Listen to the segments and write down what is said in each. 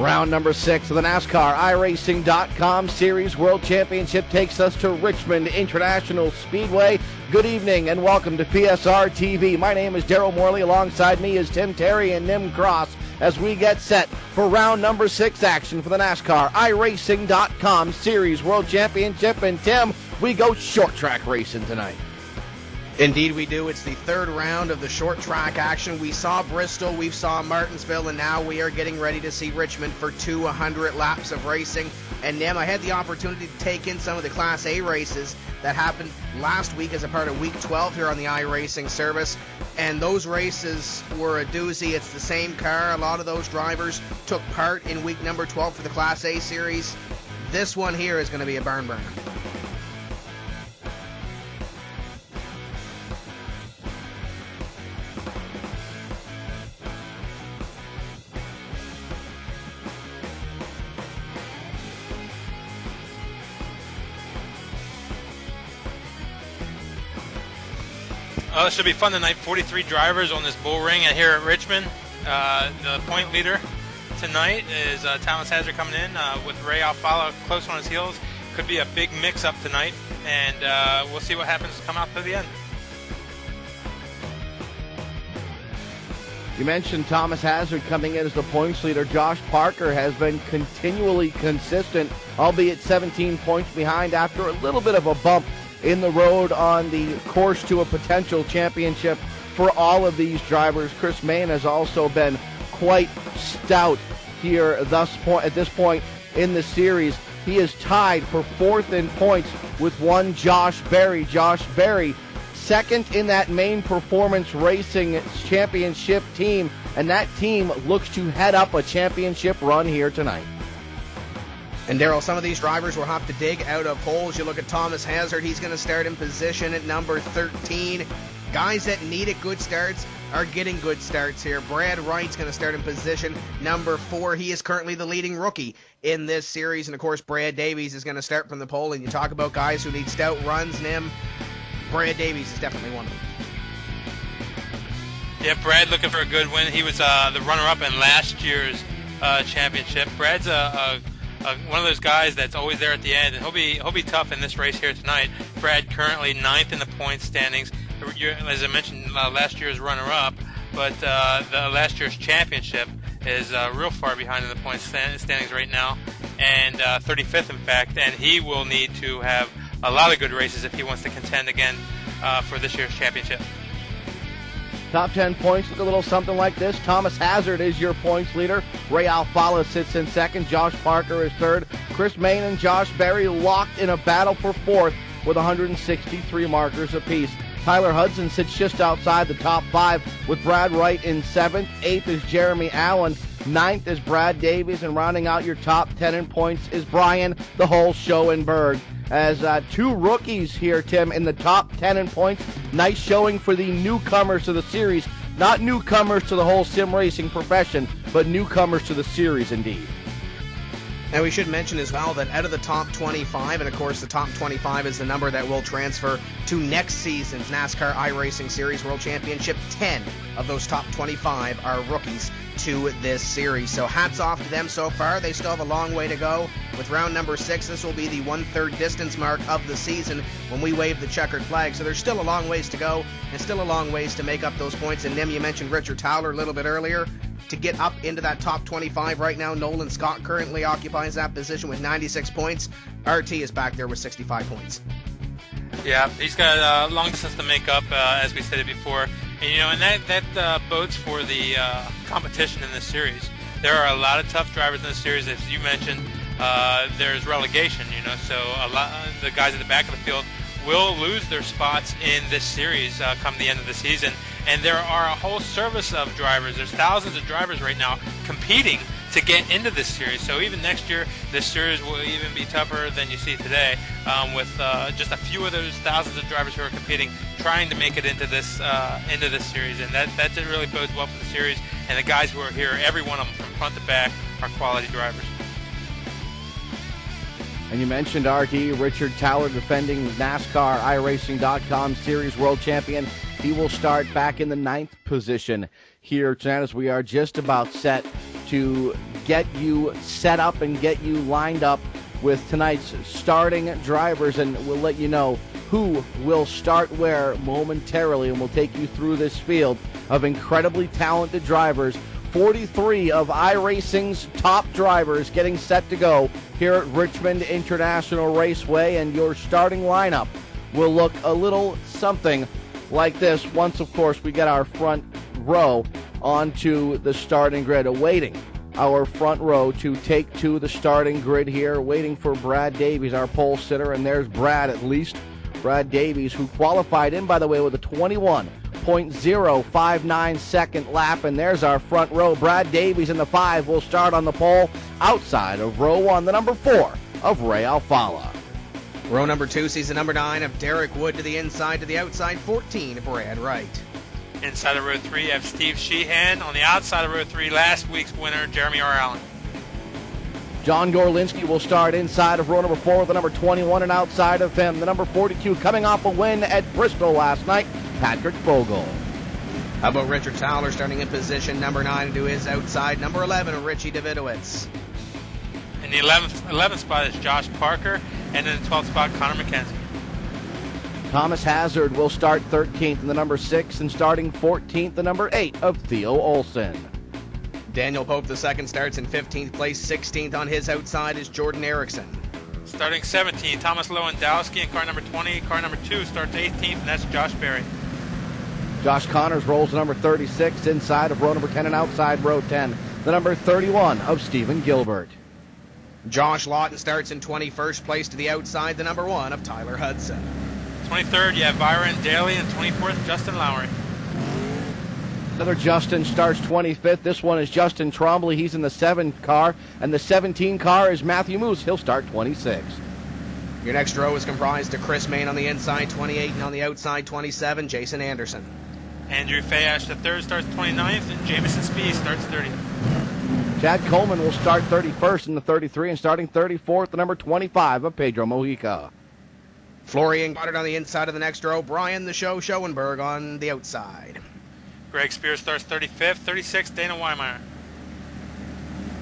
Round number 6 of the NASCAR iRacing.com Series World Championship takes us to Richmond International Speedway. Good evening and welcome to PSR TV. My name is Daryl Morley. Alongside me is Tim Terry and Nim Cross as we get set for round number 6 action for the NASCAR iRacing.com Series World Championship. And Tim, we go short track racing tonight. Indeed we do. It's the third round of the short track action. We saw Bristol, we saw Martinsville, and now we are getting ready to see Richmond for 200 laps of racing. And Nim, I had the opportunity to take in some of the Class A races that happened last week as a part of Week 12 here on the iRacing service. And those races were a doozy. It's the same car. A lot of those drivers took part in week number 12 for the Class A series. This one here is going to be a barn burner. Well, it should be fun tonight. 43 drivers on this bull ring here at Richmond. The point leader tonight is Thomas Hazard coming in with Ray Alfalo close on his heels. Could be a big mix-up tonight, and we'll see what happens to come out to the end. You mentioned Thomas Hazard coming in as the points leader. Josh Parker has been continually consistent, albeit 17 points behind after a little bit of a bump in the road on the course to a potential championship for all of these drivers. Chris Main has also been quite stout here at this point in the series. He is tied for fourth in points with one Josh Berry. Josh Berry, second in that main performance racing championship team, and that team looks to head up a championship run here tonight. And Daryl, some of these drivers will have to dig out of holes. You look at Thomas Hazard, he's going to start in position at number 13. Guys that needed good starts are getting good starts here. Brad Wright's going to start in position number 4. He is currently the leading rookie in this series. And of course, Brad Davies is going to start from the pole. And you talk about guys who need stout runs, Nim, Brad Davies is definitely one of them. Yeah, Brad looking for a good win. He was the runner-up in last year's championship. Brad's one of those guys that's always there at the end, and he'll be tough in this race here tonight. Brad currently 9th in the points standings. As I mentioned, last year's runner-up, but the last year's championship is real far behind in the points standings right now, and 35th in fact. And he will need to have a lot of good races if he wants to contend again for this year's championship. Top 10 points look a little something like this. Thomas Hazard is your points leader. Ray Alfalo sits in second. Josh Parker is third. Chris Main and Josh Berry locked in a battle for fourth with 163 markers apiece. Tyler Hudson sits just outside the top 5 with Brad Wright in 7th. 8th is Jeremy Allen. 9th is Brad Davies. And rounding out your top 10 in points is Brian the Whole Schoenberg. As two rookies here, Tim, in the top 10 in points. Nice showing for the newcomers to the series. Not newcomers to the whole sim racing profession, but newcomers to the series indeed. And we should mention as well that out of the top 25, and of course the top 25 is the number that will transfer to next season's NASCAR iRacing Series World Championship, 10 of those top 25 are rookies to this series. So hats off to them so far. They still have a long way to go. With round number 6, this will be the 1/3 distance mark of the season when we wave the checkered flag. So there's still a long ways to go and still a long ways to make up those points. And Nim, you mentioned Richard Towler a little bit earlier. To get up into that top 25 right now, Nolan Scott currently occupies that position with 96 points. RT is back there with 65 points. Yeah, he's got a long distance to make up, as we stated before. And, that bodes for the competition in this series. There are a lot of tough drivers in this series. As you mentioned, there's relegation, so a lot the guys at the back of the field will lose their spots in this series come the end of the season. And there are a whole service of drivers. There's thousands of drivers right now competing to get into this series. So even next year, this series will even be tougher than you see today, with just a few of those thousands of drivers who are competing, trying to make it into this series. And that really bodes well for the series. And the guys who are here, every one of them from front to back, are quality drivers. And you mentioned RT, Richard Towler, defending NASCAR iRacing.com Series World Champion. He will start back in the 9th position here tonight as we are just about set to get you set up and get you lined up with tonight's starting drivers, and we'll let you know who will start where momentarily, and we'll take you through this field of incredibly talented drivers. 43 of iRacing's top drivers getting set to go here at Richmond International Raceway, and your starting lineup will look a little something like this once, of course, we get our front row onto the starting grid, awaiting our front row to take to the starting grid here, waiting for Brad Davies, our pole sitter, and there's Brad, at least. Brad Davies, who qualified in, by the way, with a 21.059 second lap, and there's our front row. Brad Davies in the 5 will start on the pole outside of row 1, the number 4 of Ray Alfala. Row number 2 sees the number 9 of Derek Wood to the inside, to the outside 14 of Brad Wright. Inside of row 3, you have Steve Sheehan. On the outside of row 3, last week's winner, Jeremy R. Allen. John Gorlinski will start inside of row number 4 with the number 21, and outside of him, the number 42, coming off a win at Bristol last night, Patrick Vogel. How about Richard Towler starting in position number 9 to his outside, number 11, Richie Davidowitz. In the 11th spot is Josh Parker, and in the 12th spot, Connor McKenzie. Thomas Hazard will start 13th in the number 6, and starting 14th, the number 8 of Theo Olsen. Daniel Pope II starts in 15th place. 16th on his outside is Jordan Erickson. Starting 17th, Thomas Lewandowski in car number 20. Car number 2 starts 18th, and that's Josh Berry. Josh Connors rolls to number 36 inside of row number 10 and outside row 10, the number 31 of Stephen Gilbert. Josh Lawton starts in 21st place, to the outside, the number 1 of Tyler Hudson. 23rd, you have Byron Daly, and 24th, Justin Lowry. Another Justin starts 25th. This one is Justin Trombley. He's in the 7 car, and the 17 car is Matthew Moose. He'll start 26th. Your next row is comprised of Chris Main on the inside, 28, and on the outside, 27, Jason Anderson. Andrew Fayash, the 3rd, starts 29th, and Jamison Speed starts 30th. Chad Coleman will start 31st in the 33, and starting 34th, the number 25 of Pedro Mojica. Florian Goddard on the inside of the next row, Brian the Show Schoenberg on the outside. Greg Spears starts 35th, 36th, Dana Weimeyer.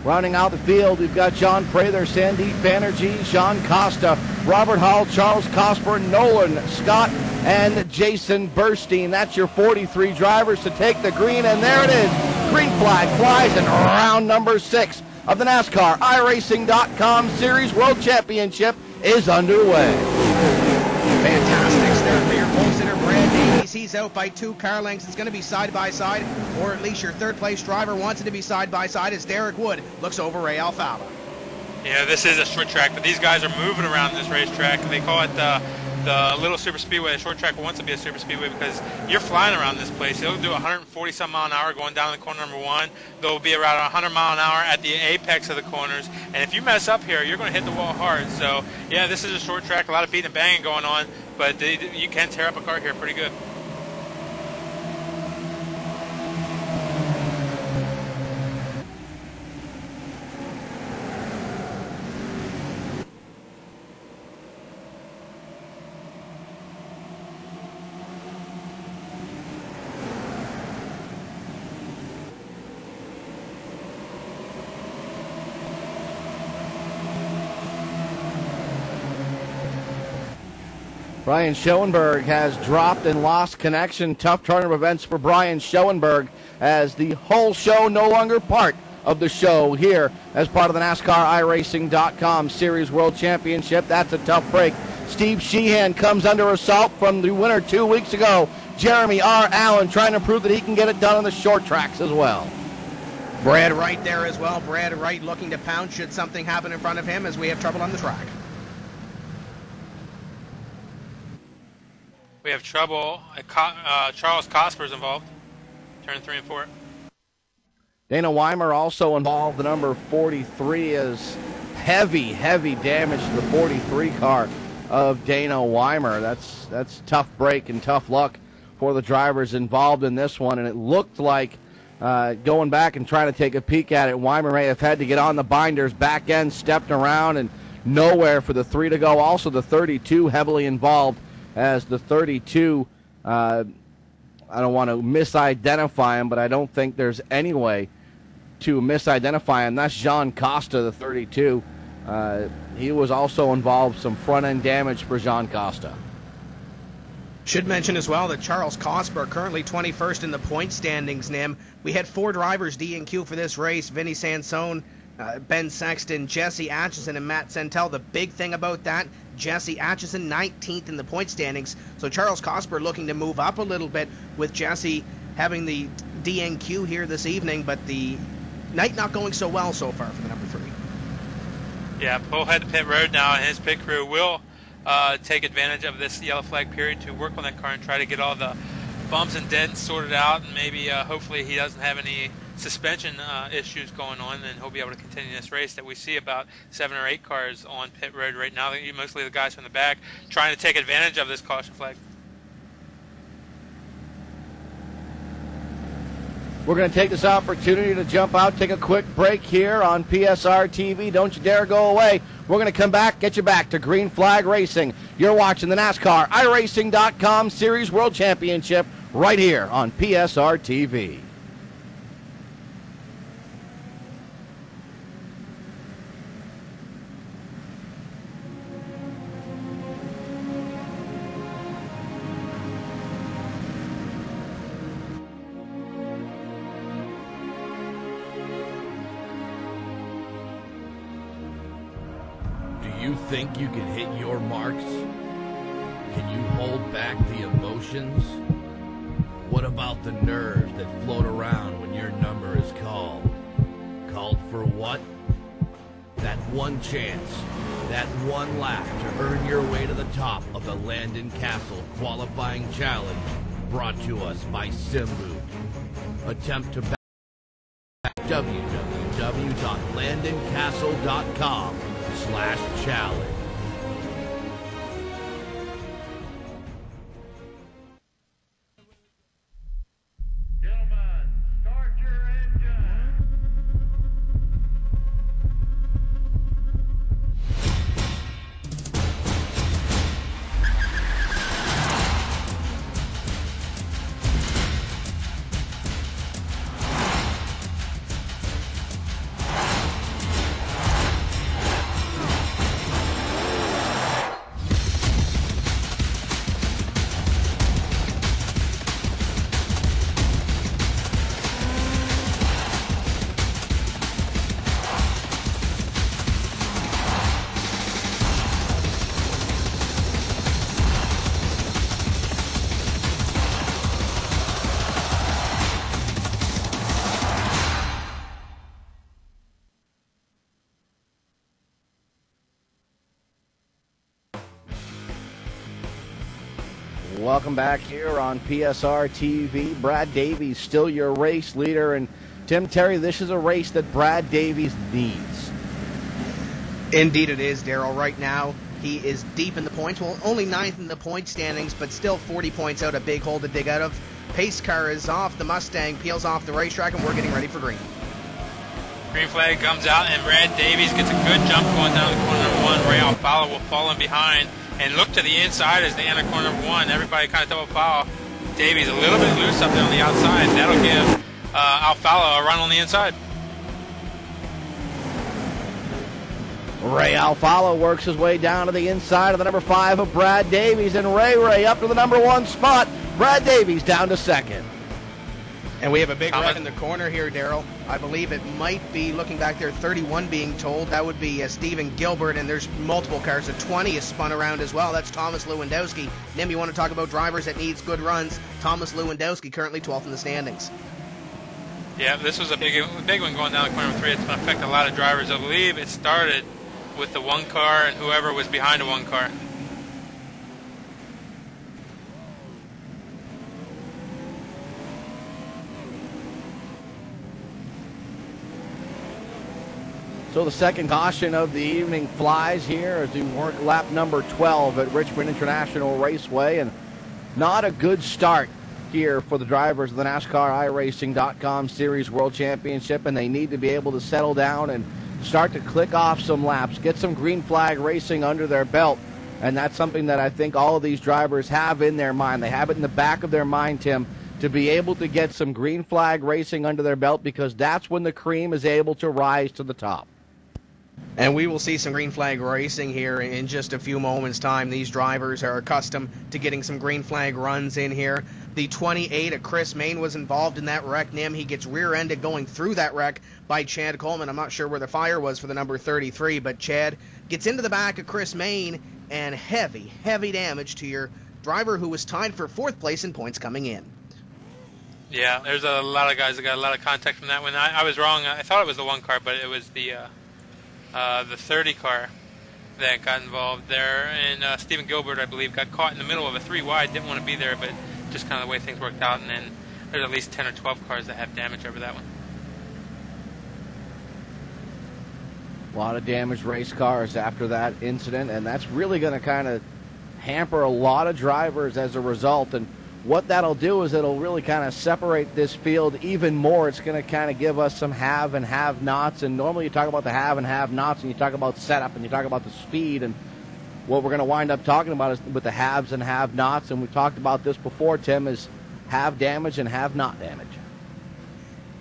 Rounding out the field, we've got John Prather, Sandeep Banerjee, Sean Costa, Robert Hall, Charles Cosper, Nolan Scott, and Jason Burstein. That's your 43 drivers to take the green, and there it is. Green flag flies in round number 6 of the NASCAR iRacing.com Series World Championship is underway. Fantastic start for your pole sitter, Brad Davies. He's out by 2 car lengths. It's going to be side-by-side, or at least your third-place driver wants it to be side-by-side as Derek Wood looks over Ray Alfala. Yeah, this is a short track, but these guys are moving around this racetrack. They call it the little super speedway. The short track wants to be a super speedway because you're flying around this place. It'll do 140-some mile an hour going down the corner number 1. There'll be around 100 mile an hour at the apex of the corners. And if you mess up here, you're going to hit the wall hard. So, yeah, this is a short track. A lot of beating and banging going on, but you can tear up a car here pretty good. Brian Schoenberg has dropped and lost connection. Tough turn of events for Brian Schoenberg as the whole show no longer part of the show here as part of the NASCAR iRacing.com Series World Championship. That's a tough break. Steve Sheehan comes under assault from the winner 2 weeks ago, Jeremy R. Allen, trying to prove that he can get it done on the short tracks as well. Brad Wright there as well. Brad Wright looking to pounce should something happen in front of him as we have trouble on the track. We have trouble. Charles Cosper's involved. Turn 3 and 4. Dana Weimer also involved. The number 43 is heavy damage to the 43 car of Dana Weimer. That's tough break and tough luck for the drivers involved in this one. And it looked like going back and trying to take a peek at it, Weimer may have had to get on the binders, back end, stepped around, and nowhere for the 3 to go. Also the 32 heavily involved, as the 32, I don't want to misidentify him, but I don't think there's any way to misidentify him. That's John Costa, the 32. He was also involved, some front-end damage for John Costa. Should mention as well that Charles Cosper currently 21st in the point standings, Nim. We had 4 drivers D&Q for this race: Vinny Sansone, Ben Sexton, Jesse Atchison, and Matt Santel. The big thing about that, Jesse Atchison 19th in the point standings. So Charles Cosper looking to move up a little bit, with Jesse having the DNQ here this evening, but the night not going so well so far for the number 3. Yeah, Bullhead to pit road now, and his pit crew will take advantage of this yellow flag period to work on that car and try to get all the bumps and dents sorted out, and maybe hopefully he doesn't have any suspension issues going on, and he'll be able to continue this race. That we see about 7 or 8 cars on pit road right now, mostly the guys from the back trying to take advantage of this caution flag. We're going to take this opportunity to jump out, take a quick break here on PSR TV. Don't you dare go away. We're going to come back, get you back to Green Flag Racing. You're watching the NASCAR iRacing.com Series World Championship right here on PSR TV. You think you can hit your marks? Can you hold back the emotions? What about the nerves that float around when your number is called? Called for what? That one chance, that one lap to earn your way to the top of the Landon Castle qualifying challenge, brought to us by Simboot. Attempt to back www.landoncastle.com/challenge. Gentlemen, start your engine. Welcome back here on PSR TV. Brad Davies still your race leader, and Tim Terry, this is a race that Brad Davies needs. Indeed it is, Daryl. Right now, he is deep in the points. Well, only 9th in the point standings, but still 40 points out, a big hole to dig out of. Pace car is off. The Mustang peels off the racetrack, and we're getting ready for green. Green flag comes out, and Brad Davies gets a good jump going down the corner number 1. Ray Alfalo will fall in behind and look to the inside as they enter corner number 1. Everybody kind of double foul. Davies a little bit loose up there on the outside. That'll give Alfalo a run on the inside. Ray Alfalo works his way down to the inside of the number 5 of Brad Davies, and Ray up to the number 1 spot. Brad Davies down to 2nd. And we have a big wreck in the corner here, Daryl. I believe it might be, looking back there, 31 being told. That would be Stephen Gilbert, and there's multiple cars. A 20 is spun around as well. That's Thomas Lewandowski. Nim, you want to talk about drivers that needs good runs? Thomas Lewandowski, currently 12th in the standings. Yeah, this was a big one going down the corner number 3. It's going to affect a lot of drivers. I believe it started with the 1 car and whoever was behind the 1 car. So the second caution of the evening flies here as we work lap number 12 at Richmond International Raceway, and not a good start here for the drivers of the NASCAR iRacing.com Series World Championship, and they need to be able to settle down and start to click off some laps, get some green flag racing under their belt, and that's something that I think all of these drivers have in their mind. They have it in the back of their mind, Tim, to be able to get some green flag racing under their belt, because that's when the cream is able to rise to the top. And we will see some green flag racing here in just a few moments' time. These drivers are accustomed to getting some green flag runs in here. The 28 of Chris Main was involved in that wreck. Nim, he gets rear-ended going through that wreck by Chad Coleman. I'm not sure where the fire was for the number 33, but Chad gets into the back of Chris Main, and heavy damage to your driver who was tied for 4th place in points coming in. Yeah, there's a lot of guys that got a lot of contact from that one. I was wrong. I thought it was the 1 car, but it was the 30 car that got involved there. And Stephen Gilbert, I believe, got caught in the middle of a 3 wide. Didn't want to be there, but just kind of the way things worked out. And then there's at least 10 or 12 cars that have damage over that one. A lot of damaged race cars after that incident, and that's really going to kind of hamper a lot of drivers as a result. And what that'll do is it'll really kind of separate this field even more. It's going to kind of give us some have and have-nots. And normally you talk about the have and have-nots, and you talk about setup, and you talk about the speed. And what we're going to wind up talking about is with the haves and have-nots. And we've talked about this before, Tim, is have damage and have not damage.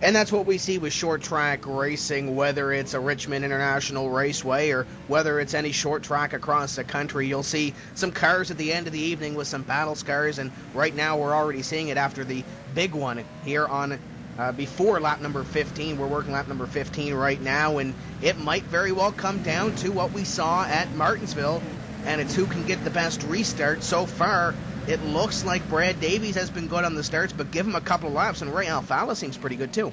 And that's what we see with short track racing, whether it's a Richmond International Raceway or whether it's any short track across the country. You'll see some cars at the end of the evening with some battle scars, and right now we're already seeing it after the big one here on before lap number 15. We're working lap number 15 right now, and it might very well come down to what we saw at Martinsville, and it's who can get the best restart. So far, it looks like Brad Davies has been good on the starts, but give him a couple of laps, and Ray Alfala seems pretty good too.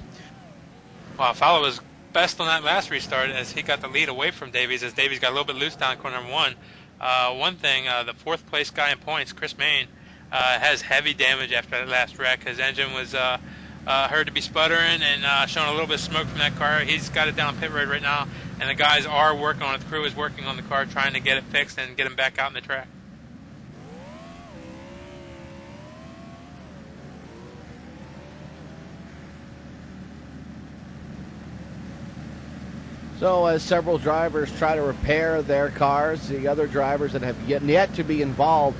Well, Alfala was best on that last restart as he got the lead away from Davies, as Davies got a little bit loose down corner number 1. One thing, the 4th place guy in points, Chris Main, has heavy damage after that last wreck. His engine was heard to be sputtering and showing a little bit of smoke from that car. He's got it down pit road right now, and the guys are working on it. The crew is working on the car, trying to get it fixed and get him back out in the track. So as several drivers try to repair their cars, the other drivers that have yet to be involved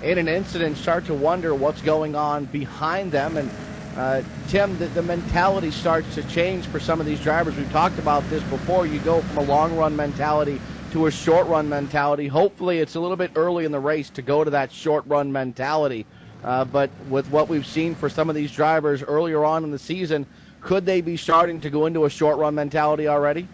in an incident start to wonder what's going on behind them. And Tim, the mentality starts to change for some of these drivers. We've talked about this before. You go from a long-run mentality to a short-run mentality. Hopefully it's a little bit early in the race to go to that short-run mentality. But with what we've seen for some of these drivers earlier on in the season, could they be starting to go into a short-run mentality already?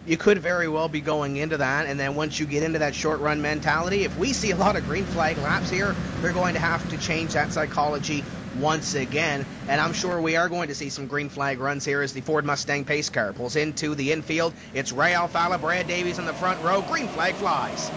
You could very well be going into that, and then once you get into that short run mentality, if we see a lot of green flag laps here, they're going to have to change that psychology once again, and I'm sure we are going to see some green flag runs here as the Ford Mustang pace car pulls into the infield. It's Ray Alfala, Brad Davies in the front row. Green flag flies.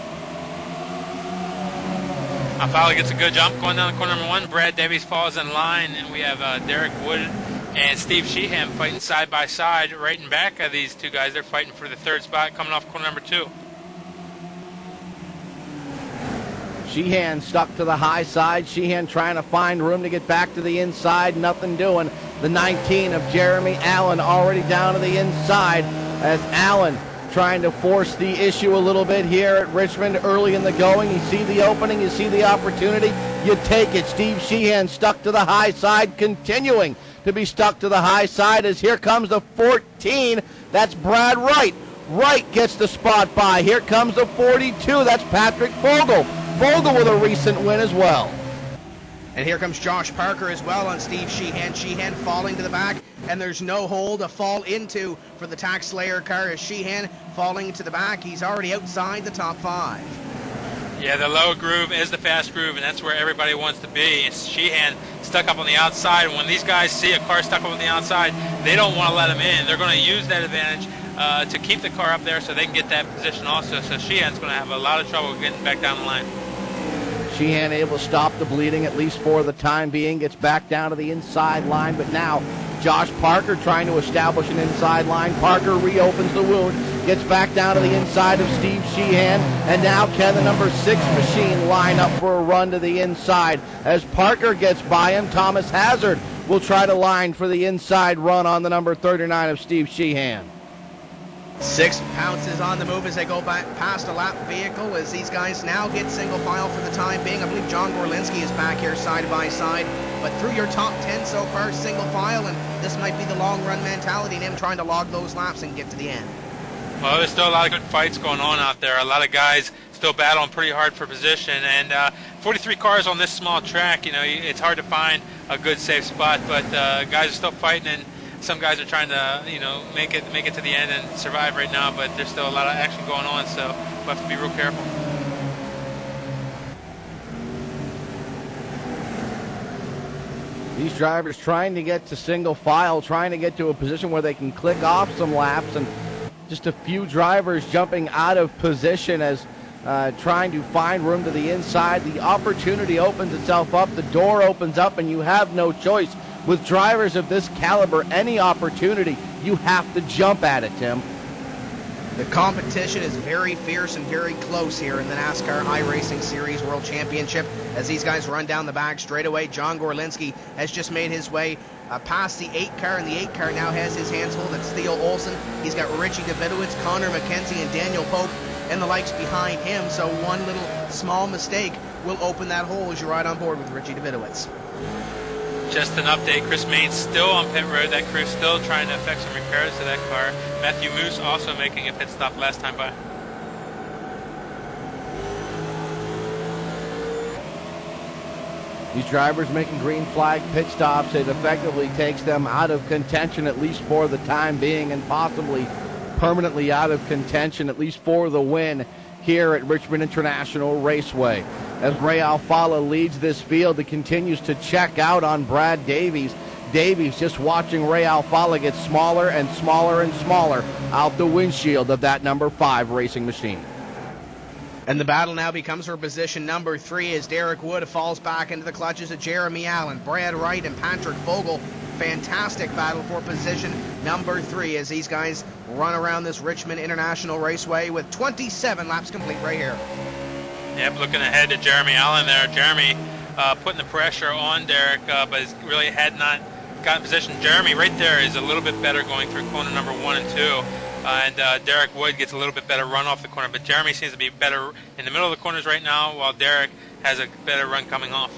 Alfala gets a good jump going down the corner number 1. Brad Davies falls in line, and we have Derek Wood and Steve Sheehan fighting side by side right in back of these two guys. They're fighting for the 3rd spot coming off corner number 2. Sheehan stuck to the high side. Sheehan trying to find room to get back to the inside. Nothing doing. The 19 of Jeremy Allen already down to the inside as Allen trying to force the issue a little bit here at Richmond early in the going. You see the opening, you see the opportunity, you take it. Steve Sheehan stuck to the high side, continuing to be stuck to the high side as here comes the 14. That's Brad Wright. Wright gets the spot by. Here comes the 42. That's Patrick Vogel. Vogel with a recent win as well. And here comes Josh Parker as well on Steve Sheehan. Sheehan falling to the back, and there's no hole to fall into for the Tax Slayer car as Sheehan falling to the back. He's already outside the top 5. Yeah, the low groove is the fast groove, and that's where everybody wants to be. It's Sheehan stuck up on the outside, and when these guys see a car stuck up on the outside, they don't want to let him in. They're going to use that advantage to keep the car up there so they can get that position also. So Sheehan's going to have a lot of trouble getting back down the line. Sheehan able to stop the bleeding, at least for the time being, gets back down to the inside line, but now Josh Parker trying to establish an inside line. Parker reopens the wound, gets back down to the inside of Steve Sheehan, and now can the number 6 machine line up for a run to the inside. As Parker gets by him, Thomas Hazard will try to line for the inside run on the number 39 of Steve Sheehan. Six pounces on the move as they go back past a lap vehicle as these guys now get single file for the time being. I believe John Gorlinski is back here side by side, but through your top 10 so far, single file, and this might be the long run mentality and him trying to log those laps and get to the end. Well, there's still a lot of good fights going on out there. A lot of guys still battling pretty hard for position, and 43 cars on this small track, it's hard to find a good safe spot, but guys are still fighting, and some guys are trying to, make it to the end and survive right now, but there's still a lot of action going on, so we'll have to be real careful. These drivers trying to get to single file, trying to get to a position where they can click off some laps, and just a few drivers jumping out of position as trying to find room to the inside. The opportunity opens itself up, the door opens up, and you have no choice. With drivers of this caliber, any opportunity, you have to jump at it, Tim. The competition is very fierce and very close here in the NASCAR iRacing Series World Championship as these guys run down the back straightaway. John Gorlinski has just made his way past the 8 car, and the 8 car now has his hands full. That's Theo Olsen. He's got Richie Davidowitz, Connor McKenzie, and Daniel Pope and the likes behind him, so one little small mistake will open that hole as you ride on board with Richie Davidowitz. Just an update, Chris Main's still on pit road. That crew's still trying to effect some repairs to that car. Matthew Moose also making a pit stop last time by. These drivers making green flag pit stops, it effectively takes them out of contention, at least for the time being, and possibly permanently out of contention, at least for the win here at Richmond International Raceway. As Ray Alfala leads this field, it continues to check out on Brad Davies. Davies just watching Ray Alfala get smaller and smaller and smaller out the windshield of that number 5 racing machine. And the battle now becomes for position number 3 as Derek Wood falls back into the clutches of Jeremy Allen, Brad Wright, and Patrick Vogel. Fantastic battle for position number 3 as these guys run around this Richmond International Raceway with 27 laps complete right here. Yep, looking ahead to Jeremy Allen there. Jeremy putting the pressure on Derek, but really had not gotten position. Jeremy right there is a little bit better going through corner number 1 and 2. And Derek Wood gets a little bit better run off the corner, but Jeremy seems to be better in the middle of the corners right now, while Derek has a better run coming off.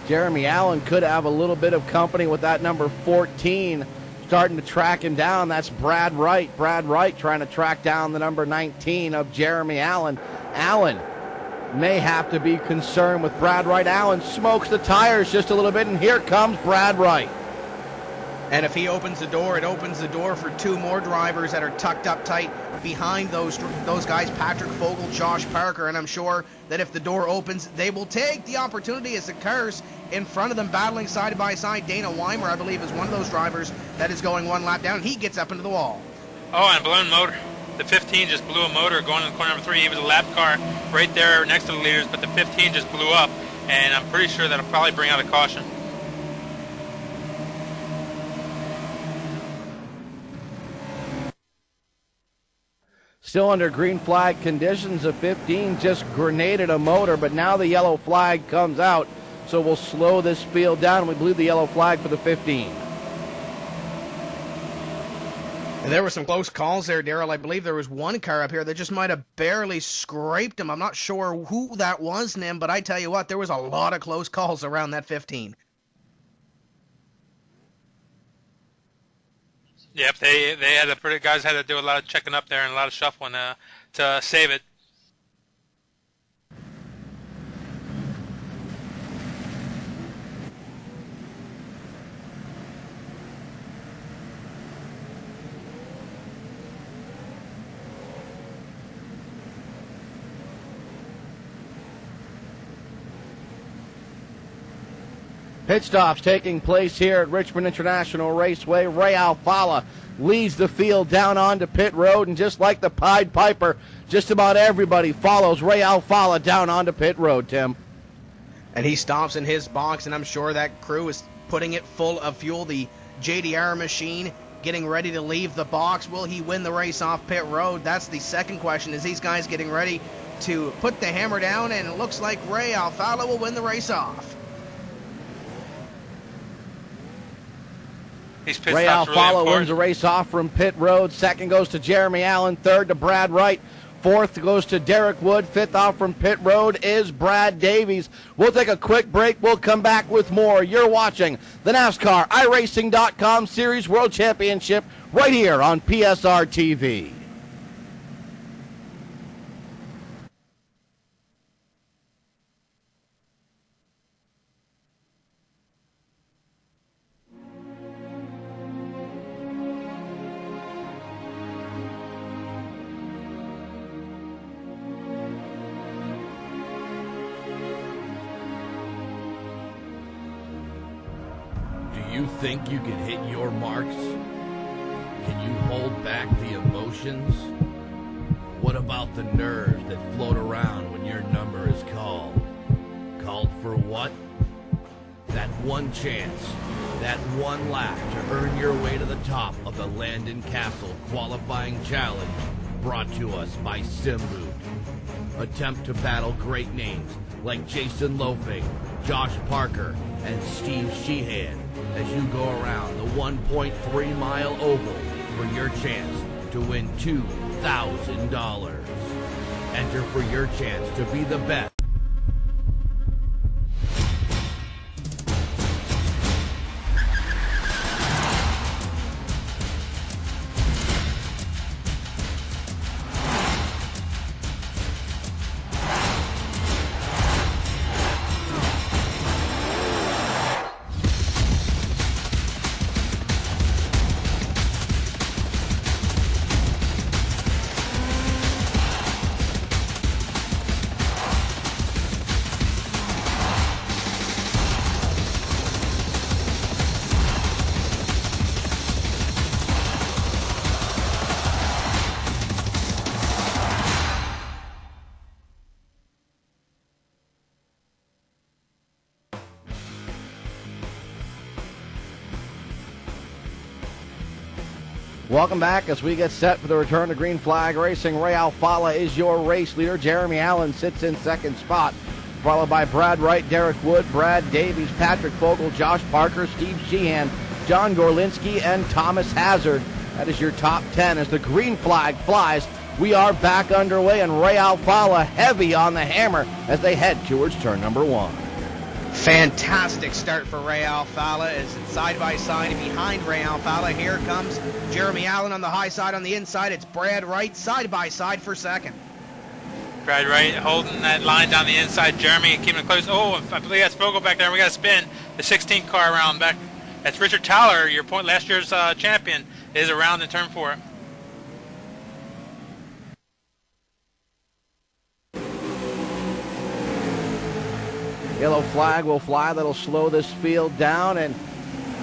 Jeremy Allen could have a little bit of company with that number 14 starting to track him down. That's Brad Wright. Brad Wright trying to track down the number 19 of Jeremy Allen. Allen may have to be concerned with Brad Wright. Allen smokes the tires just a little bit, and here comes Brad Wright. And if he opens the door, it opens the door for 2 more drivers that are tucked up tight behind those guys, Patrick Vogel, Josh Parker, and I'm sure that if the door opens, they will take the opportunity as the cars in front of them battling side by side. Dana Weimer, I believe, is one of those drivers that is going 1 lap down. He gets up into the wall. Oh, and blown motor. The 15 just blew a motor going in the corner number 3. He was a lap car right there next to the leaders, but the 15 just blew up, and I'm pretty sure that'll probably bring out a caution. Still under green flag conditions, a 15 just grenaded a motor, but now the yellow flag comes out, so we'll slow this field down. We believe the yellow flag for the 15. And there were some close calls there, Daryl. I believe there was one car up here that just might have barely scraped him. I'm not sure who that was, Nim, but I tell you what, there was a lot of close calls around that 15. Yep, they had guys had to do a lot of checking up there and a lot of shuffling to save it. Pit stops taking place here at Richmond International Raceway. Ray Alfala leads the field down onto pit road, and just like the Pied Piper, just about everybody follows Ray Alfala down onto pit road, Tim. And he stops in his box, and I'm sure that crew is putting it full of fuel. The JDR machine getting ready to leave the box. Will he win the race off pit road? That's the second question, is these guys getting ready to put the hammer down, and it looks like Ray Alfala will win the race off. These pit Ray stops are really Alfala important. wins the race off from pit road. Second goes to Jeremy Allen. Third to Brad Wright. Fourth goes to Derek Wood. Fifth off from pit road is Brad Davies. We'll take a quick break. We'll come back with more. You're watching the NASCAR iRacing.com Series World Championship right here on PSR TV. Do you think you can hit your marks? Can you hold back the emotions? What about the nerves that float around when your number is called? Called for what? That one chance, that one lap to earn your way to the top of the Landon Castle qualifying challenge, brought to us by Simboot. Attempt to battle great names like Jason Lofing, Josh Parker, and Steve Sheehan as you go around the 1.3-mile oval for your chance to win $2,000. Enter for your chance to be the best. Welcome back as we get set for the return to Green Flag Racing. Ray Alfala is your race leader. Jeremy Allen sits in second spot, followed by Brad Wright, Derek Wood, Brad Davies, Patrick Fogle, Josh Parker, Steve Sheehan, John Gorlinski, and Thomas Hazard. That is your top 10 as the green flag flies. We are back underway, and Ray Alfala heavy on the hammer as they head towards turn number 1. Fantastic start for Ray Alfala as it's side by side, and behind Ray Alfala here comes Jeremy Allen on the high side. On the inside, it's Brad Wright side by side for second. Brad Wright holding that line down the inside. Jeremy keeping it close. Oh, I believe that's Fogle back there. We got to spin the 16 car around back. That's Richard Towler, your point last year's champion, is around in turn 4. Yellow flag will fly. That'll slow this field down and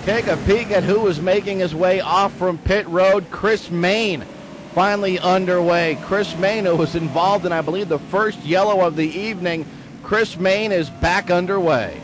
take a peek at who is making his way off from pit road. Chris Main finally underway. Chris Main, who was involved in, I believe, the first yellow of the evening. Chris Main is back underway.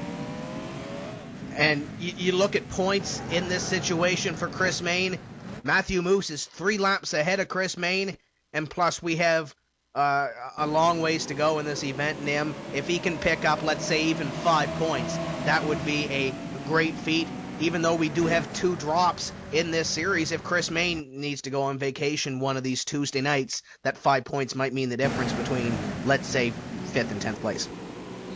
And you look at points in this situation for Chris Main. Matthew Moose is 3 laps ahead of Chris Main, and plus we have a long ways to go in this event, Nim. If he can pick up, let's say, even 5 points, that would be a great feat. Even though we do have 2 drops in this series, if Chris Main needs to go on vacation one of these Tuesday nights, that 5 points might mean the difference between, let's say, 5th and 10th place.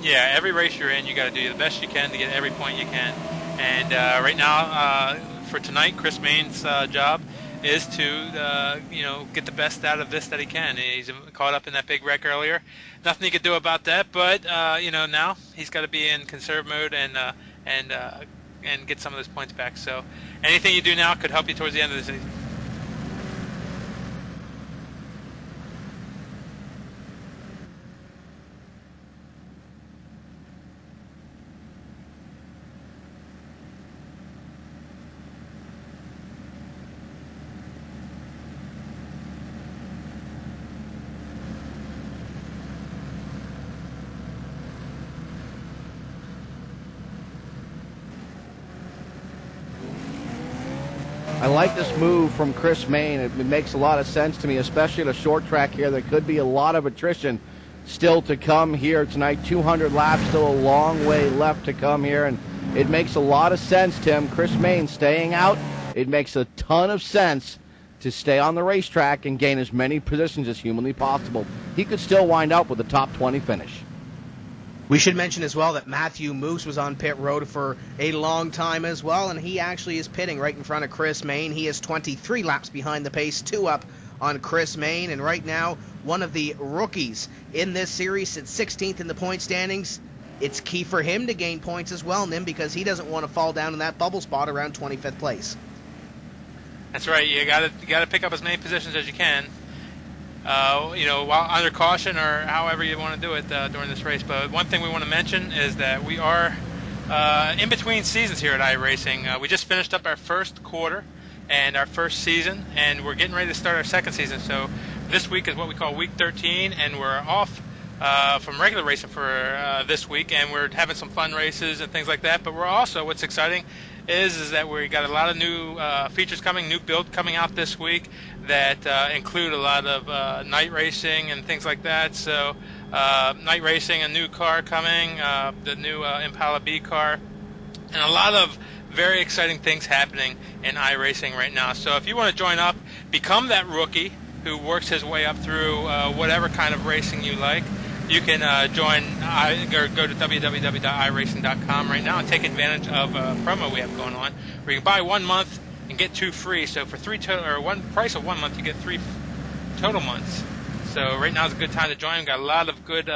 Yeah, every race you're in, you got to do the best you can to get every point you can. And right now, for tonight, Chris Main's job is to get the best out of this that he can. He's caught up in that big wreck earlier. Nothing he could do about that, but now he's got to be in conserve mode and get some of those points back. So anything you do now could help you towards the end of the season. I like this move from Chris Main. It makes a lot of sense to me, especially at a short track here. There could be a lot of attrition still to come here tonight. 200 laps, still a long way left to come here, and it makes a lot of sense, Tim. Chris Main staying out it makes a ton of sense to stay on the racetrack and gain as many positions as humanly possible. He could still wind up with a top 20 finish. We should mention as well that Matthew Moose was on pit road for a long time as well, and he actually is pitting right in front of Chris Mayne. He is 23 laps behind the pace, 2 up on Chris Mayne, and right now one of the rookies in this series sits 16th in the point standings. It's key for him to gain points as well, Nim, because he doesn't want to fall down in that bubble spot around 25th place. That's right. You got to pick up as many positions as you can. While under caution or however you want to do it during this race. But one thing we want to mention is that we are in between seasons here at iRacing. We just finished up our first quarter and our first season, and we're getting ready to start our second season. So this week is what we call week 13, and we're off from regular racing for this week, and we're having some fun races and things like that. But we're also, what's exciting is that we got a lot of new features coming, new build coming out this week that include a lot of night racing and things like that. So night racing, a new car coming, the new Impala B car, and a lot of very exciting things happening in iRacing right now. So if you want to join up, become that rookie who works his way up through whatever kind of racing you like, you can join, go to www.iracing.com right now and take advantage of a promo we have going on where you can buy 1 month and get 2 free. So for one price of 1 month, you get 3 total months. So right now is a good time to join. We've got a lot of good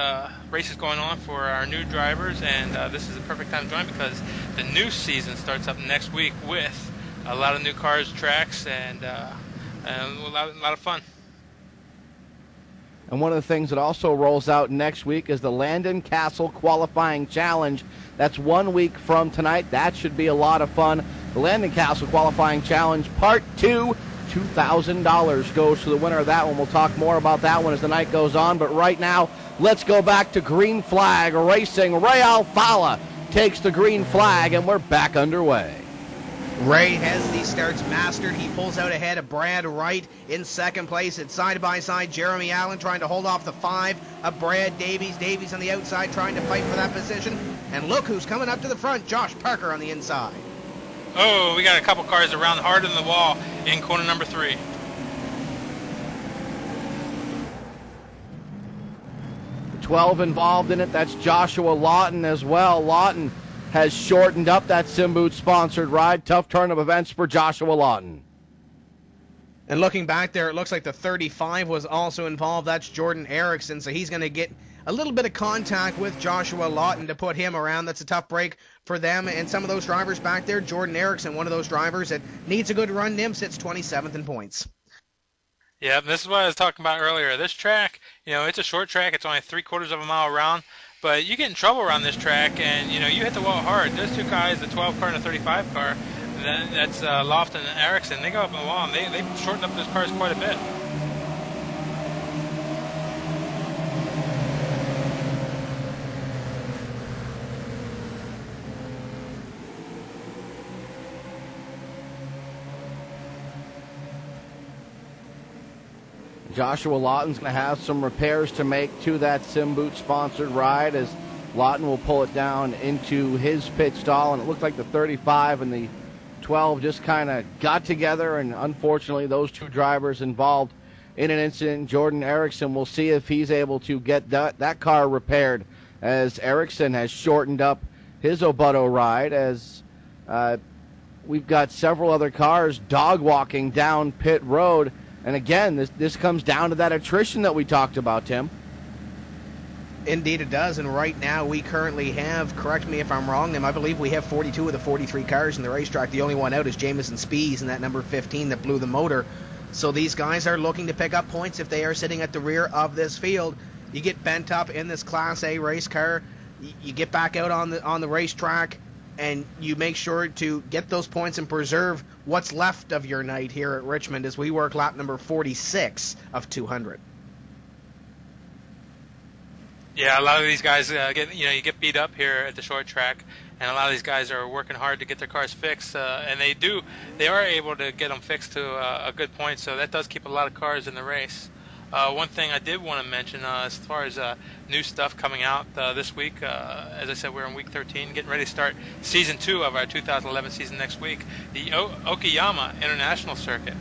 races going on for our new drivers, and this is the perfect time to join because the new season starts up next week with a lot of new cars, tracks, and a lot of fun. And one of the things that also rolls out next week is the Landon Castle Qualifying Challenge. That's 1 week from tonight. That should be a lot of fun. The Landon Castle Qualifying Challenge Part 2, $2,000 goes to the winner of that one. We'll talk more about that one as the night goes on. But right now, let's go back to Green Flag Racing. Ray Alfala takes the green flag, and we're back underway. Ray has these starts mastered. He pulls out ahead of Brad Wright in second place. It's side-by-side Jeremy Allen trying to hold off the 5 of Brad Davies. Davies on the outside trying to fight for that position. And look who's coming up to the front, Josh Parker on the inside. Oh, we got a couple cars around hard in the wall in corner number 3. The 12 involved in it, that's Joshua Lawton as well. Lawton has shortened up that Simboot-sponsored ride. Tough turn of events for Joshua Lawton. And looking back there, it looks like the 35 was also involved. That's Jordan Erickson, so he's going to get a little bit of contact with Joshua Lawton to put him around. That's a tough break for them. And some of those drivers back there, Jordan Erickson, one of those drivers that needs a good run. Nim sits 27th in points. Yeah, this is what I was talking about earlier. This track, it's a short track. It's only 3/4 of a mile around. But you get in trouble around this track, and, you hit the wall hard. Those 2 guys, the 12 car and the 35 car, that's Lofton and Erickson, they go up in the wall, and they shorten up those cars quite a bit. Joshua Lawton's going to have some repairs to make to that Simboot-sponsored ride as Lawton will pull it down into his pit stall, and it looked like the 35 and the 12 just kind of got together, and unfortunately those 2 drivers involved in an incident. Jordan Erickson, we'll see if he's able to get that car repaired as Erickson has shortened up his Obuto ride as we've got several other cars dog-walking down pit road. And again, this comes down to that attrition that we talked about, Tim. Indeed it does, and right now we currently have, correct me if I'm wrong, I believe we have 42 of the 43 cars in the racetrack. The only one out is Jamison Spies in that number 15 that blew the motor. So these guys are looking to pick up points if they are sitting at the rear of this field. You get bent up in this Class A race car, you get back out on the racetrack, and you make sure to get those points and preserve what's left of your night here at Richmond as we work lap number 46 of 200. Yeah, a lot of these guys you get beat up here at the short track, and a lot of these guys are working hard to get their cars fixed, and they are able to get them fixed to a good point. So that does keep a lot of cars in the race. One thing I did want to mention, as far as new stuff coming out this week, as I said, we're in week 13, getting ready to start season 2 of our 2011 season next week. The Okayama International Circuit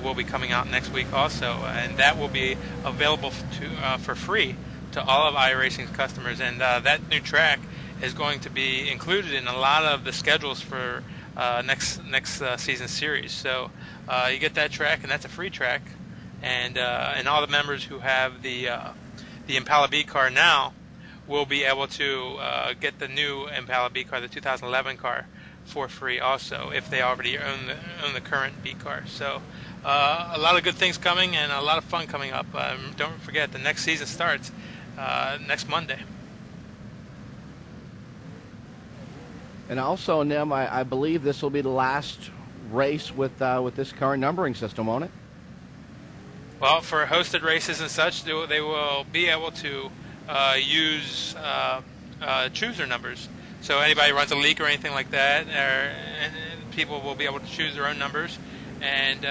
will be coming out next week also, and that will be available for free to all of iRacing's customers. And that new track is going to be included in a lot of the schedules for next season series. So you get that track, and that's a free track. And all the members who have the Impala B car now will be able to get the new Impala B car, the 2011 car, for free also, if they already own the current B car. So a lot of good things coming and a lot of fun coming up. Don't forget, the next season starts next Monday. And also, Nim, I believe this will be the last race with this current numbering system, won't it? Well, for hosted races and such, they will be able to use chooser numbers. So anybody runs a leak or anything like that, and people will be able to choose their own numbers and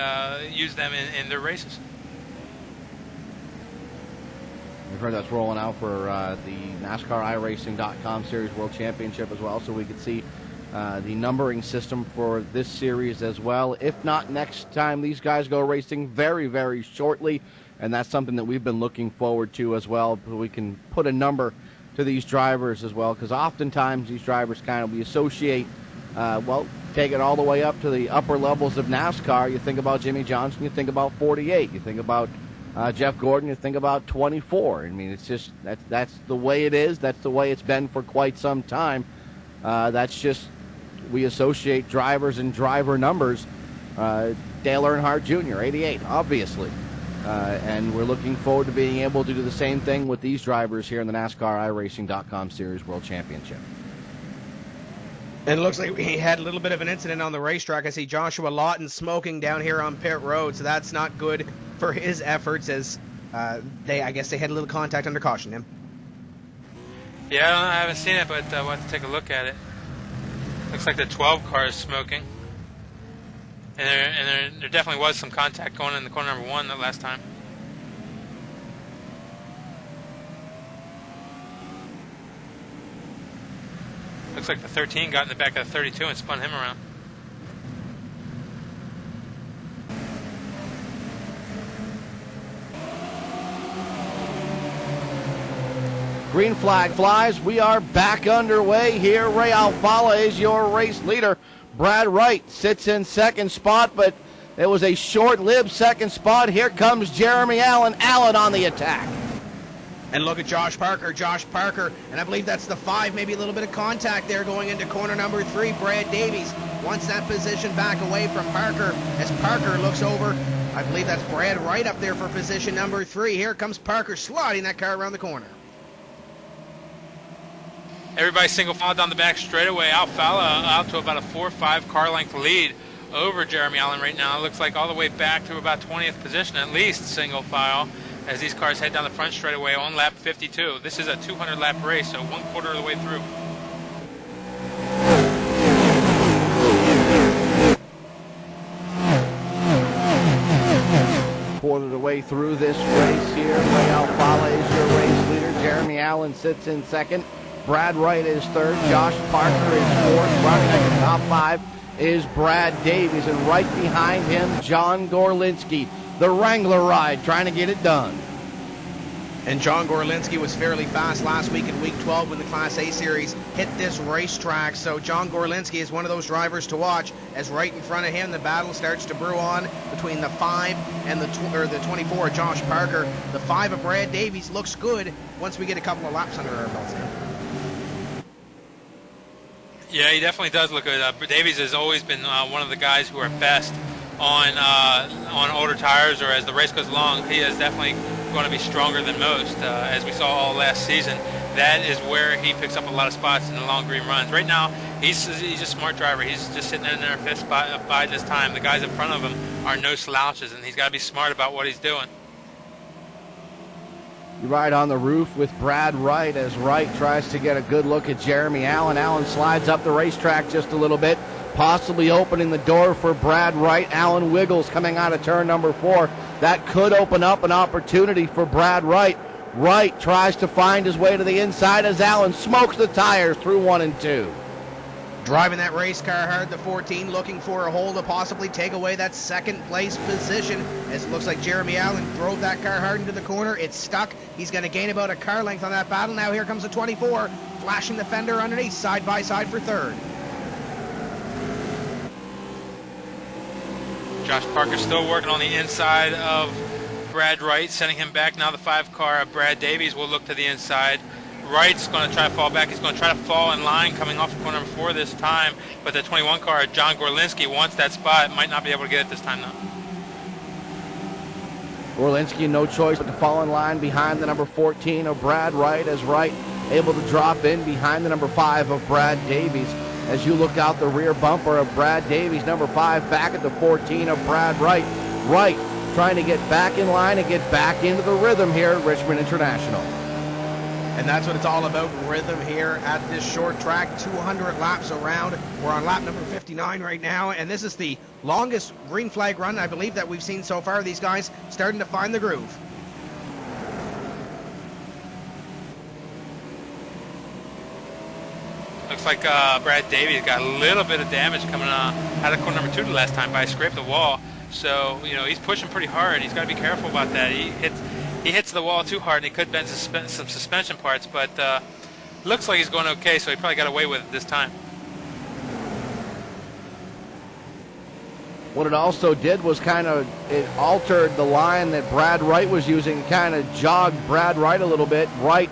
use them in their races. We've heard that's rolling out for the NASCAR iRacing.com Series World Championship as well, so we could see the numbering system for this series as well. If not next time these guys go racing, very, very shortly, and that's something that we've been looking forward to as well. We can put a number to these drivers as well, because oftentimes these drivers we associate, take it all the way up to the upper levels of NASCAR. You think about Jimmy Johnson, you think about 48, you think about Jeff Gordon, you think about 24. I mean, it's just that's the way it is. That's the way it's been for quite some time. That's just, we associate drivers and driver numbers. Dale Earnhardt Jr., 88, obviously. And we're looking forward to being able to do the same thing with these drivers here in the NASCAR iRacing.com Series World Championship. And it looks like we had a little bit of an incident on the racetrack. I see Joshua Lawton smoking down here on pit road, so that's not good for his efforts, as I guess they had a little contact under caution. Him. Yeah, I haven't seen it, but we'll have to take a look at it. Looks like the 12 car is smoking. And there definitely was some contact going in the corner number 1 that last time. Looks like the 13 got in the back of the 32 and spun him around. Green flag flies. We are back underway here. Ray Alfala is your race leader. Brad Wright sits in second spot, but it was a short-lived second spot. Here comes Jeremy Allen. Allen on the attack. And look at Josh Parker, and I believe that's the 5, maybe a little bit of contact there going into corner number 3. Brad Davies wants that position back away from Parker as Parker looks over. I believe that's Brad Wright up there for position number 3. Here comes Parker sliding that car around the corner. Everybody single file down the back straightaway. Alfala out to about a 4 or 5 car length lead over Jeremy Allen right now. It looks like all the way back to about 20th position, at least single file, as these cars head down the front straightaway on lap 52. This is a 200 lap race, so 1/4 of the way through. Quarter of the way through this race here. Ray Alfala is your race leader. Jeremy Allen sits in second. Brad Wright is third. Josh Parker is fourth. Running at the top 5 is Brad Davies. And right behind him, John Gorlinski, the Wrangler ride, trying to get it done. And John Gorlinski was fairly fast last week in week 12 when the Class A Series hit this racetrack. So John Gorlinski is one of those drivers to watch, as right in front of him the battle starts to brew on between the 5 and the 24, Josh Parker. The 5 of Brad Davies looks good once we get a couple of laps under our belts now. Yeah, he definitely does look good. Davies has always been one of the guys who are best on older tires, or as the race goes along. He is definitely going to be stronger than most, as we saw all last season. That is where he picks up a lot of spots in the long green runs. Right now, he's a smart driver. He's just sitting in there 5th spot by this time. The guys in front of him are no slouches, and he's got to be smart about what he's doing. You ride on the roof with Brad Wright as Wright tries to get a good look at Jeremy Allen. Allen slides up the racetrack just a little bit, possibly opening the door for Brad Wright. Allen wiggles coming out of turn number 4. That could open up an opportunity for Brad Wright. Wright tries to find his way to the inside as Allen smokes the tires through 1 and 2. Driving that race car hard, the 14 looking for a hole to possibly take away that second place position, as it looks like Jeremy Allen drove that car hard into the corner. It's stuck. He's going to gain about a car length on that battle. Now here comes the 24, flashing the fender underneath, side by side for third. Josh Parker still working on the inside of Brad Wright, sending him back. Now the 5 car of Brad Davies will look to the inside. Wright's going to try to fall back. He's going to try to fall in line coming off of corner number 4 this time. But the 21 car, John Gorlinski, wants that spot. Might not be able to get it this time, though. Gorlinski, no choice but to fall in line behind the number 14 of Brad Wright, as Wright able to drop in behind the number 5 of Brad Davies. As you look out the rear bumper of Brad Davies, number 5 back at the 14 of Brad Wright. Wright trying to get back in line and get back into the rhythm here at Richmond International. And that's what it's all about, rhythm here at this short track, 200 laps around. We're on lap number 59 right now, and this is the longest green flag run, I believe, that we've seen so far. These guys starting to find the groove. Looks like Brad Davies got a little bit of damage coming out of corner number 2 the last time, but I scraped the wall. So, you know, he's pushing pretty hard. He's got to be careful about that. He hits the wall too hard, and he could bend some suspension parts, but looks like he's going okay, so he probably got away with it this time. What it also did was it altered the line that Brad Wright was using, kind of jogged Brad Wright a little bit. Wright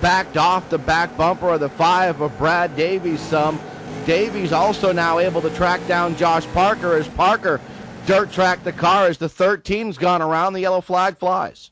backed off the back bumper of the 5 of Brad Davies some. Davies also now able to track down Josh Parker, as Parker dirt tracked the car as the 13's gone around. The yellow flag flies.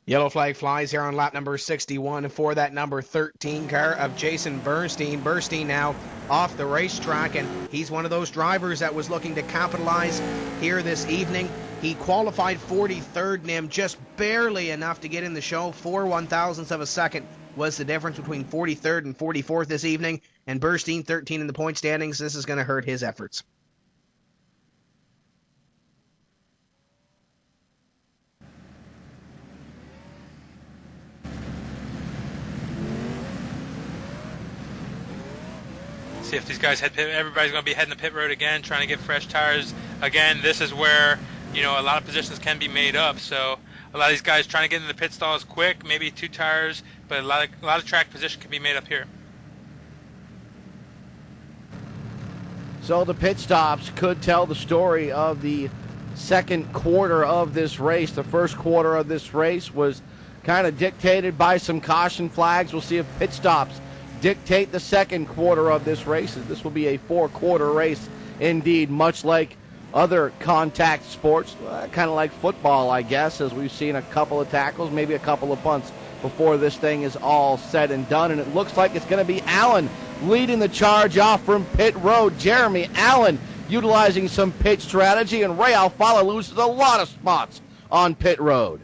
Yellow flag flies here on lap number 61 for that number 13 car of Jason Bernstein. Bernstein now off the racetrack, and he's one of those drivers that was looking to capitalize here this evening. He qualified 43rd, Nim, just barely enough to get in the show. 4/1000ths of a second was the difference between 43rd and 44th this evening, and Bernstein 13 in the point standings. This is going to hurt his efforts. See if these guys head pit. Everybody's going to be heading the pit road again, trying to get fresh tires. Again, this is where, you know, a lot of positions can be made up. So a lot of these guys trying to get into the pit stalls quick, maybe 2 tires, but a lot of track position can be made up here. So the pit stops could tell the story of the second quarter of this race. The first quarter of this race was kind of dictated by some caution flags. We'll see if pit stops dictate the second quarter of this race. This will be a 4-quarter race indeed, much like other contact sports, kind of like football, I guess, as we've seen a couple of tackles, maybe a couple of punts before this thing is all said and done. And it looks like it's going to be Allen leading the charge off from pit road. Jeremy Allen utilizing some pit strategy, and Ray Alfala loses a lot of spots on pit road.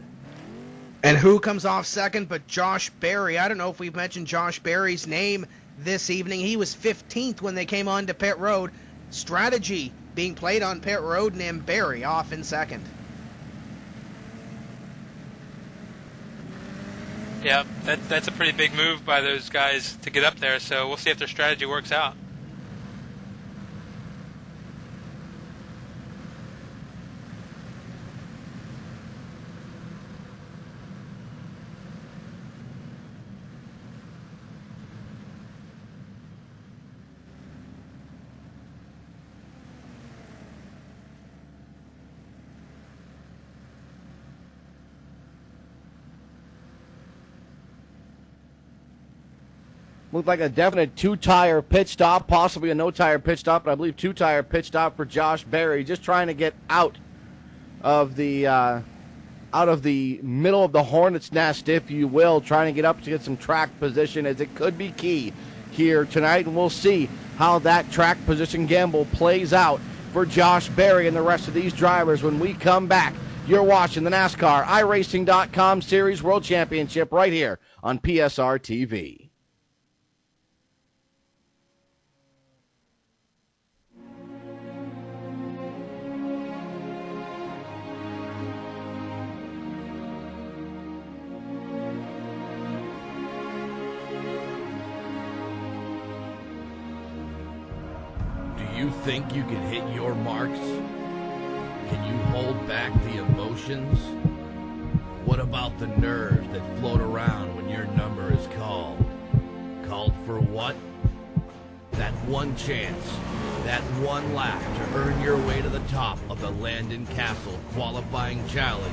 And who comes off second but Josh Berry? I don't know if we've mentioned Josh Berry's name this evening. He was 15th when they came on to pit road. Strategy being played on pit road, and Berry off in second. Yeah, that's a pretty big move by those guys to get up there, so we'll see if their strategy works out. Looked like a definite 2-tire pit stop, possibly a no-tire pit stop, but I believe 2-tire pit stop for Josh Berry, just trying to get out of the middle of the hornet's nest, if you will, trying to get up to get some track position, as it could be key here tonight, and we'll see how that track position gamble plays out for Josh Berry and the rest of these drivers when we come back. You're watching the NASCAR iRacing.com Series World Championship right here on PSR TV. you think you can hit your marks? Can you hold back the emotions? What about the nerves that float around when your number is called? Called for what? That one chance, that one lap to earn your way to the top of the Landon Castle qualifying challenge,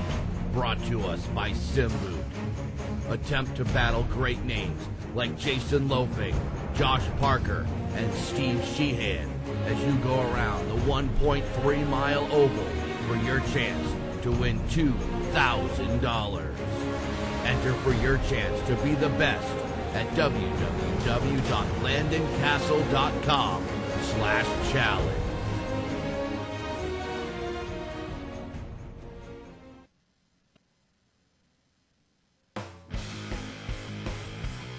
brought to us by SimBoot. Attempt to battle great names like Jason Lofing, Josh Parker, and Steve Sheehan as you go around the 1.3-mile oval for your chance to win $2,000. Enter for your chance to be the best at www.landoncastle.com/challenge.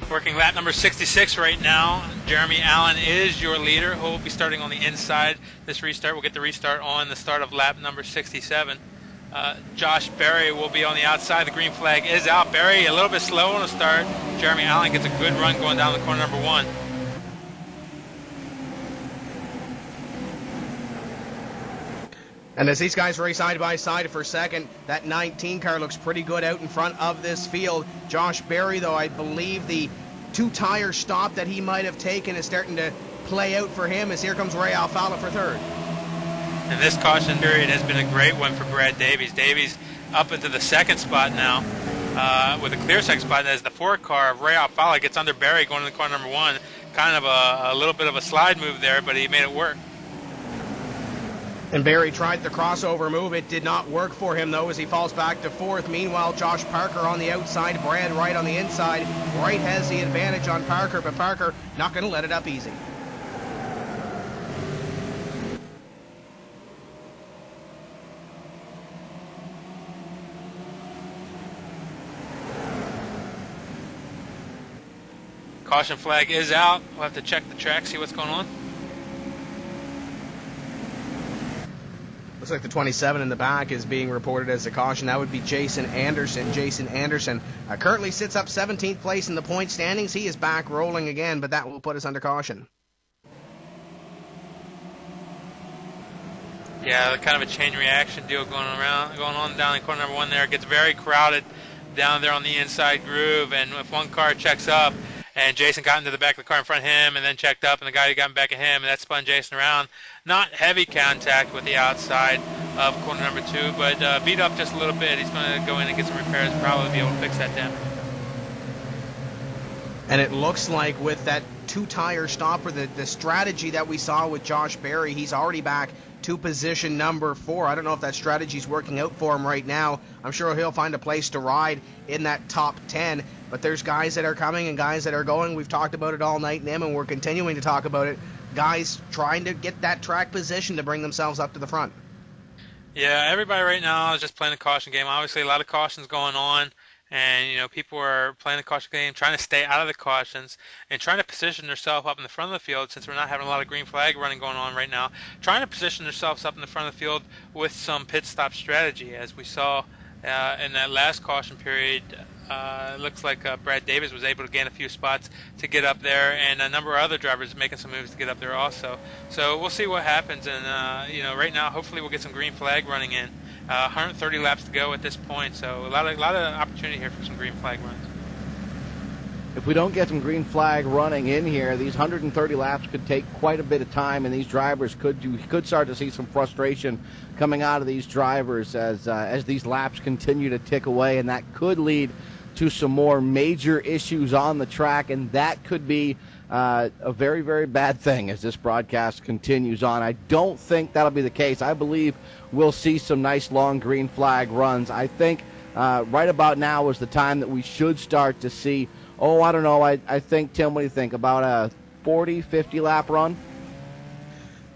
Working lap number 66 right now. Jeremy Allen is your leader. He'll be starting on the inside. This restart, we'll get the restart on the start of lap number 67. Josh Berry will be on the outside. The green flag is out. Berry a little bit slow on the start. Jeremy Allen gets a good run going down the corner number 1. And as these guys race side by side for second, that 19 car looks pretty good out in front of this field. Josh Berry, though, I believe the 2-tire stop that he might have taken is starting to play out for him, as here comes Ray Alfala for third. And this caution period has been a great one for Brad Davies. Davies up into the second spot now with a clear second spot as the 4 car of Ray Alfala gets under Berry going into corner number 1. Kind of a little bit of a slide move there, but he made it work. And Berry tried the crossover move. It did not work for him, though, as he falls back to 4th. Meanwhile, Josh Parker on the outside, Brad Wright on the inside. Wright has the advantage on Parker, but Parker not going to let it up easy. Caution flag is out. We'll have to check the track, see what's going on. Looks like the 27 in the back is being reported as a caution. That would be Jason Anderson. Jason Anderson currently sits up 17th place in the point standings. He is back rolling again, but that will put us under caution. Yeah, kind of a chain reaction deal going on down in corner number 1 there. It gets very crowded down there on the inside groove, and if one car checks up, and Jason got into the back of the car in front of him and then checked up, and the guy who got in back of him, and that spun Jason around. Not heavy contact with the outside of corner number 2, but beat up just a little bit. He's going to go in and get some repairs, probably be able to fix that damage. And it looks like with that 2-tire stopper, the strategy that we saw with Josh Berry, he's already back to position number 4. I don't know if that strategy's working out for him right now. I'm sure he'll find a place to ride in that top 10. But there's guys that are coming and guys that are going. We've talked about it all night, Nim, and we're continuing to talk about it. Guys trying to get that track position to bring themselves up to the front. Yeah, everybody right now is just playing a caution game. Obviously, a lot of cautions going on. And, people are playing the caution game, trying to stay out of the cautions and trying to position themselves up in the front of the field, since we're not having a lot of green flag running going on right now, trying to position themselves up in the front of the field with some pit stop strategy. As we saw in that last caution period, it looks like Brad Davis was able to gain a few spots to get up there, and a number of other drivers making some moves to get up there also. So we'll see what happens, and right now hopefully we'll get some green flag running in. 130 laps to go at this point, so a lot of opportunity here for some green flag runs. If we don't get some green flag running in here, these 130 laps could take quite a bit of time, and these drivers could start to see some frustration coming out of these drivers as these laps continue to tick away, and that could lead to some more major issues on the track, and that could be a very, very bad thing as this broadcast continues on. I don't think that'll be the case. I believe we'll see some nice long green flag runs. I think right about now is the time that we should start to see, I don't know, I think, Tim, what do you think, about a 40, 50 lap run?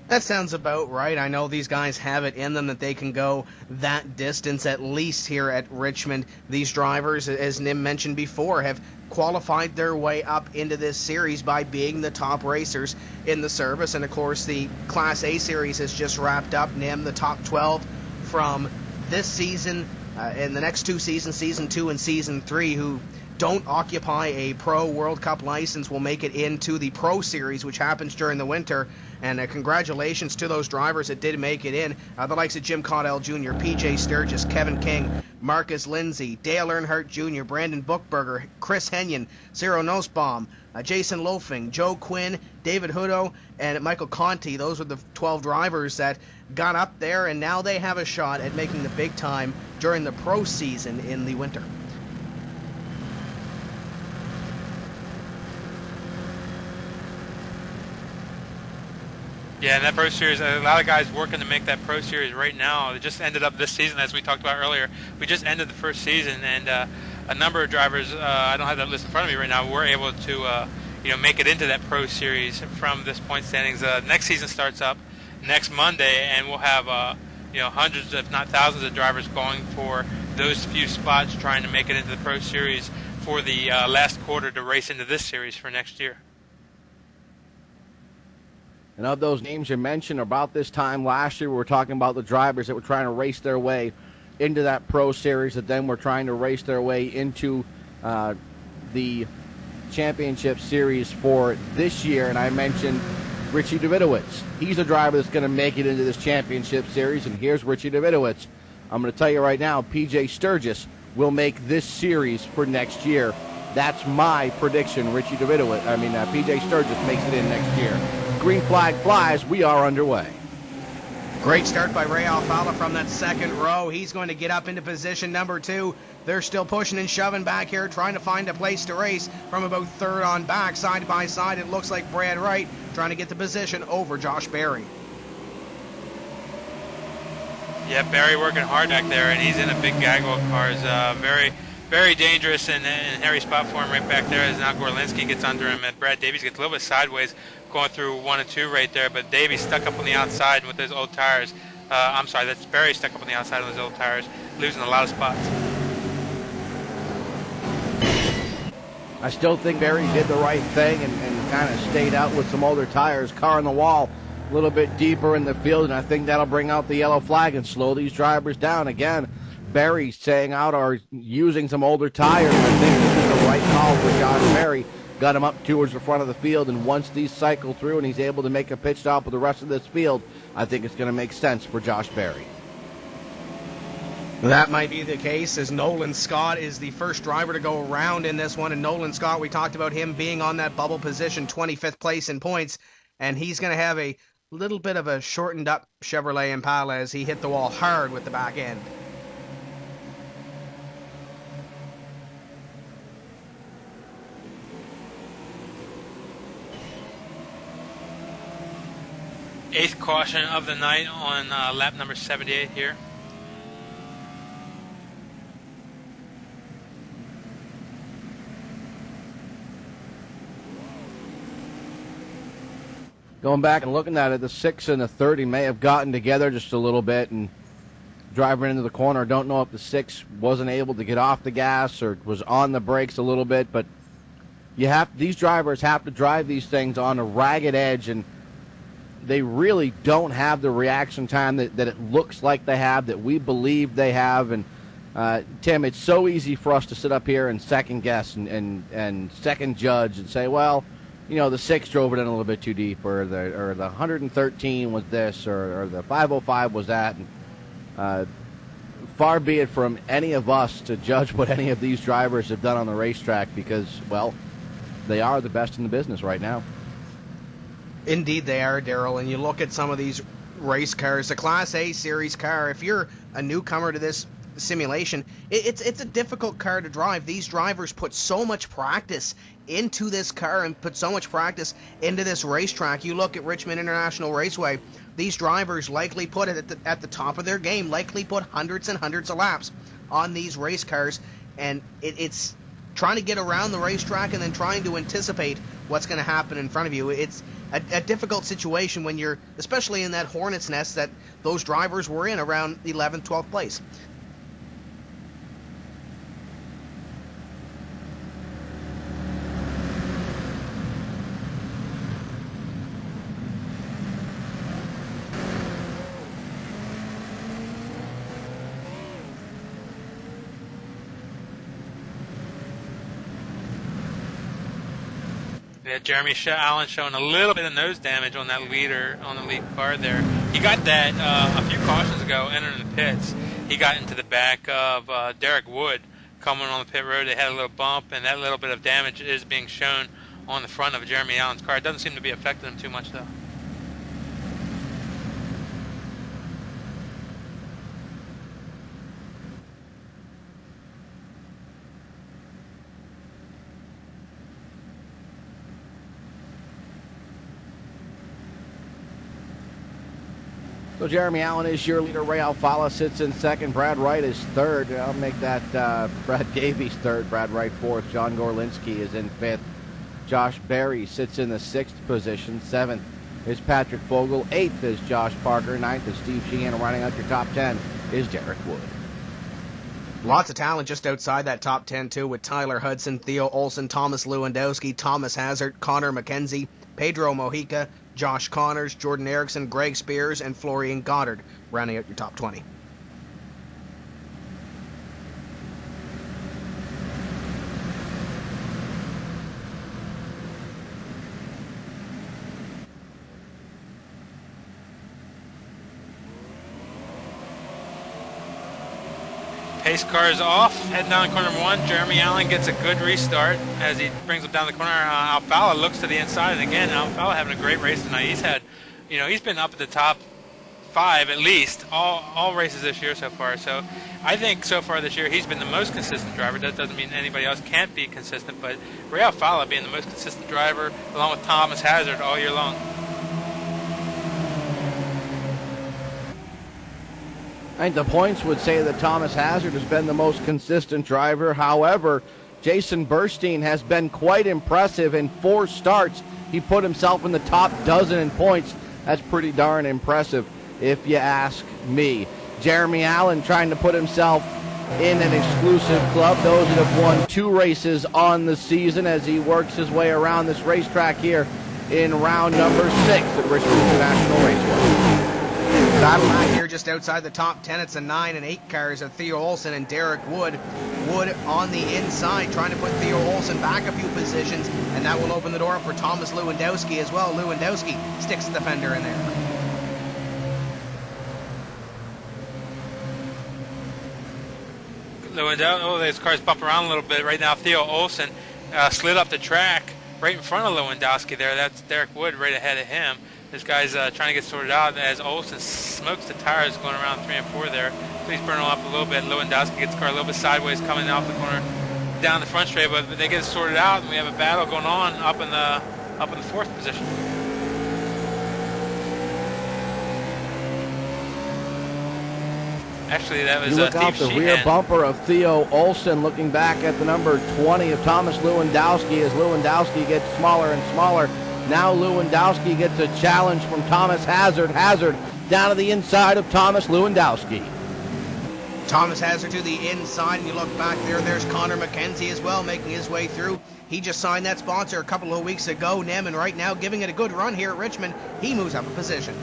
That sounds about right. I know these guys have it in them that they can go that distance, at least here at Richmond. These drivers, as Nim mentioned before, have qualified their way up into this series by being the top racers in the service. And, of course, the Class A series has just wrapped up. Nim, the top 12 from this season and the next 2 seasons, Season 2 and Season 3, who don't occupy a Pro World Cup license will make it into the Pro Series, which happens during the winter. And congratulations to those drivers that did make it in. The likes of Jim Caudell Jr., PJ Sturgis, Kevin King, Marcus Lindsay, Dale Earnhardt Jr., Brandon Buchberger, Chris Henyon, Cyril Nussbaum, Jason Loafing, Joe Quinn, David Hutto, and Michael Conti. Those were the 12 drivers that got up there, and now they have a shot at making the big time during the Pro season in the winter. Yeah, and that Pro Series, a lot of guys working to make that Pro Series right now. It just ended up this season, as we talked about earlier. We just ended the first season, and a number of drivers, I don't have that list in front of me right now, were able to make it into that Pro Series from this point standings. Next season starts up next Monday, and we'll have hundreds, if not thousands, of drivers going for those few spots, trying to make it into the Pro Series for the last quarter to race into this series for next year. And of those names you mentioned, about this time last year, we were talking about the drivers that were trying to race their way into that Pro Series, that then were trying to race their way into the Championship Series for this year. And I mentioned Richie Davidowitz. He's a driver that's going to make it into this Championship Series, and here's Richie Davidowitz. I'm going to tell you right now, PJ Sturgis will make this series for next year. That's my prediction. PJ Sturgis makes it in next year. Green flag flies. We are underway. Great start by Ray Alfala from that second row. He's going to get up into position number 2. They're still pushing and shoving back here, trying to find a place to race from about third on back. Side by side, it looks like Brad Wright trying to get the position over Josh Berry. Yeah, Barry working hard back there, and he's in a big gaggle of cars. Very, very dangerous and hairy spot for him right back there as now Gorlinski gets under him, and Brad Davies gets a little bit sideways going through 1 and 2 right there, but Davies stuck up on the outside with his old tires. That's Barry stuck up on the outside of his old tires, losing a lot of spots. I still think Barry did the right thing and kind of stayed out with some older tires, car on the wall, a little bit deeper in the field, and I think that'll bring out the yellow flag and slow these drivers down. Again, Barry staying out or using some older tires. I think this is the right call for Josh Berry. Got him up towards the front of the field, and once these cycle through and he's able to make a pit stop with the rest of this field, I think it's going to make sense for Josh Berry. That might be the case, as Nolan Scott is the first driver to go around in this one. And Nolan Scott, we talked about him being on that bubble position, 25th place in points, and he's going to have a little bit of a shortened up Chevrolet Impala as he hit the wall hard with the back end. Eighth caution of the night on lap number 78 here. Going back and looking at it, the 6 and the 30 may have gotten together just a little bit, and driving into the corner, don't know if the 6 wasn't able to get off the gas or was on the brakes a little bit, but these drivers have to drive these things on a ragged edge, and they really don't have the reaction time that it looks like they have, that we believe they have. And Tim, it's so easy for us to sit up here and second guess and second judge and say, well, the 6 drove it in a little bit too deep, or the 113 was this, or the 505 was that. And far be it from any of us to judge what any of these drivers have done on the racetrack, because, well, they are the best in the business right now. Indeed they are, Daryl, and you look at some of these race cars, the Class A Series car, if you're a newcomer to this simulation, it's a difficult car to drive. These drivers put so much practice into this car and put so much practice into this racetrack. You look at Richmond International Raceway, these drivers likely put it at the top of their game, likely put hundreds and hundreds of laps on these race cars, and it's trying to get around the racetrack and then trying to anticipate what's going to happen in front of you. It's a difficult situation when you're, especially in that hornet's nest that those drivers were in around 11th, 12th place. Yeah, Jeremy Allen showing a little bit of nose damage on that leader, on the lead car there. He got that a few cautions ago entering the pits. He got into the back of Derek Wood coming on the pit road. They had a little bump, and that little bit of damage is being shown on the front of Jeremy Allen's car. It doesn't seem to be affecting him too much, though. So Jeremy Allen is your leader. Ray Alfala sits in second. Brad Wright is third. I'll make that Brad Davies third. Brad Wright fourth. John Gorlinski is in fifth. Josh Berry sits in the sixth position. Seventh is Patrick Fogle. Eighth is Josh Parker. Ninth is Steve Sheehan. Rounding out your top 10 is Derek Wood. Lots of talent just outside that top 10, too, with Tyler Hudson, Theo Olson, Thomas Lewandowski, Thomas Hazard, Connor McKenzie, Pedro Mojica, Josh Connors, Jordan Erickson, Greg Spears, and Florian Goddard, rounding out your top 20. Pace car is off, heading down corner 1. Jeremy Allen gets a good restart as he brings him down the corner. Alfala looks to the inside, and again, Alfala having a great race tonight. He's had, he's been up at the top 5 at least all races this year so far. So I think so far this year he's been the most consistent driver. That doesn't mean anybody else can't be consistent, but Ray Alfala being the most consistent driver along with Thomas Hazard all year long. I think the points would say that Thomas Hazard has been the most consistent driver. However, Jason Burstein has been quite impressive. In 4 starts, he put himself in the top dozen in points. That's pretty darn impressive, if you ask me. Jeremy Allen trying to put himself in an exclusive club. Those that have won 2 races on the season as he works his way around this racetrack here in round number 6 at Richmond International Raceway. Battle back here just outside the top 10. It's a 9 and 8 cars of Theo Olson and Derek Wood. Wood on the inside trying to put Theo Olson back a few positions, and that will open the door for Thomas Lewandowski as well. Lewandowski sticks the fender in there. Lewandowski, his car's bumping around a little bit right now. Theo Olson slid up the track right in front of Lewandowski there. That's Derek Wood right ahead of him. This guy's trying to get sorted out as Olson smokes the tires going around 3 and 4 there. So he's burning up a little bit. Lewandowski gets the car a little bit sideways coming off the corner down the front straight, but they get it sorted out, and we have a battle going on up in the 4th position. Actually, that was you look out Steve the Sheehan. rear bumper of Theo Olson, looking back at the number 20 of Thomas Lewandowski as Lewandowski gets smaller and smaller. Now Lewandowski gets a challenge from Thomas Hazard. Hazard down to the inside of Thomas Lewandowski. Thomas Hazard to the inside, and you look back there, there's Connor McKenzie as well making his way through. He just signed that sponsor a couple of weeks ago, Nem, and right now giving it a good run here at Richmond. He moves up a position.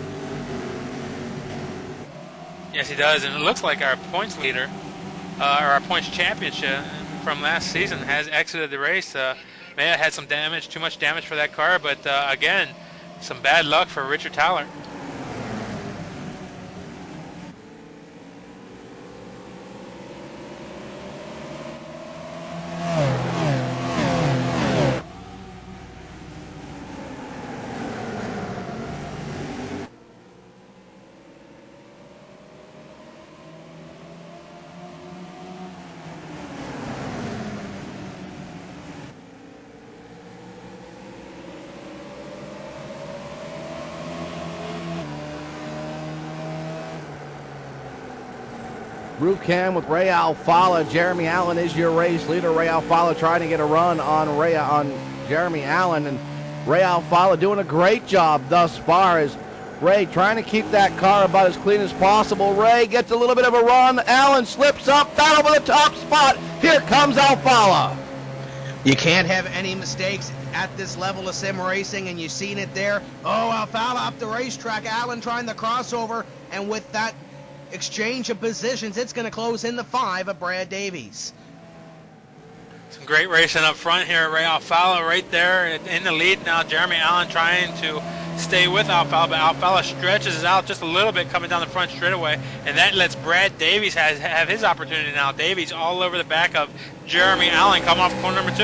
Yes, he does, and it looks like our points leader, or our points championship from last season has exited the race. May have had some damage, too much damage for that car, but again, some bad luck for Richard Tallard. Roof cam with Ray Alfala. Jeremy Allen is your race leader. Ray Alfala trying to get a run on Jeremy Allen, and Ray Alfala doing a great job thus far as Ray trying to keep that car about as clean as possible. Ray gets a little bit of a run. Allen slips up, down over the top spot. Here comes Alfala. You can't have any mistakes at this level of sim racing, and you've seen it there. Oh, Alfala up the racetrack. Allen trying the crossover, and with that exchange of positions, it's going to close in the 5 of Brad Davies. Some great racing up front here. Ray Alfala right there in the lead now. Jeremy Allen trying to stay with Alfala, but Alfala stretches out just a little bit coming down the front straightaway, and that lets Brad Davies have his opportunity now. Davies all over the back of Jeremy Allen, come off corner number 2.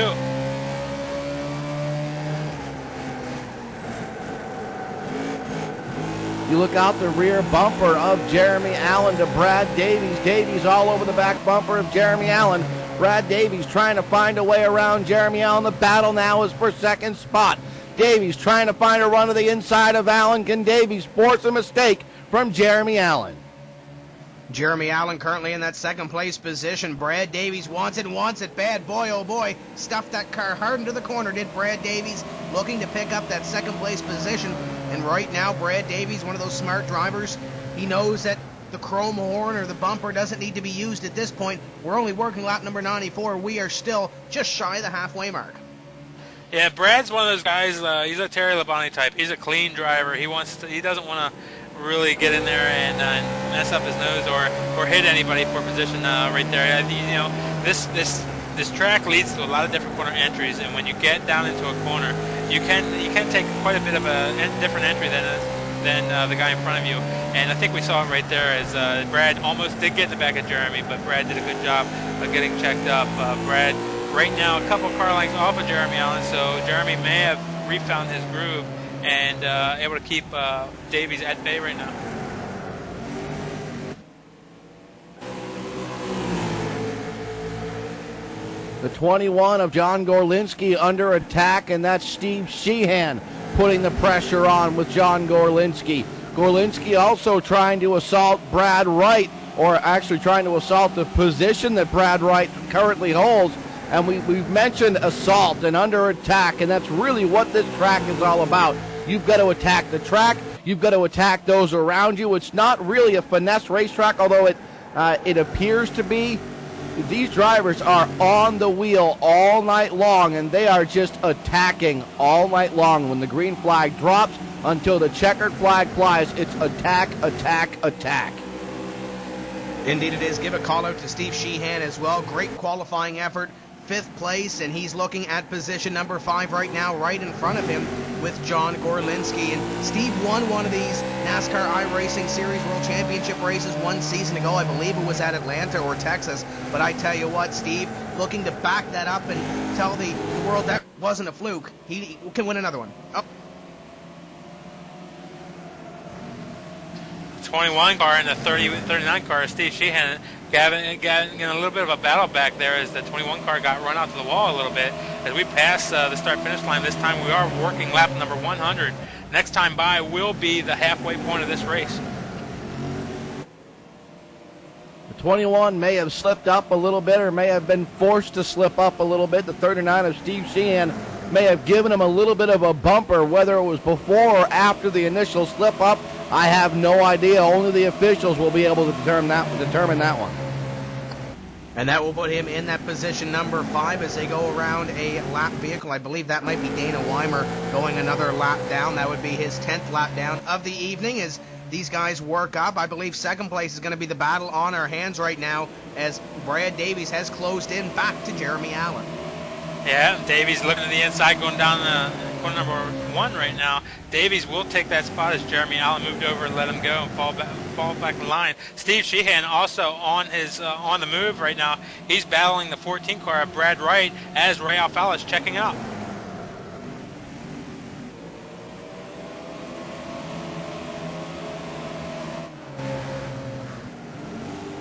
You look out the rear bumper of Jeremy Allen to Brad Davies. Davies all over the back bumper of Jeremy Allen. Brad Davies trying to find a way around Jeremy Allen. The battle now is for second spot. Davies trying to find a run to the inside of Allen. Can Davies force a mistake from Jeremy Allen? Jeremy Allen currently in that second place position. Brad Davies wants it bad. Boy, oh boy, stuffed that car hard into the corner, did Brad Davies, looking to pick up that second place position. And right now, Brad Davies, one of those smart drivers, he knows that the chrome horn or the bumper doesn't need to be used at this point. We're only working lap number 94. We are still just shy of the halfway mark. Yeah, Brad's one of those guys, he's a Terry Labonte type. He's a clean driver. He doesn't want to really get in there and mess up his nose or hit anybody for position right there. You know, this track leads to a lot of different corner entries, and when you get down into a corner, you can take quite a bit of a different entry than the guy in front of you. And I think we saw it right there as Brad almost did get in the back of Jeremy, but Brad did a good job of getting checked up. Brad right now a couple car lengths off of Jeremy Allen, so Jeremy may have refound his groove and able to keep Davies at bay right now. The 21 of John Gorlinski under attack, and that's Steve Sheehan putting the pressure on with John Gorlinski. Gorlinski also trying to assault Brad Wright, or actually trying to assault the position that Brad Wright currently holds. And we've mentioned assault and under attack, and that's really what this track is all about. You've got to attack the track. You've got to attack those around you. It's not really a finesse racetrack, although it appears to be. These drivers are on the wheel all night long, and they are just attacking all night long. When the green flag drops until the checkered flag flies, it's attack, attack, attack. Indeed it is. Give a call out to Steve Sheehan as well. Great qualifying effort. 5th place, and he's looking at position number 5 right now, right in front of him with John Gorlinski. And Steve won one of these NASCAR iRacing Series World Championship races one season ago. I believe it was at Atlanta or Texas. But I tell you what, Steve, looking to back that up and tell the world that wasn't a fluke. He can win another one. Oh. 21 car and the 39 car, Steve Sheehan getting a little bit of a battle back there as the 21 car got run out to the wall a little bit. As we pass the start-finish line, this time we are working lap number 100. Next time by will be the halfway point of this race. The 21 may have slipped up a little bit, or may have been forced to slip up a little bit. The 39 of Steve Sheehan may have given him a little bit of a bumper. Whether it was before or after the initial slip up, I have no idea. Only the officials will be able to determine that one. And that will put him in that position number 5 as they go around a lap vehicle. I believe that might be Dana Weimer going another lap down. That would be his 10th lap down of the evening as these guys work up. I believe second place is going to be the battle on our hands right now as Brad Davies has closed in back to Jeremy Allen. Yeah, Davies looking to the inside, going down the corner number 1 right now. Davies will take that spot as Jeremy Allen moved over and let him go and fall back in line. Steve Sheehan also on the move right now. He's battling the 14 car of Brad Wright as Ray Alfala is checking out.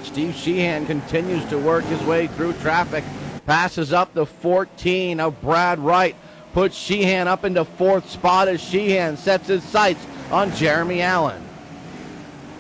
Steve Sheehan continues to work his way through traffic. Passes up the 14 of Brad Wright. Puts Sheehan up into 4th spot as Sheehan sets his sights on Jeremy Allen.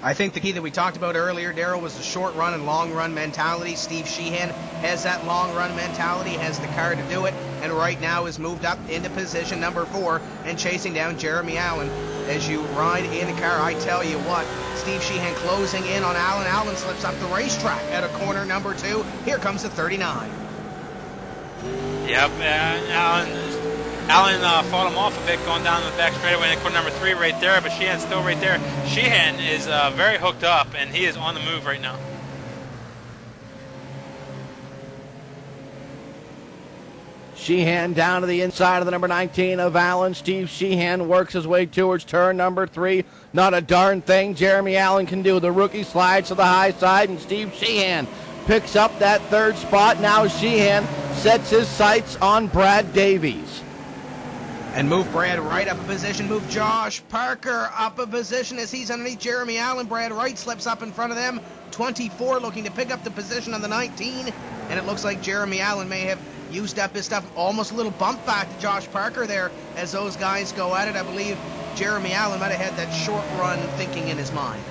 I think the key that we talked about earlier, Darrell, was the short run and long run mentality. Steve Sheehan has that long run mentality, has the car to do it, and right now is moved up into position number 4 and chasing down Jeremy Allen. As you ride in a car, I tell you what, Steve Sheehan closing in on Allen. Allen slips up the racetrack at a corner number 2. Here comes the 39. Yep, Allen fought him off a bit going down the back straightaway in corner number 3 right there, but Sheehan's still right there. Sheehan is very hooked up, and he is on the move right now. Sheehan down to the inside of the number 19 of Allen. Steve Sheehan works his way towards turn number 3. Not a darn thing Jeremy Allen can do. The rookie slides to the high side, and Steve Sheehan picks up that third spot. Now Sheehan sets his sights on Brad Davies. And move Brad Wright up a position. Move Josh Parker up a position as he's underneath Jeremy Allen. Brad Wright slips up in front of them. 24 looking to pick up the position on the 19. And it looks like Jeremy Allen may have used up his stuff. Almost a little bump back to Josh Parker there as those guys go at it. I believe Jeremy Allen might have had that short run thinking in his mind.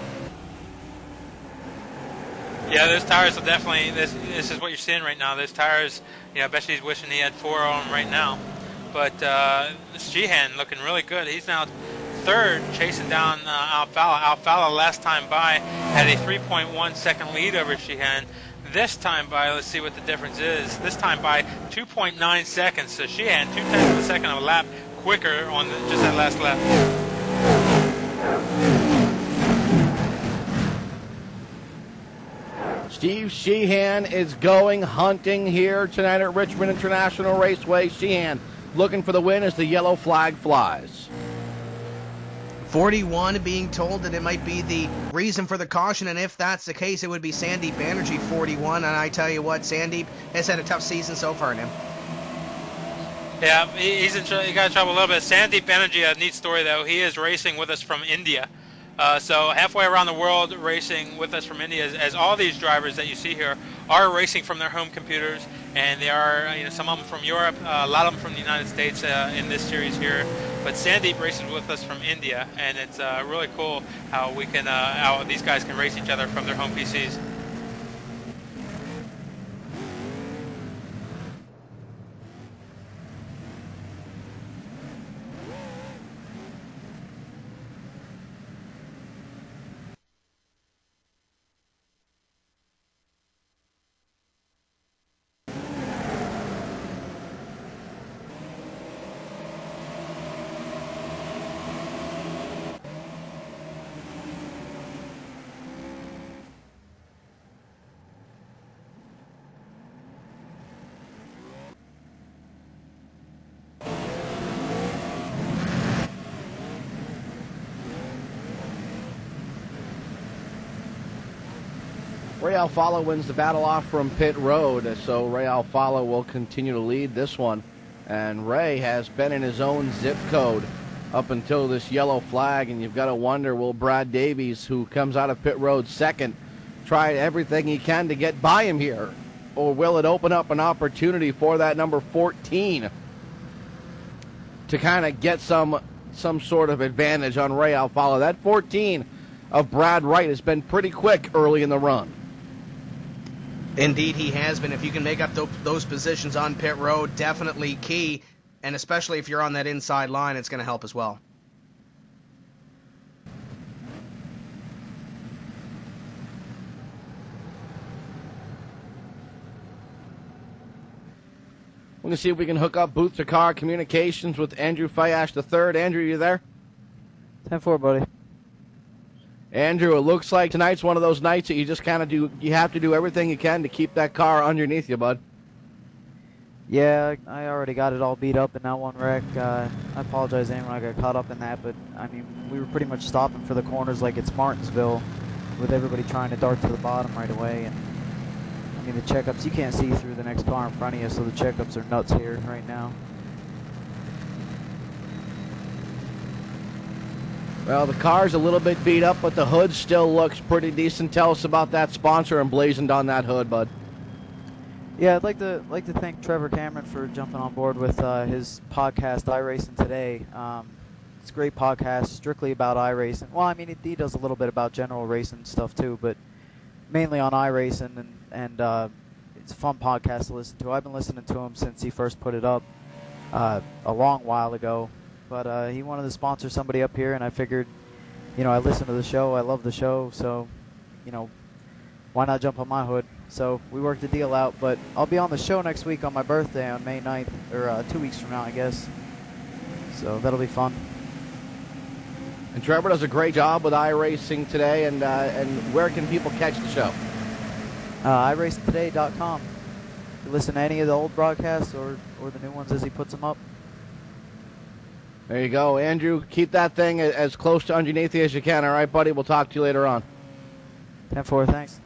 Yeah, those tires will definitely, this is what you're seeing right now. Those tires, I bet he's wishing he had 4 on them right now. But Sheehan looking really good. He's now third, chasing down Alfala. Alfala last time by had a 3.1 second lead over Sheehan. This time by, let's see what the difference is. This time by 2.9 seconds. So Sheehan 0.2 of a second of a lap quicker on just that last lap. Steve Sheehan is going hunting here tonight at Richmond International Raceway. Sheehan looking for the win as the yellow flag flies. 41 being told that it might be the reason for the caution, and if that's the case, it would be Sandeep Banerjee, 41. And I tell you what, Sandeep has had a tough season so far now. Yeah, he got in trouble a little bit. Sandeep Banerjee, a neat story though. He is racing with us from India. So halfway around the world racing with us from India, as all these drivers that you see here are racing from their home computers, and they are, some of them from Europe, a lot of them from the United States in this series here. But Sandeep races with us from India, and it's really cool how we can, how these guys can race each other from their home PCs. Ray Alfala wins the battle off from pit road, so Ray Alfala will continue to lead this one. And Ray has been in his own zip code up until this yellow flag, and you've got to wonder, will Brad Davies, who comes out of pit road second, try everything he can to get by him here? Or will it open up an opportunity for that number 14 to kind of get some sort of advantage on Ray Alfala? That 14 of Brad Wright has been pretty quick early in the run. Indeed, he has been. If you can make up those positions on pit road, definitely key. And especially if you're on that inside line, it's going to help as well. We're going to see if we can hook up booth to car communications with Andrew Fayash III. Andrew, you there? 10-4, buddy. Andrew, it looks like tonight's one of those nights that you just kind of you have to do everything you can to keep that car underneath you, bud. Yeah, I already got it all beat up in that one wreck. I apologize to anyone I got caught up in that, but I mean, we were pretty much stopping for the corners like it's Martinsville with everybody trying to dart to the bottom right away. And I mean, the checkups, you can't see through the next car in front of you, so the checkups are nuts here right now. Well, the car's a little bit beat up, but the hood still looks pretty decent. Tell us about that sponsor emblazoned on that hood, bud. Yeah, I'd like to thank Trevor Cameron for jumping on board with his podcast, iRacing Today. It's a great podcast, strictly about iRacing. Well, I mean, he does a little bit about general racing stuff too, but mainly on iRacing, and it's a fun podcast to listen to. I've been listening to him since he first put it up a long while ago. But he wanted to sponsor somebody up here, and I figured, I listen to the show, I love the show, so, why not jump on my hood? So we worked the deal out, but I'll be on the show next week on my birthday on May 9th, or 2 weeks from now, I guess. So that'll be fun. And Trevor does a great job with iRacing Today, and where can people catch the show? iRacingtoday.com. you listen to any of the old broadcasts or the new ones as he puts them up. There you go, Andrew. Keep that thing as close to underneath you as you can. All right, buddy. We'll talk to you later on. 10-4, thanks.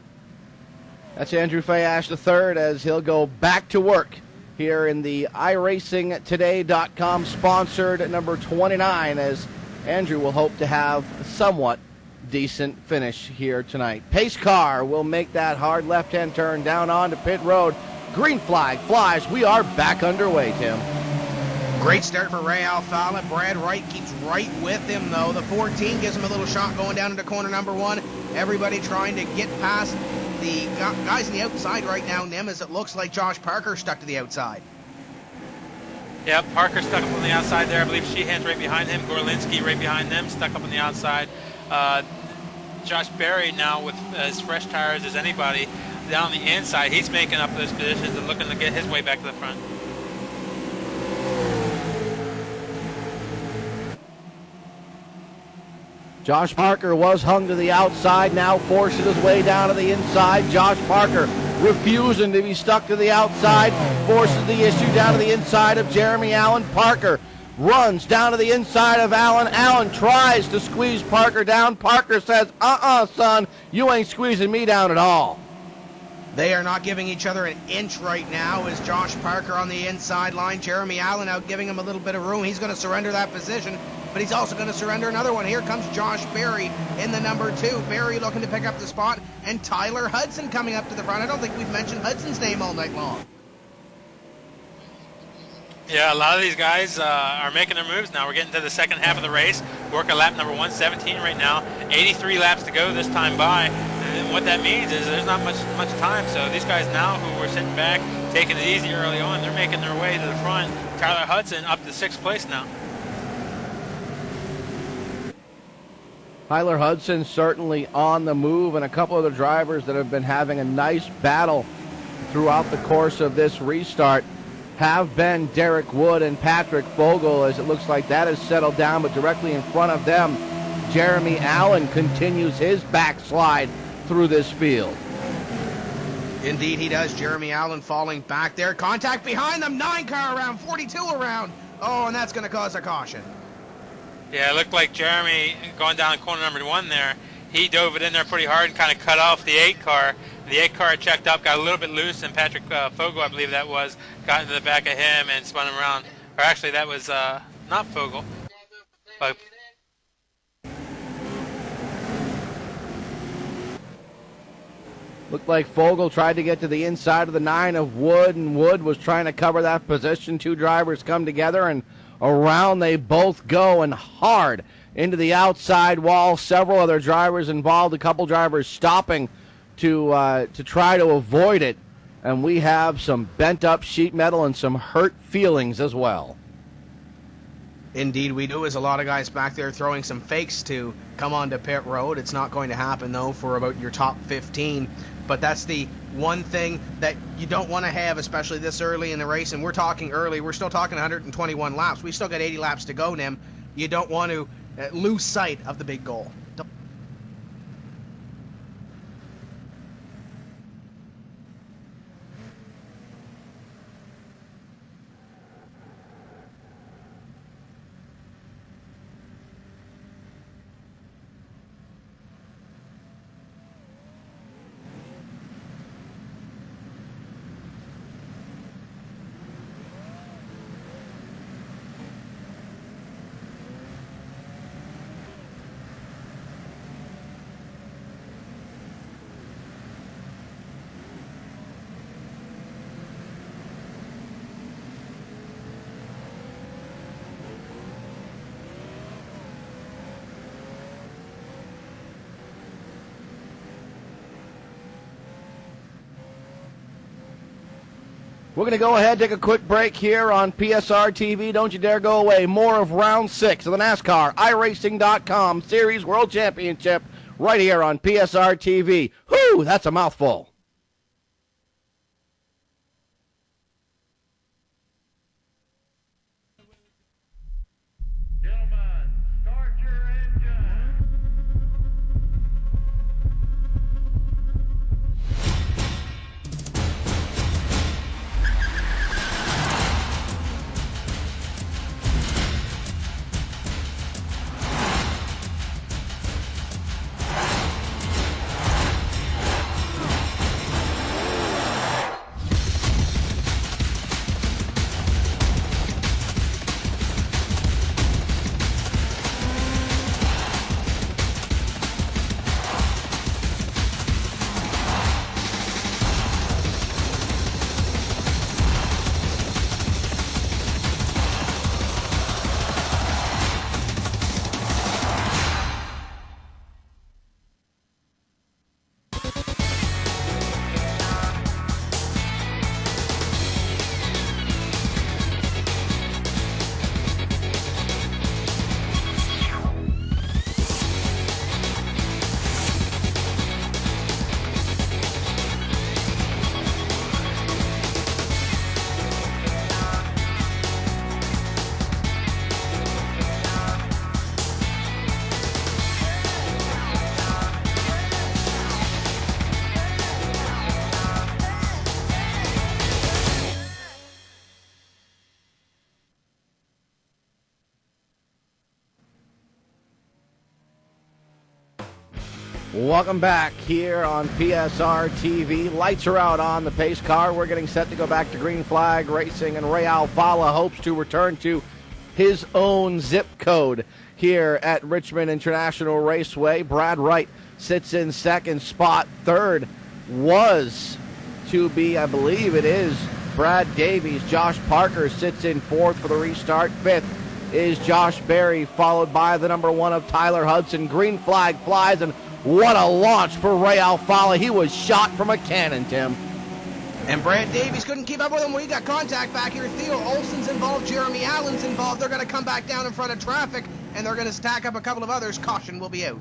That's Andrew Fayash III as he'll go back to work here in the iRacingToday.com sponsored number 29, as Andrew will hope to have a somewhat decent finish here tonight. Pace car will make that hard left-hand turn down onto pit road. Green flag flies. We are back underway, Tim. Great start for Ray Alfala. Brad Wright keeps right with him, though. The 14 gives him a little shot going down into corner number 1. Everybody trying to get past the guys on the outside right now, Nim, as it looks like Josh Parker stuck to the outside. Yeah, Parker stuck up on the outside there. I believe Sheehan's right behind him. Gorlinski right behind them, stuck up on the outside. Josh Berry now with as fresh tires as anybody down the inside. He's making up those positions and looking to get his way back to the front. Josh Parker was hung to the outside, now forces his way down to the inside. Josh Parker refusing to be stuck to the outside, forces the issue down to the inside of Jeremy Allen. Parker runs down to the inside of Allen. Allen tries to squeeze Parker down. Parker says, son, you ain't squeezing me down at all. They are not giving each other an inch right now as Josh Parker on the inside line. Jeremy Allen out giving him a little bit of room. He's going to surrender that position, but he's also going to surrender another one. Here comes Josh Berry in the number 2. Berry looking to pick up the spot, and Tyler Hudson coming up to the front. I don't think we've mentioned Hudson's name all night long. Yeah, a lot of these guys are making their moves now. We're getting to the second half of the race. Working lap number 117 right now. 83 laps to go this time by. And what that means is there's not much time. So these guys now who were sitting back, taking it easy early on, they're making their way to the front. Tyler Hudson up to 6th place now. Tyler Hudson certainly on the move, and a couple of the drivers that have been having a nice battle throughout the course of this restart have been Derek Wood and Patrick Fogle, as it looks like that has settled down, but directly in front of them, Jeremy Allen continues his backslide through this field. Indeed he does. Jeremy Allen falling back there. Contact behind them. 9 car around, 42 around. Oh, and that's going to cause a caution. Yeah, it looked like Jeremy going down corner number 1 there. He dove it in there pretty hard and kind of cut off the 8 car. The 8 car checked up, got a little bit loose, and Patrick Fogle, I believe that was, got into the back of him and spun him around. Or actually, that was not Fogle. But looked like Fogle tried to get to the inside of the 9 of Wood, and Wood was trying to cover that position. 2 drivers come together, and around they both go, and hard into the outside wall. Several other drivers involved, a couple drivers stopping to try to avoid it, and we have some bent up sheet metal and some hurt feelings as well. Indeed we do, as a lot of guys back there throwing some fakes to come onto pit road. It's not going to happen though for about your top 15, but that's the one thing that you don't want to have, especially this early in the race. And we're talking early, we're still talking 121 laps. We still got 80 laps to go, Nim. You don't want to lose sight of the big goal. We're going to go ahead, take a quick break here on PSR TV. Don't you dare go away. More of Round 6 of the NASCAR iRacing.com Series World Championship right here on PSR TV. Whew, that's a mouthful. Gentlemen, start your engine. Welcome back here on PSR TV. Lights are out on the pace car. We're getting set to go back to Green Flag Racing, and Ray Alfala hopes to return to his own zip code here at Richmond International Raceway. Brad Wright sits in second spot. Third was to be, I believe it is, Brad Davies. Josh Parker sits in fourth for the restart. Fifth is Josh Berry, followed by the number 1 of Tyler Hudson. Green flag flies, and what a launch for Ray Alfala. He was shot from a cannon, Tim. And Brad Davies couldn't keep up with him. We got contact back here. Theo Olson's involved. Jeremy Allen's involved. They're going to come back down in front of traffic, and they're going to stack up a couple of others. Caution will be out.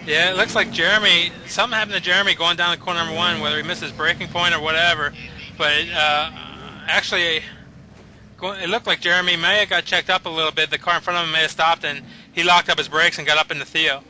Yeah, it looks like Jeremy, something happened to Jeremy going down the corner number 1, whether he missed his braking point or whatever. But actually, it looked like Jeremy may have got checked up a little bit. The car in front of him may have stopped, and he locked up his brakes and got up into Theo.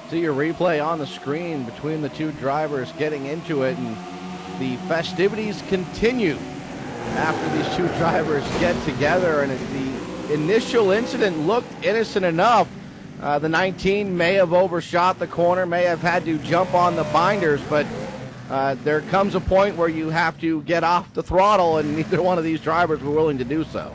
See your replay on the screen between the two drivers getting into it, and the festivities continue after these two drivers get together. And the initial incident looked innocent enough. The 19 may have overshot the corner, may have had to jump on the binders, but there comes a point where you have to get off the throttle, and neither one of these drivers were willing to do so.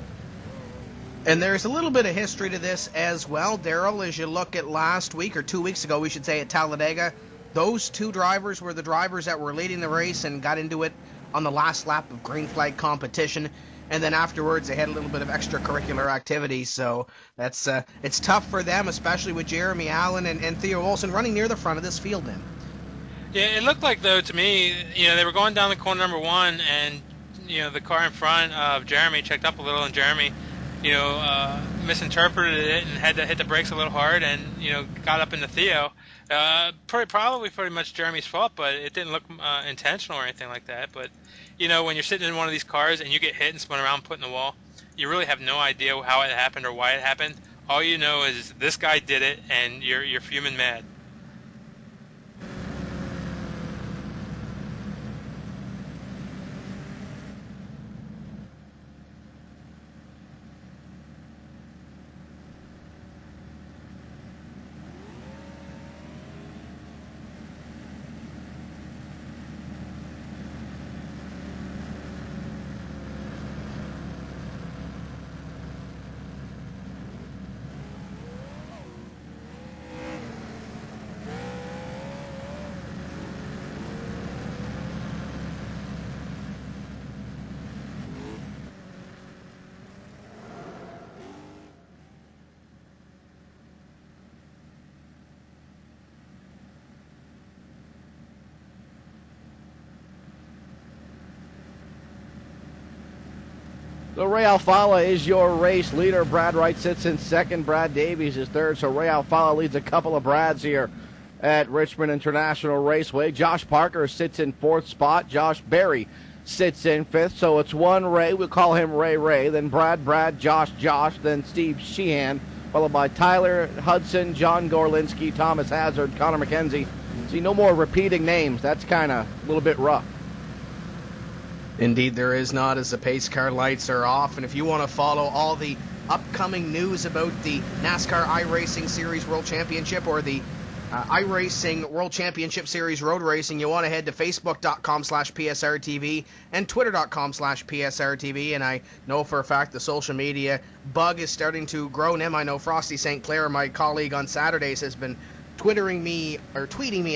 And there's a little bit of history to this as well, Daryl, as you look at last week, or 2 weeks ago, we should say, at Talladega. Those two drivers were the drivers that were leading the race and got into it on the last lap of green flag competition. And then afterwards, they had a little bit of extracurricular activity. So that's it's tough for them, especially with Jeremy Allen and Theo Olson running near the front of this field then. Yeah, it looked like, though, to me, they were going down the corner number 1, and, the car in front of Jeremy checked up a little, and Jeremy misinterpreted it and had to hit the brakes a little hard, and got up into Theo. Probably pretty much Jeremy's fault, but it didn't look intentional or anything like that. But when you're sitting in one of these cars and you get hit and spun around, put in the wall, you really have no idea how it happened or why it happened. All you know is this guy did it, and you're fuming mad. So Ray Alfala is your race leader. Brad Wright sits in second. Brad Davies is third. So Ray Alfala leads a couple of Brads here at Richmond International Raceway. Josh Parker sits in fourth spot. Josh Berry sits in fifth. So it's one Ray. We'll call him Ray. Then Brad, Josh, then Steve Sheehan, followed by Tyler Hudson, John Gorlinski, Thomas Hazard, Connor McKenzie. See, no more repeating names. That's kind of a little bit rough. Indeed, there is not, as the pace car lights are off. And if you want to follow all the upcoming news about the NASCAR iRacing Series World Championship or the iRacing World Championship Series Road Racing, you want to head to Facebook.com/PSRTV and Twitter.com/PSRTV. And I know for a fact the social media bug is starting to grow. Now, I know Frosty St. Clair, my colleague on Saturdays, has been tweeting me,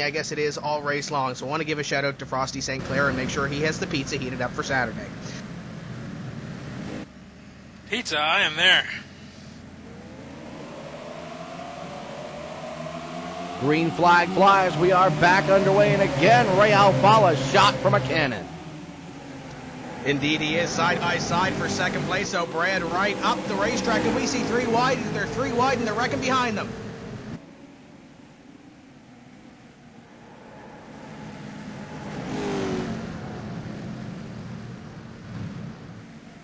I guess it is, all race long. So I want to give a shout out to Frosty St. Clair and make sure he has the pizza heated up for Saturday. Pizza, I am there. Green flag flies. We are back underway, and again, Ray Alfala shot from a cannon. Indeed he is, side by side for second place. So Brad Wright up the racetrack, and we see 3 wide. They're 3 wide, and they're wrecking behind them.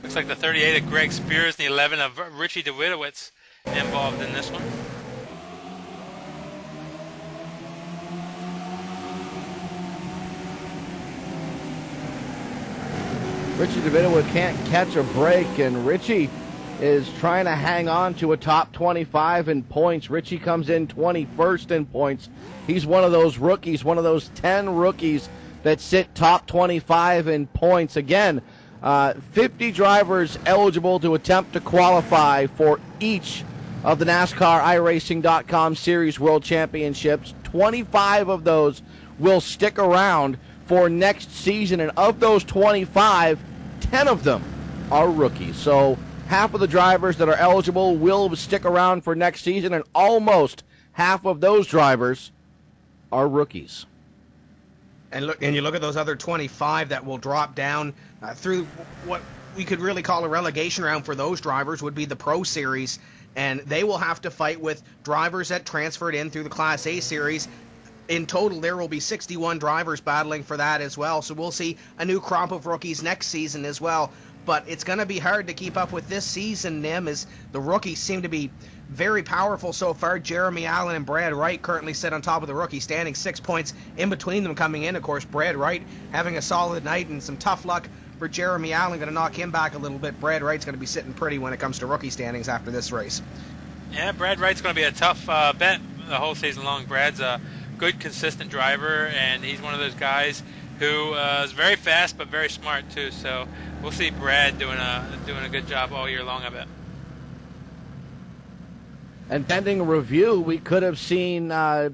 Looks like the 38 of Greg Spears and the 11 of Richie DeWitowitz involved in this one. Richie DeWitowitz can't catch a break, and Richie is trying to hang on to a top 25 in points. Richie comes in 21st in points. He's one of those rookies, one of those 10 rookies that sit top 25 in points. Again, 50 drivers eligible to attempt to qualify for each of the NASCAR iRacing.com Series World Championships. 25 of those will stick around for next season, and of those 25, 10 of them are rookies. So half of the drivers that are eligible will stick around for next season, and almost half of those drivers are rookies. And you look at those other 25 that will drop down through what we could really call a relegation round for those drivers would be the Pro Series, and they will have to fight with drivers that transferred in through the Class A Series. In total, there will be 61 drivers battling for that as well, so we'll see a new crop of rookies next season as well. But it's going to be hard to keep up with this season, Nim, as the rookies seem to be very powerful so far. Jeremy Allen and Brad Wright currently sit on top of the rookie standing, 6 points in between them coming in. Of course, Brad Wright having a solid night, and some tough luck for Jeremy Allen, going to knock him back a little bit. Brad Wright's going to be sitting pretty when it comes to rookie standings after this race. Yeah, Brad Wright's going to be a tough bet the whole season long. Brad's a good, consistent driver, and he's one of those guys who is very fast but very smart too. So we'll see Brad doing a good job all year long, I bet. And pending review, we could have seen a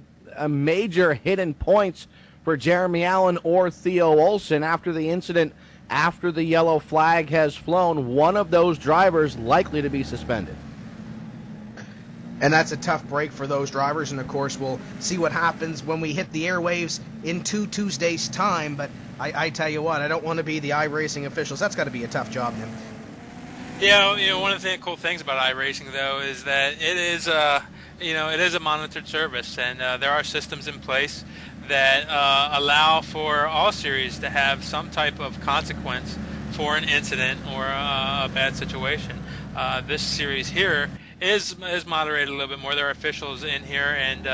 major hit in points for Jeremy Allen or Theo Olson after the incident, after the yellow flag has flown. One of those drivers likely to be suspended. And that's a tough break for those drivers, and of course we'll see what happens when we hit the airwaves in 2 Tuesdays' time. But I tell you what, I don't want to be the iRacing officials. That's got to be a tough job, Nim. Yeah, one of the cool things about iRacing though is that it is it is a monitored service, and there are systems in place that allow for all series to have some type of consequence for an incident or a bad situation. This series here is moderated a little bit more. There are officials in here, and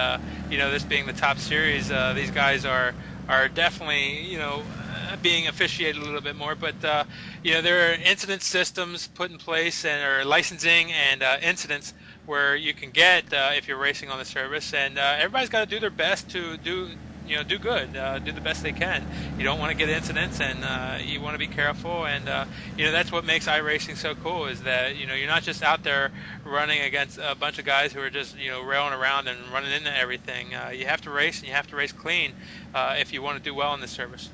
this being the top series, these guys are definitely being officiated a little bit more. But there are incident systems put in place, and or licensing and incidents where you can get if you're racing on the service, and everybody's got to do their best to do good, do the best they can. You don't want to get incidents, and you want to be careful, and that's what makes iRacing so cool, is that you're not just out there running against a bunch of guys who are just railing around and running into everything. You have to race, and you have to race clean if you want to do well in this service.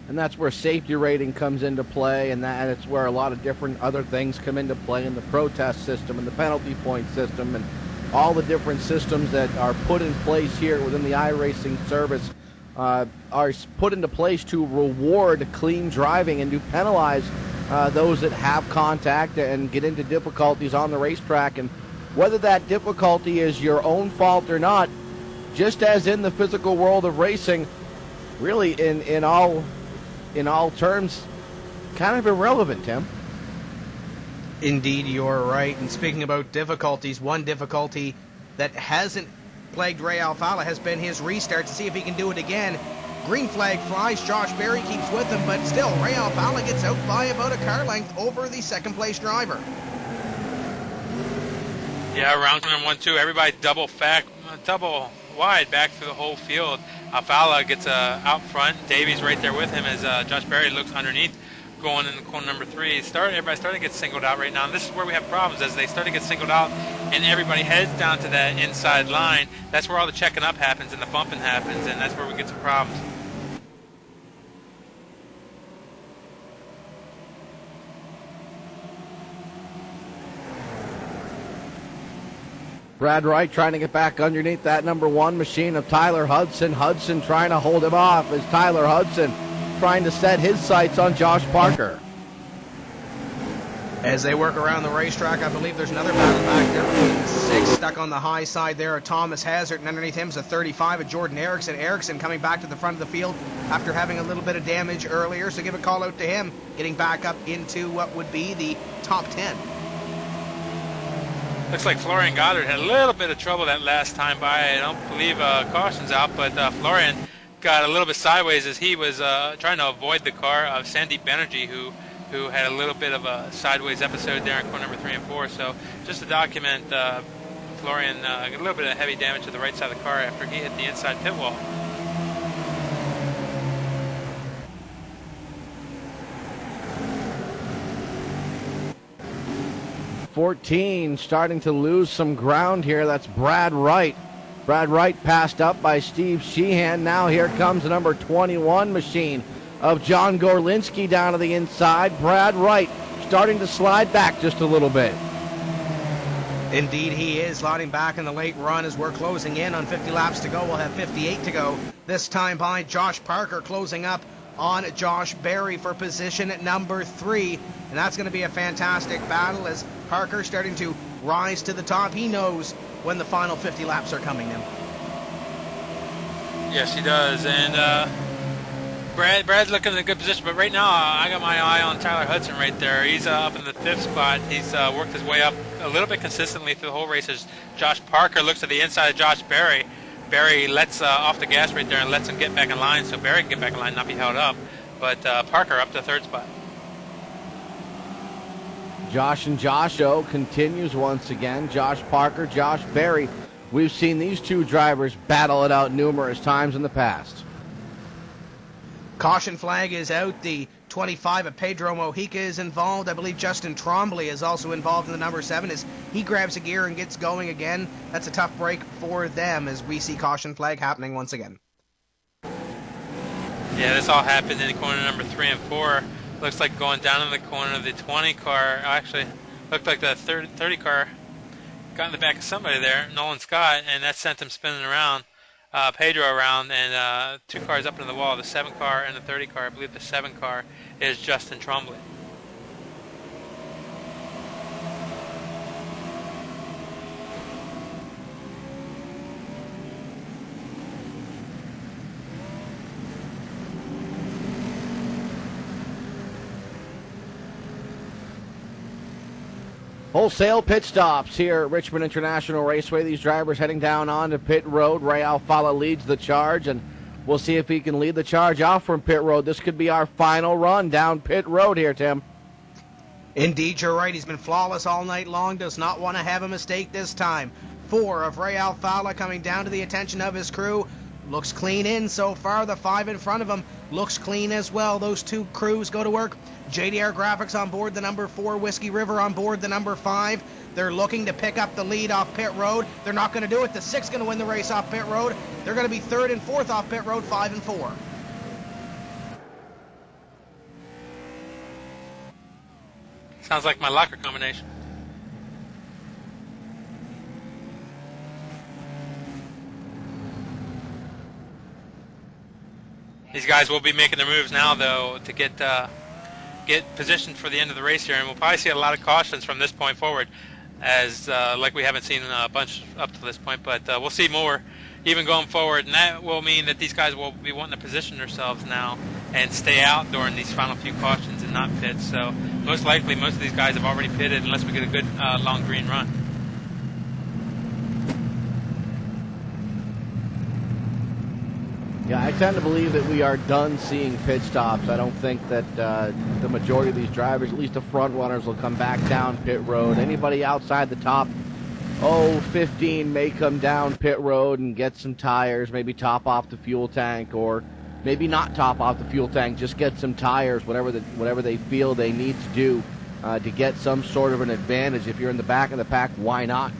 And that's where safety rating comes into play, and it's where a lot of different other things come into play in the protest system and the penalty point system, and all the different systems that are put in place here within the iRacing service are put into place to reward clean driving and to penalize those that have contact and get into difficulties on the racetrack. And whether that difficulty is your own fault or not, just as in the physical world of racing, really in all terms, kind of irrelevant, Tim. Indeed, you're right. And speaking about difficulties, one difficulty that hasn't plagued Ray Alfala has been his restart, to see if he can do it again. Green flag flies, Josh Berry keeps with him, but still Ray Alfala gets out by about a car length over the second place driver. Yeah, round 1-2, everybody double wide back through the whole field. Alfala gets out front. Davies right there with him as Josh Berry looks underneath, going in corner number 3. Everybody's starting to get singled out right now, and this is where we have problems. As they start to get singled out and everybody heads down to that inside line, that's where all the checking up happens and the bumping happens, and that's where we get some problems. Brad Wright trying to get back underneath that number 1 machine of Tyler Hudson. Hudson trying to hold him off as Tyler Hudson trying to set his sights on Josh Parker. As they work around the racetrack, I believe there's another battle back there between the 6 stuck on the high side there of Thomas Hazard, and underneath him is a 35 of Jordan Erickson. Erickson coming back to the front of the field after having a little bit of damage earlier, so give a call out to him, getting back up into what would be the top 10. Looks like Florian Goddard had a little bit of trouble that last time by. I don't believe caution's out, but Florian got a little bit sideways as he was trying to avoid the car of Sandeep Banerjee, who had a little bit of a sideways episode there in corner number 3 and 4. So just to document, Florian got a little bit of heavy damage to the right side of the car after he hit the inside pit wall. .14 starting to lose some ground here. That's Brad Wright. Brad Wright passed up by Steve Sheehan. Now here comes the number 21 machine of John Gorlinski down to the inside. Brad Wright starting to slide back just a little bit. Indeed, he is sliding back in the late run as we're closing in on 50 laps to go. We'll have 58 to go. This time by Josh Parker closing up on Josh Berry for position at number 3. And that's going to be a fantastic battle as Parker starting to rise to the top. He knows when the final 50 laps are coming in. Yes, he does. And Brad's looking in a good position, but right now I got my eye on Tyler Hudson right there. He's up in the 5th spot. He's worked his way up a little bit consistently through the whole race as Josh Parker looks to the inside of Josh Berry. Berry lets off the gas right there and lets him get back in line, so Berry can get back in line, not be held up. But Parker up to 3rd spot. Josh and Josho continues once again. Josh Parker, Josh Berry. We've seen these two drivers battle it out numerous times in the past. Caution flag is out. The 25 of Pedro Mojica is involved. I believe Justin Trombley is also involved in the number 7 as he grabs a gear and gets going again. That's a tough break for them as we see caution flag happening once again. Yeah, this all happened in corner number 3 and 4. Looks like going down in the corner of the 20 car. Actually, looked like the 30 car got in the back of somebody there, Nolan Scott, and that sent him spinning around. Pedro around, and 2 cars up into the wall, the 7 car and the 30 car. I believe the 7 car is Justin Trombley. Wholesale pit stops here at Richmond International Raceway. These drivers heading down onto pit road. Ray Alfala leads the charge, and we'll see if he can lead the charge off from pit road. This could be our final run down pit road here, Tim. Indeed, you're right. He's been flawless all night long. Does not want to have a mistake this time. 4 of Ray Alfala coming down to the attention of his crew. Looks clean in so far. The 5 in front of him looks clean as well. Those 2 crews go to work. JDR Graphics on board the number 4. Whiskey River on board the number 5. They're looking to pick up the lead off pit road. They're not going to do it. The 6 going to win the race off pit road. They're going to be 3rd and 4th off pit road, 5 and 4. Sounds like my locker combination. These guys will be making their moves now, though, to get positioned for the end of the race here, and we'll probably see a lot of cautions from this point forward, as like we haven't seen a bunch up to this point, but we'll see more even going forward, and that will mean that these guys will be wanting to position themselves now and stay out during these final few cautions and not pit. So most likely, most of these guys have already pitted unless we get a good long green run. Yeah, I tend to believe that we are done seeing pit stops. I don't think that the majority of these drivers, at least the front runners, will come back down pit road. Anybody outside the top 15 may come down pit road and get some tires, maybe top off the fuel tank, or maybe not top off the fuel tank, just get some tires, whatever they feel they need to do to get some sort of an advantage. If you're in the back of the pack, why not,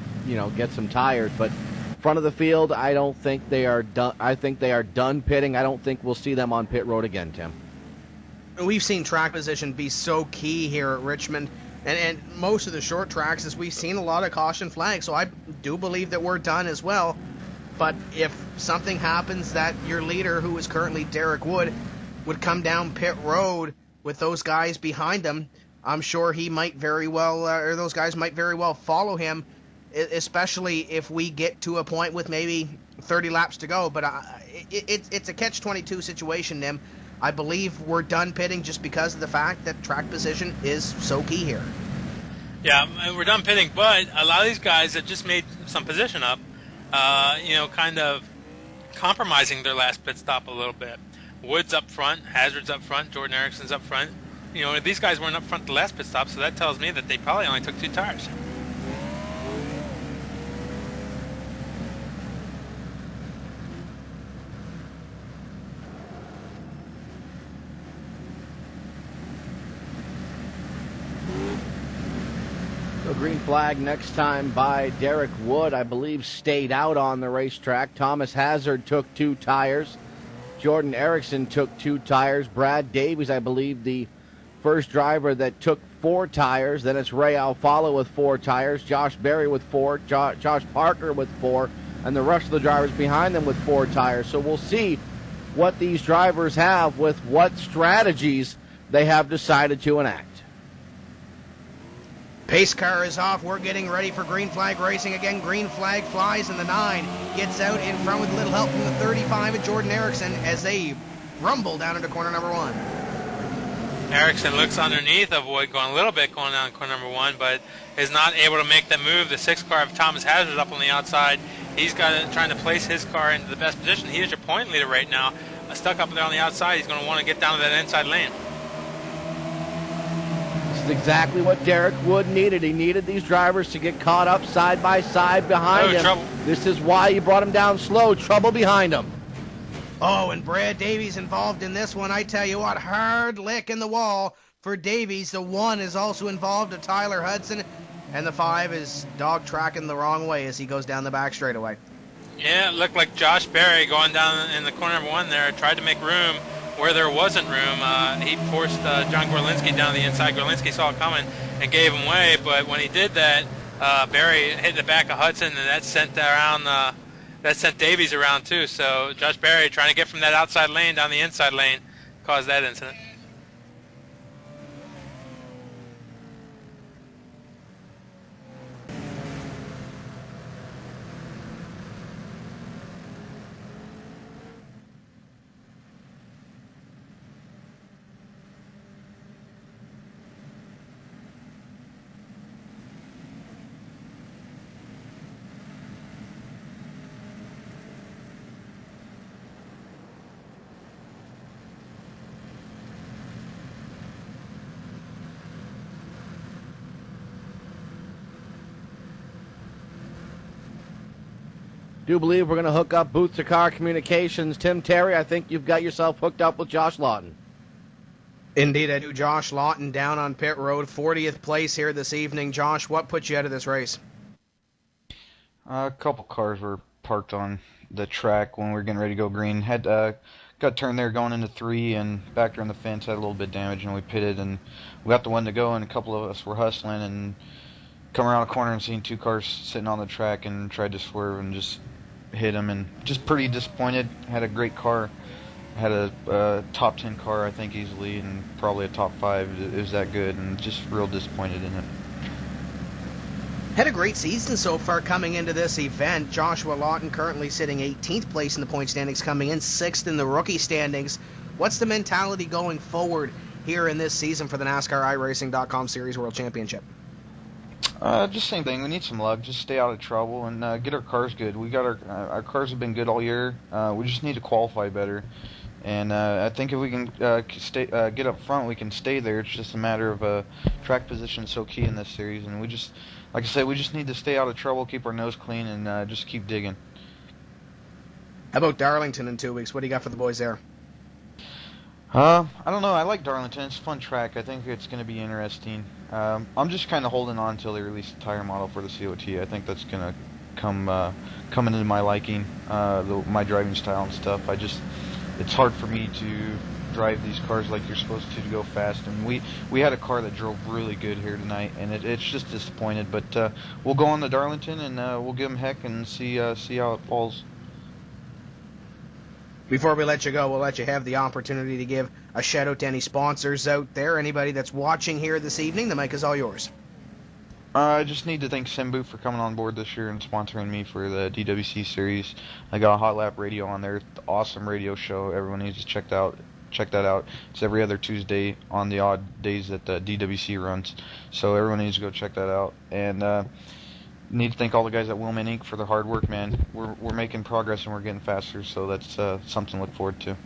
get some tires? But front of the field, I don't think they are done. I think they are done pitting. I don't think we'll see them on pit road again, Tim. We've seen track position be so key here at Richmond, and most of the short tracks, as we've seen a lot of caution flags, so I do believe that we're done as well. But if something happens that your leader, who is currently Derek Wood, would come down pit road with those guys behind him, I'm sure he might very well, or those guys might very well follow him, especially if we get to a point with maybe 30 laps to go. But it's a catch-22 situation, Nim. I believe we're done pitting just because of the fact that track position is so key here. Yeah, we're done pitting, but a lot of these guys have just made some position up, kind of compromising their last pit stop a little bit. Wood's up front, Hazard's up front, Jordan Erickson's up front. These guys weren't up front the last pit stop, so that tells me that they probably only took 2 tires. So green flag next time by Derek Wood, I believe, stayed out on the racetrack. Thomas Hazard took 2 tires. Jordan Erickson took 2 tires. Brad Davies, I believe, the first driver that took 4 tires. Then it's Ray Alfalo with 4 tires. Josh Berry with 4. Josh Parker with 4. And the rest of the drivers behind them with 4 tires. So we'll see what these drivers have with what strategies they have decided to enact. Pace car is off. We're getting ready for green flag racing again. Green flag flies in the 9. Gets out in front with a little help from the 35 of Jordan Erickson as they rumble down into corner number 1. Erickson looks underneath of Wood, going a little bit going down corner number 1, but is not able to make the move. The 6 car of Thomas Hazard up on the outside. He's trying to place his car into the best position. He is your point leader right now. Stuck up there on the outside. He's going to want to get down to that inside lane. This is exactly what Derek Wood needed. He needed these drivers to get caught up side by side behind him. Trouble. This is why he brought him down slow. Trouble behind him. Oh, and Brad Davies involved in this one. I tell you what, hard lick in the wall for Davies. The 1 is also involved of Tyler Hudson, and the 5 is dog tracking the wrong way as he goes down the back straightaway. Yeah, it looked like Josh Berry going down in the corner number 1 there, tried to make room where there wasn't room. He forced John Gorlinski down the inside. Gorlinski saw it coming and gave him way, but when he did that, Berry hit the back of Hudson, and that sent Davies around too. So Josh Berry trying to get from that outside lane down the inside lane caused that incident. Do believe we're going to hook up Boots of Car Communications. Tim Terry, I think you've got yourself hooked up with Josh Lawton. Indeed, I do. Josh Lawton down on pit road, 40th place here this evening. Josh, what put you out of this race? A couple cars were parked on the track when we were getting ready to go green. Had got turned there going into 3 and back around the fence, had a little bit of damage, and we pitted and we got the one to go, and a couple of us were hustling and come around a corner and seen 2 cars sitting on the track and tried to swerve and just hit him, and just pretty disappointed. Had a great car, had a top 10 car I think easily, and probably a top 5. It was that good, and just real disappointed in it. Had a great season so far coming into this event. Joshua Lawton currently sitting 18th place in the point standings, coming in 6th in the rookie standings. What's the mentality going forward here in this season for the NASCAR iRacing.com Series World Championship? Just same thing. We need some luck. Just stay out of trouble and get our cars good. We got our cars have been good all year. We just need to qualify better. And I think if we can get up front, we can stay there. It's just a matter of track position is so key in this series. And we just, like I said, we just need to stay out of trouble, keep our nose clean, and just keep digging. How about Darlington in 2 weeks? What do you got for the boys there? I don't know. I like Darlington. It's a fun track. I think it's going to be interesting. I'm just kind of holding on until they release the tire model for the COT. I think that's going to come into my liking, my driving style and stuff. It's hard for me to drive these cars like you're supposed to go fast. And we had a car that drove really good here tonight, and it's just disappointed. But we'll go on to Darlington and we'll give them heck and see how it falls. Before we let you go, we'll let you have the opportunity to give a shout-out to any sponsors out there, anybody that's watching here this evening. The mic is all yours. I just need to thank Simbu for coming on board this year and sponsoring me for the DWC series. I got a Hot Lap Radio on there, awesome radio show. Everyone needs to check that out. It's every other Tuesday on the odd days that the DWC runs, so everyone needs to go check that out. And need to thank all the guys at Willman Inc. for their hard work, man. We're making progress and we're getting faster, so that's something to look forward to.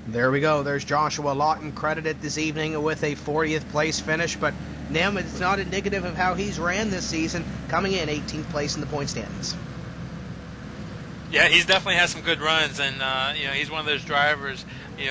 There we go. There's Joshua Lawton credited this evening with a 40th place finish, but Nim, it's not indicative of how he's ran this season, coming in 18th place in the point standings. Yeah, he's definitely has some good runs, and he's one of those drivers.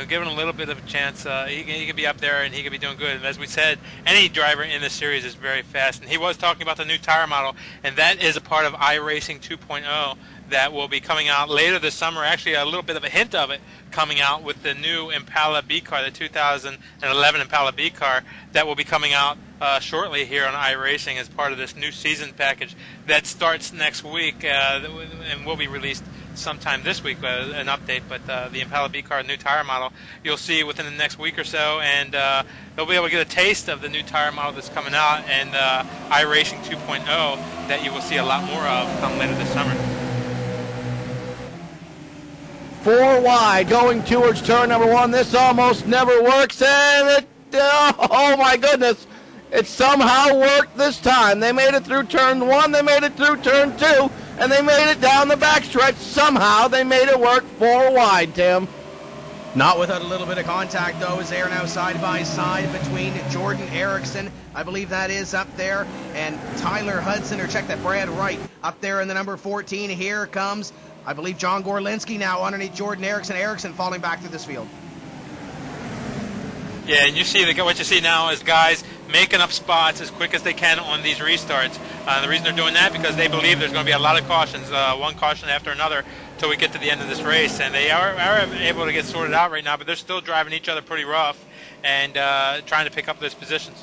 Given a little bit of a chance, he can be up there and he can be doing good. And as we said, any driver in this series is very fast. And he was talking about the new tire model, and that is a part of iRacing 2.0 that will be coming out later this summer. Actually, a little bit of a hint of it coming out with the new Impala B car, the 2011 Impala B car, that will be coming out shortly here on iRacing as part of this new season package that starts next week and will be released sometime this week, an update. But the Impala B car, new tire model, you'll see within the next week or so, and they'll be able to get a taste of the new tire model that's coming out, and iRacing 2.0 that you will see a lot more of come later this summer. 4 wide, going towards turn number 1. This almost never works, and oh my goodness, it somehow worked this time. They made it through turn 1, they made it through turn 2, and they made it down the backstretch. Somehow they made it work 4 wide, Tim. Not without a little bit of contact, though, as they are now side by side between Jordan Erickson, I believe that is up there, and Tyler Hudson, or check that, Brad Wright, up there in the number 14. Here comes, I believe, John Gorlinski now underneath Jordan Erickson. Erickson falling back through this field. Yeah, and what you see now is guys making up spots as quick as they can on these restarts. The reason they're doing that because they believe there's going to be a lot of cautions, one caution after another, till we get to the end of this race. And they are able to get sorted out right now, but they're still driving each other pretty rough and trying to pick up those positions.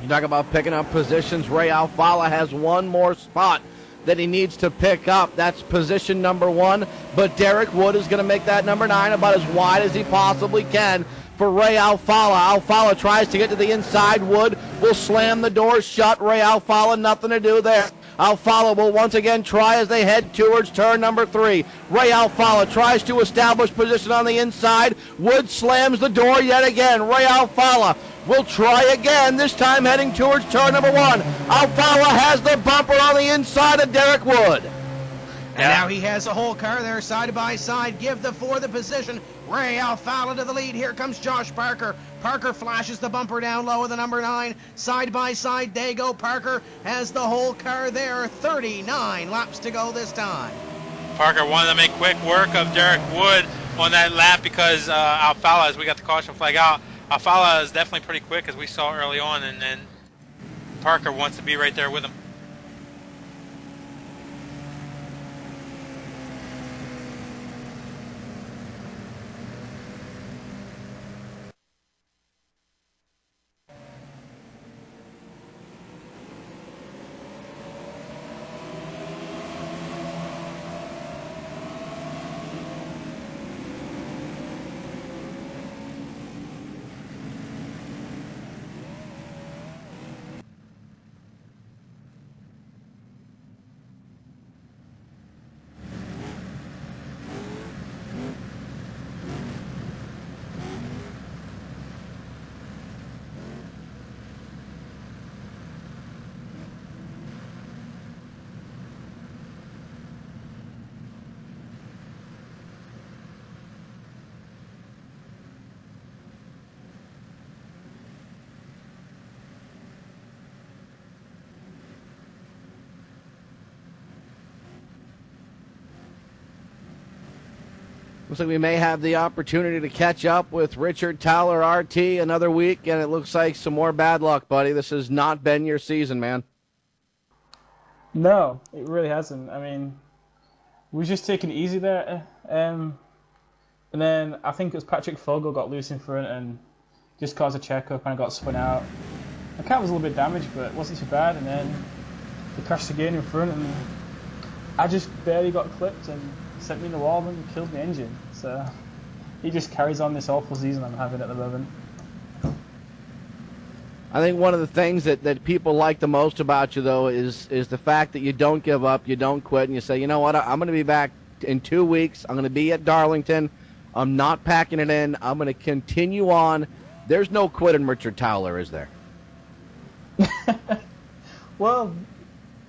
You talk about picking up positions. Ray Alfala has one more spot that he needs to pick up. That's position number 1, but Derek Wood is going to make that number 9 about as wide as he possibly can for Ray Alfala. Alfala tries to get to the inside. Wood will slam the doors shut. Ray Alfala, nothing to do there. Alfala will once again try as they head towards turn number 3. Ray Alfala tries to establish position on the inside. Wood slams the door yet again. Ray Alfala will try again, this time heading towards turn number 1. Alfala has the bumper on the inside of Derek Wood. And now he has a whole car there side by side. Give the 4 the position. Ray Alfala to the lead. Here comes Josh Parker. Parker flashes the bumper down low with the number 9. Side by side they go. Parker has the whole car there. 39 laps to go this time. Parker wanted to make quick work of Derek Wood on that lap because Alfala, as we got the caution flag out, Alfala is definitely pretty quick, as we saw early on, and Parker wants to be right there with him. Looks like we may have the opportunity to catch up with Richard Towler RT another week, and it looks like some more bad luck, buddy. This has not been your season, man. No, it really hasn't. I mean, we just taking it easy there. And then I think it was Patrick Fogel got loose in front and just caused a checkup and got spun out. The car was a little bit damaged, but it wasn't too bad. And then he crashed again in front, and I just barely got clipped and set me in the wall and killed my engine. So he just carries on this awful season I'm having at the moment. I think one of the things that people like the most about you, though, is the fact that you don't give up, you don't quit, and you say, you know what, I'm going to be back in 2 weeks. I'm going to be at Darlington. I'm not packing it in. I'm going to continue on. There's no quit in Richard Towler, is there? Well,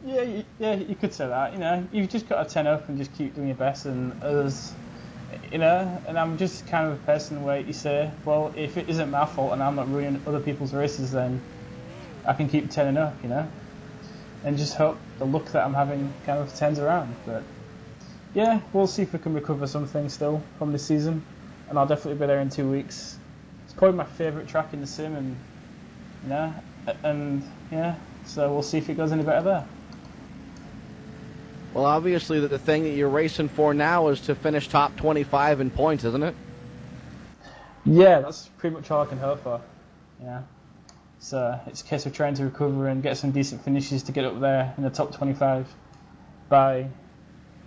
yeah, you could say that. You know, you've just got to turn up and just keep doing your best, and others, you know. And I'm just kind of a person where you say, well, if it isn't my fault and I'm not ruining other people's races, then I can keep turning up, you know, and just hope the luck that I'm having kind of turns around. But yeah, we'll see if we can recover something still from this season, and I'll definitely be there in 2 weeks. It's probably my favourite track in the sim, and you know, and yeah, so we'll see if it goes any better there. Well, obviously, the thing that you're racing for now is to finish top 25 in points, isn't it? Yeah, that's pretty much all I can hope for. Yeah. So it's a case of trying to recover and get some decent finishes to get up there in the top 25 by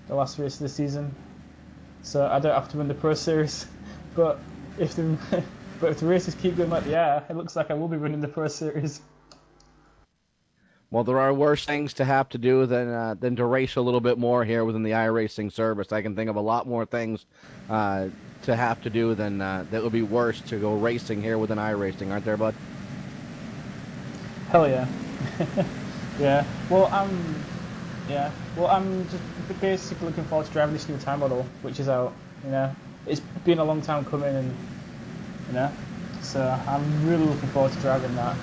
the last race of the season. So I don't have to win the Pro Series, but if the races keep going like they are, it looks like I will be winning the Pro Series. Well, there are worse things to have to do than to race a little bit more here within the iRacing service. I can think of a lot more things to have to do than that would be worse to go racing here within iRacing, aren't there, bud? Hell yeah. Yeah. Well, I'm just basically looking forward to driving this new time model, which is out. You know, it's been a long time coming, and you know, so I'm really looking forward to driving that.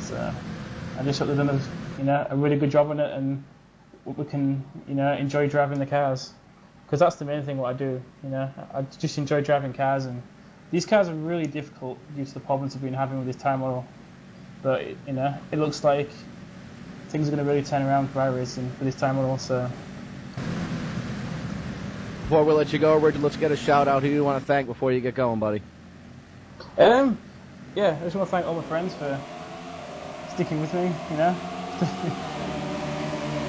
So I just hope they've done a really good job on it, and we can, you know, enjoy driving the cars, because that's the main thing what I do. You know, I just enjoy driving cars, and these cars are really difficult due to the problems we've been having with this time model. But you know, it looks like things are going to really turn around for iRacing for this time model. So before we let you go, Richard, let's get a shout out. Who do you want to thank before you get going, buddy? Yeah, I just want to thank all my friends for sticking with me, you know.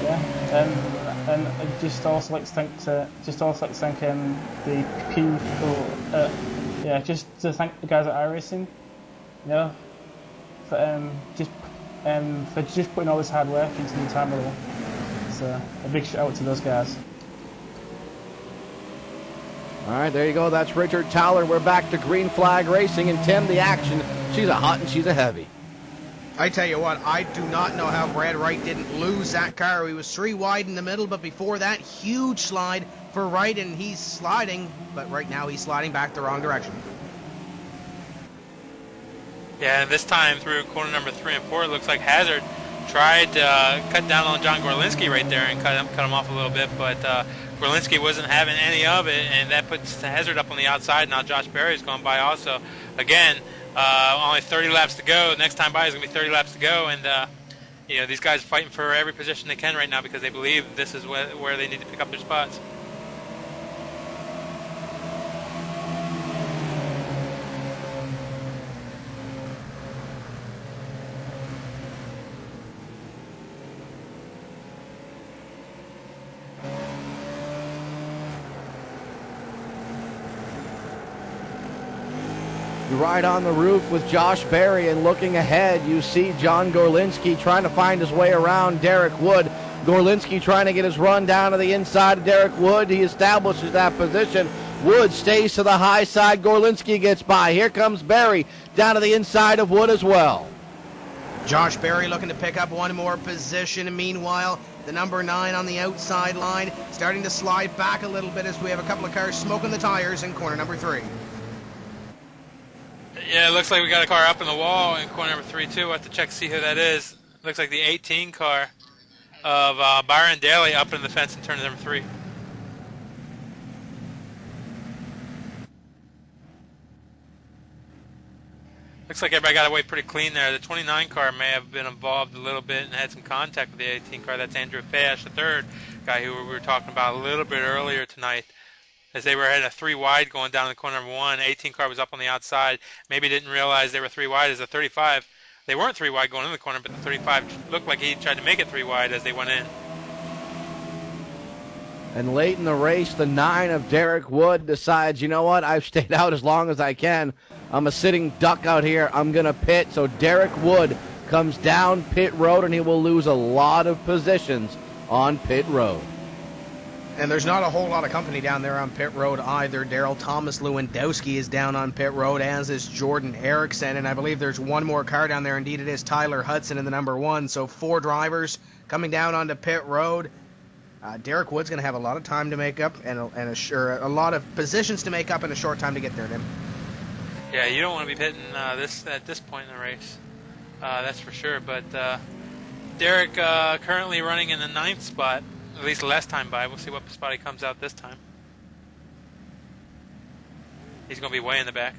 Yeah, and I just also like to thank the people. Just to thank the guys at iRacing, you know, for just putting all this hard work into the time model. So a big shout out to those guys. All right, there you go. That's Richard Towler. We're back to Green Flag Racing, and Tim, the action. She's a hot and she's a heavy. I tell you what, I do not know how Brad Wright didn't lose that car. He was 3 wide in the middle, but before that, huge slide for Wright, and he's sliding, but right now he's sliding back the wrong direction. Yeah, and this time through corner number 3 and 4, it looks like Hazard tried to cut down on John Gorlinski right there and cut him off a little bit, but Gorlinski wasn't having any of it, and that puts Hazard up on the outside. Now Josh Berry's going by also. Again, only 30 laps to go. Next time by is going to be 30 laps to go, and you know, these guys are fighting for every position they can right now because they believe this is where they need to pick up their spots. You ride on the roof with Josh Berry, and looking ahead, you see John Gorlinski trying to find his way around Derek Wood. Gorlinski trying to get his run down to the inside of Derek Wood. He establishes that position. Wood stays to the high side. Gorlinski gets by. Here comes Berry down to the inside of Wood as well. Josh Berry looking to pick up one more position. And meanwhile, the number 9 on the outside line starting to slide back a little bit as we have a couple of cars smoking the tires in corner number 3. Yeah, it looks like we got a car up in the wall in corner number 3 too. We'll have to check to see who that is. Looks like the 18 car of Byron Daly up in the fence in turn number 3. Looks like everybody got away pretty clean there. The 29 car may have been involved a little bit and had some contact with the 18 car. That's Andrew Fash, the third guy who we were talking about a little bit earlier tonight. As they were at a 3 wide going down the corner number 1, 18 car was up on the outside. Maybe didn't realize they were 3 wide as a 35. They weren't 3 wide going in the corner, but the 35 looked like he tried to make it 3 wide as they went in. And late in the race, the 9 of Derek Wood decides, you know what, I've stayed out as long as I can. I'm a sitting duck out here. I'm going to pit. So Derek Wood comes down pit road, and he will lose a lot of positions on pit road. And there's not a whole lot of company down there on pit road either, Daryl. Thomas Lewandowski is down on pit road, as is Jordan Erickson. And I believe there's one more car down there. Indeed, it is Tyler Hudson in the number 1. So 4 drivers coming down onto pit road. Derek Wood's going to have a lot of time to make up and a lot of positions to make up in a short time to get there, Tim. Yeah, you don't want to be pitting at this point in the race. That's for sure. But Derek currently running in the 9th spot, at least last time by. We'll see what spot he comes out this time. He's going to be way in the back.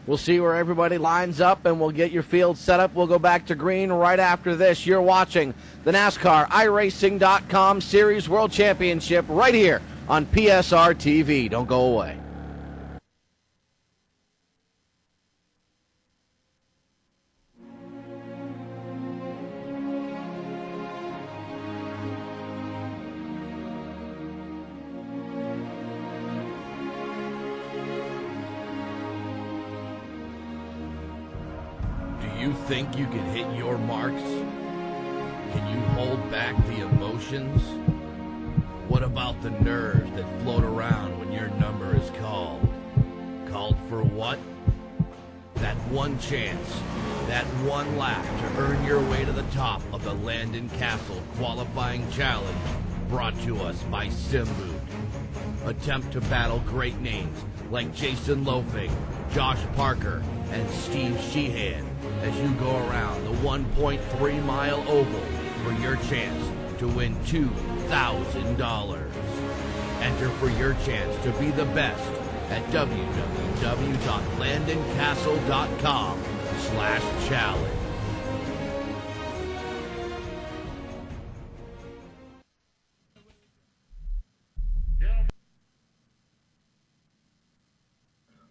We'll see where everybody lines up, and we'll get your field set up. We'll go back to green right after this. You're watching the NASCAR iRacing.com Series World Championship right here on PSR TV. Don't go away. You think you can hit your marks? Can you hold back the emotions? What about the nerves that float around when your number is called? Called for what? That one chance, that one lap to earn your way to the top of the Landon Castle qualifying challenge, brought to us by Simboot. Attempt to battle great names like Jason Lofing, Josh Parker, and Steve Sheehan as you go around the 1.3-mile oval for your chance to win $2,000. Enter for your chance to be the best at www.landoncastle.com/challenge.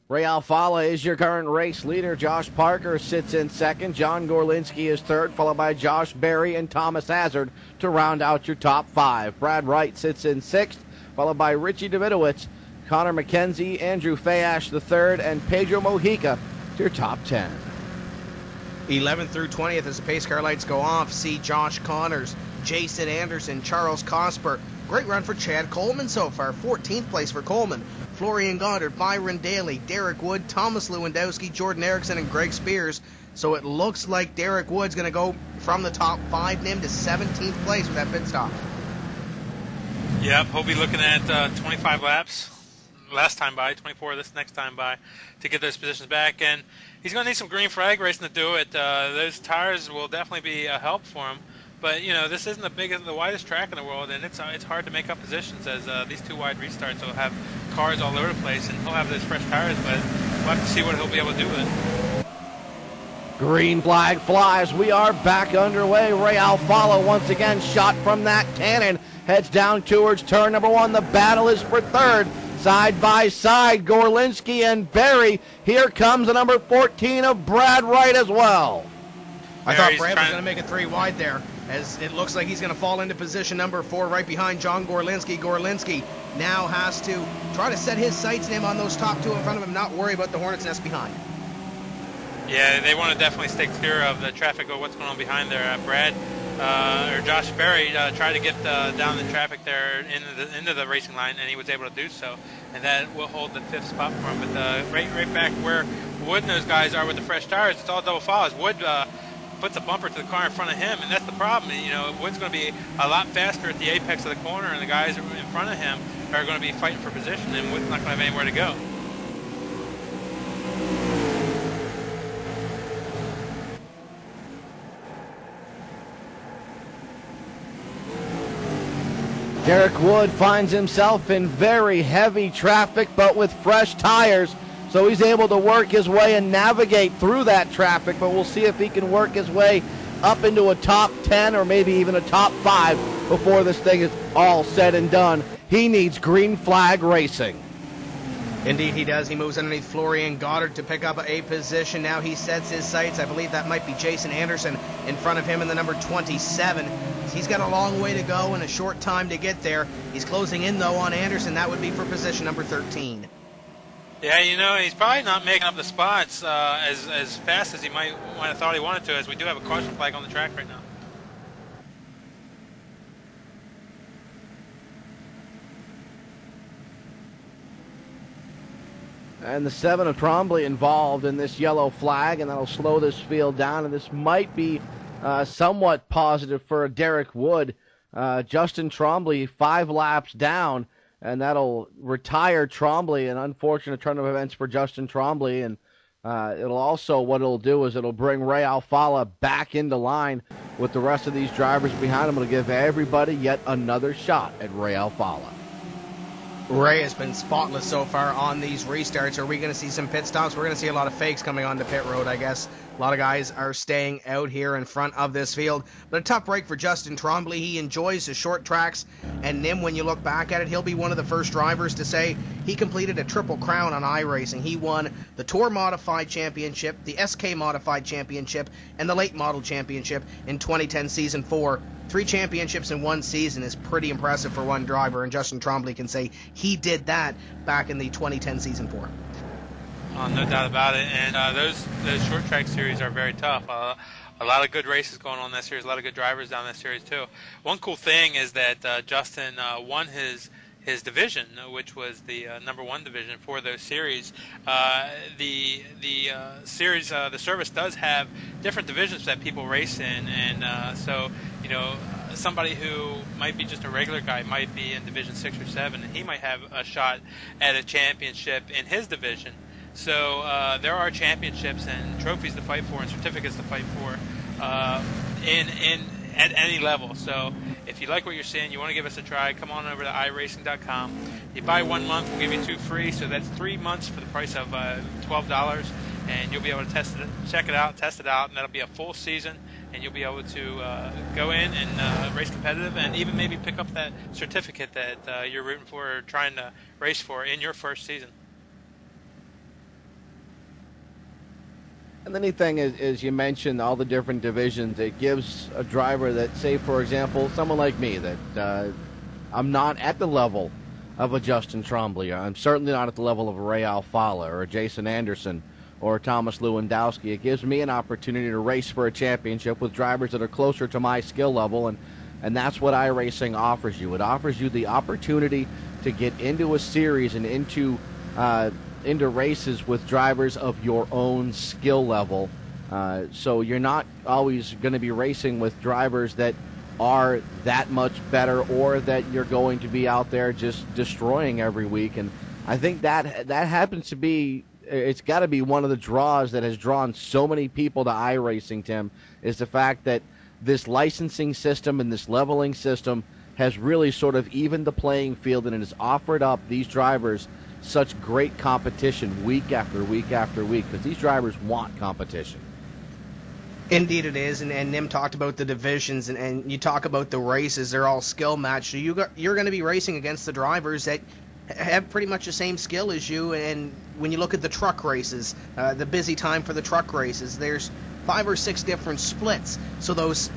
Ray Alfala is your current race leader. Josh Parker sits in second. John Gorlinski is third, followed by Josh Berry and Thomas Hazard to round out your top 5. Brad Wright sits in sixth, followed by Richie Davidowitz, Connor McKenzie, Andrew Fayash III, and Pedro Mojica to your top 10. 11th through 20th as the pace car lights go off. See Josh Connors, Jason Anderson, Charles Cosper. Great run for Chad Coleman so far. 14th place for Coleman. Florian Goddard, Byron Daly, Derek Wood, Thomas Lewandowski, Jordan Erickson, and Greg Spears. So it looks like Derek Wood's going to go from the top 5 NIM to 17th place with that pit stop. Yep, he'll be looking at 25 laps last time by, 24 this next time by, to get those positions back. And he's going to need some green flag racing to do it. Those tires will definitely be a help for him. But, you know, this isn't the widest track in the world, and it's hard to make up positions as these 2 wide restarts will have cars all over the place, and he'll have those fresh tires, but we'll have to see what he'll be able to do with it. Green flag flies. We are back underway. Ray Alfala once again shot from that cannon. Heads down towards turn number 1. The battle is for third. Side by side, Gorlinski and Berry. Here comes the number 14 of Brad Wright as well. I thought Brad was going to make it 3 wide there, as it looks like he's going to fall into position number 4 right behind John Gorlinski. Gorlinski now has to try to set his sights in on those top 2 in front of him, not worry about the Hornet's Nest behind. Yeah, they want to definitely stay clear of the traffic of what's going on behind there. Josh Berry tried to get down the traffic there into the racing line, and he was able to do so, and that will hold the 5th spot for him. But right back where Wood and those guys are with the fresh tires, it's all double follows. Wood puts a bumper to the car in front of him, and that's the problem. You know, Wood's going to be a lot faster at the apex of the corner, and the guys in front of him are going to be fighting for position, and Wood's not going to have anywhere to go. Derek Wood finds himself in very heavy traffic, but with fresh tires. So he's able to work his way and navigate through that traffic, but we'll see if he can work his way up into a top 10 or maybe even a top 5 before this thing is all said and done. He needs green flag racing. Indeed he does. He moves underneath Florian Goddard to pick up a position. Now he sets his sights. I believe that might be Jason Anderson in front of him in the number 27. He's got a long way to go and a short time to get there. He's closing in, though, on Anderson. That would be for position number 13. Yeah, you know, he's probably not making up the spots as fast as he might have thought he wanted to, as we do have a caution flag on the track right now. And the 7 of Trombley involved in this yellow flag, and that'll slow this field down. And this might be somewhat positive for Derek Wood. Justin Trombley 5 laps down, and that'll retire Trombley. An unfortunate turn of events for Justin Trombley. And it'll also, what it'll do is it'll bring Ray Alfala back into line with the rest of these drivers behind him. It'll give everybody yet another shot at Ray Alfala. Ray has been spotless so far on these restarts. Are we going to see some pit stops? We're going to see a lot of fakes coming onto pit road, I guess. A lot of guys are staying out here in front of this field. But a tough break for Justin Trombley. He enjoys the short tracks. And Nim, when you look back at it, he'll be one of the first drivers to say he completed a triple crown on iRacing. He won the Tour Modified Championship, the SK Modified Championship, and the Late Model Championship in 2010 Season 4. 3 championships in one season is pretty impressive for one driver, and Justin Trombley can say he did that back in the 2010 Season 4. No doubt about it, and those short track series are very tough. A lot of good races going on in that series, a lot of good drivers down that series too. One cool thing is that Justin won his division, which was the number 1 division for those series. The series, the service does have different divisions that people race in, and so you know, somebody who might be just a regular guy might be in Division 6 or 7, and he might have a shot at a championship in his division. So there are championships and trophies to fight for and certificates to fight for at any level. So if you like what you're seeing, you want to give us a try, come on over to iRacing.com. You buy 1 month, we'll give you 2 free, so that's 3 months for the price of $12, and you'll be able to check it out, test it out, and that'll be a full season, and you'll be able to go in and race competitive and even maybe pick up that certificate that you're rooting for or trying to race for in your first season. And the neat thing is you mentioned all the different divisions. It gives a driver that, say, for example, someone like me, that I'm not at the level of a Justin Trombley. I'm certainly not at the level of a Ray Alfala or a Jason Anderson or Thomas Lewandowski. It gives me an opportunity to race for a championship with drivers that are closer to my skill level, and that's what iRacing offers you. It offers you the opportunity to get into a series and into races with drivers of your own skill level. So you're not always going to be racing with drivers that are that much better or that you're going to be out there just destroying every week. And I think that happens to be, it's got to be one of the draws that has drawn so many people to iRacing, Tim, is the fact that this licensing system and this leveling system has really sort of evened the playing field, and it has offered up these drivers such great competition week after week after week, because these drivers want competition. Indeed it is, and Nim talked about the divisions, and you talk about the races. They're all skill matched, so you're going to be racing against the drivers that have pretty much the same skill as you. And when you look at the truck races, the busy time for the truck races, there's 5 or 6 different splits. So those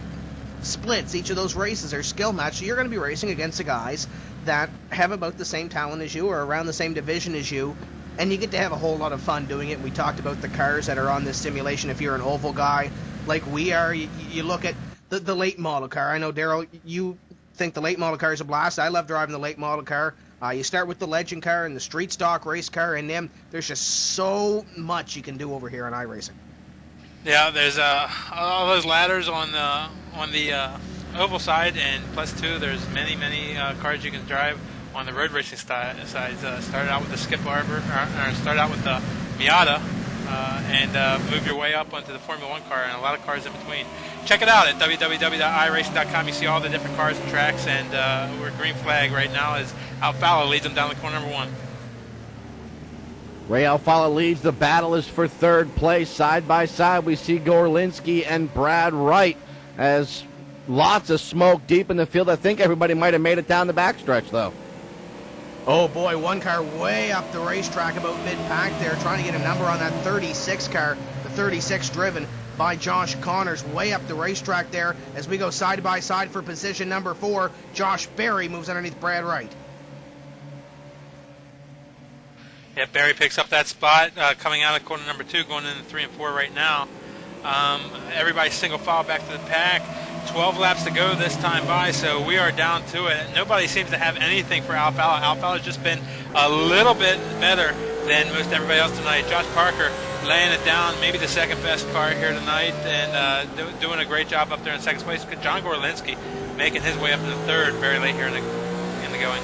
splits, each of those races are skill matched, so you're going to be racing against the guys that have about the same talent as you or around the same division as you, and you get to have a whole lot of fun doing it. We talked about the cars that are on this simulation. If you're an oval guy like we are, you look at the late model car. I know, Daryl, you think the late model car is a blast. I love driving the late model car. You start with the legend car and the street stock race car, and then there's just so much you can do over here on iRacing. Yeah, there's all those ladders on the oval side, and plus 2, there's many cars you can drive on the road racing sides. Started out with the Skip Barber, or started out with the Miata, and move your way up onto the Formula 1 car, and a lot of cars in between. Check it out at www.iracing.com. You see all the different cars and tracks, and we're green flag right now as Alfala leads them down the corner number 1. Ray Alfala leads. The battle is for 3rd place. Side by side, we see Gorlinski and Brad Wright as lots of smoke deep in the field. I think everybody might have made it down the backstretch, though. Oh, boy, one car way up the racetrack about mid-pack there, trying to get a number on that 36 car, the 36 driven. by Josh Connors way up the racetrack there as we go side by side for position number 4. Josh Berry moves underneath Brad Wright. Yeah, Barry picks up that spot coming out of corner number 2, going into 3 and 4 right now. Everybody single file back to the pack. 12 laps to go this time by, so we are down to it. Nobody seems to have anything for Alfalla. Alfalla's just been a little bit better than most everybody else tonight. Josh Parker laying it down, maybe the second best car here tonight, and doing a great job up there in second place. John Gorlinski making his way up in the 3rd very late here in the going.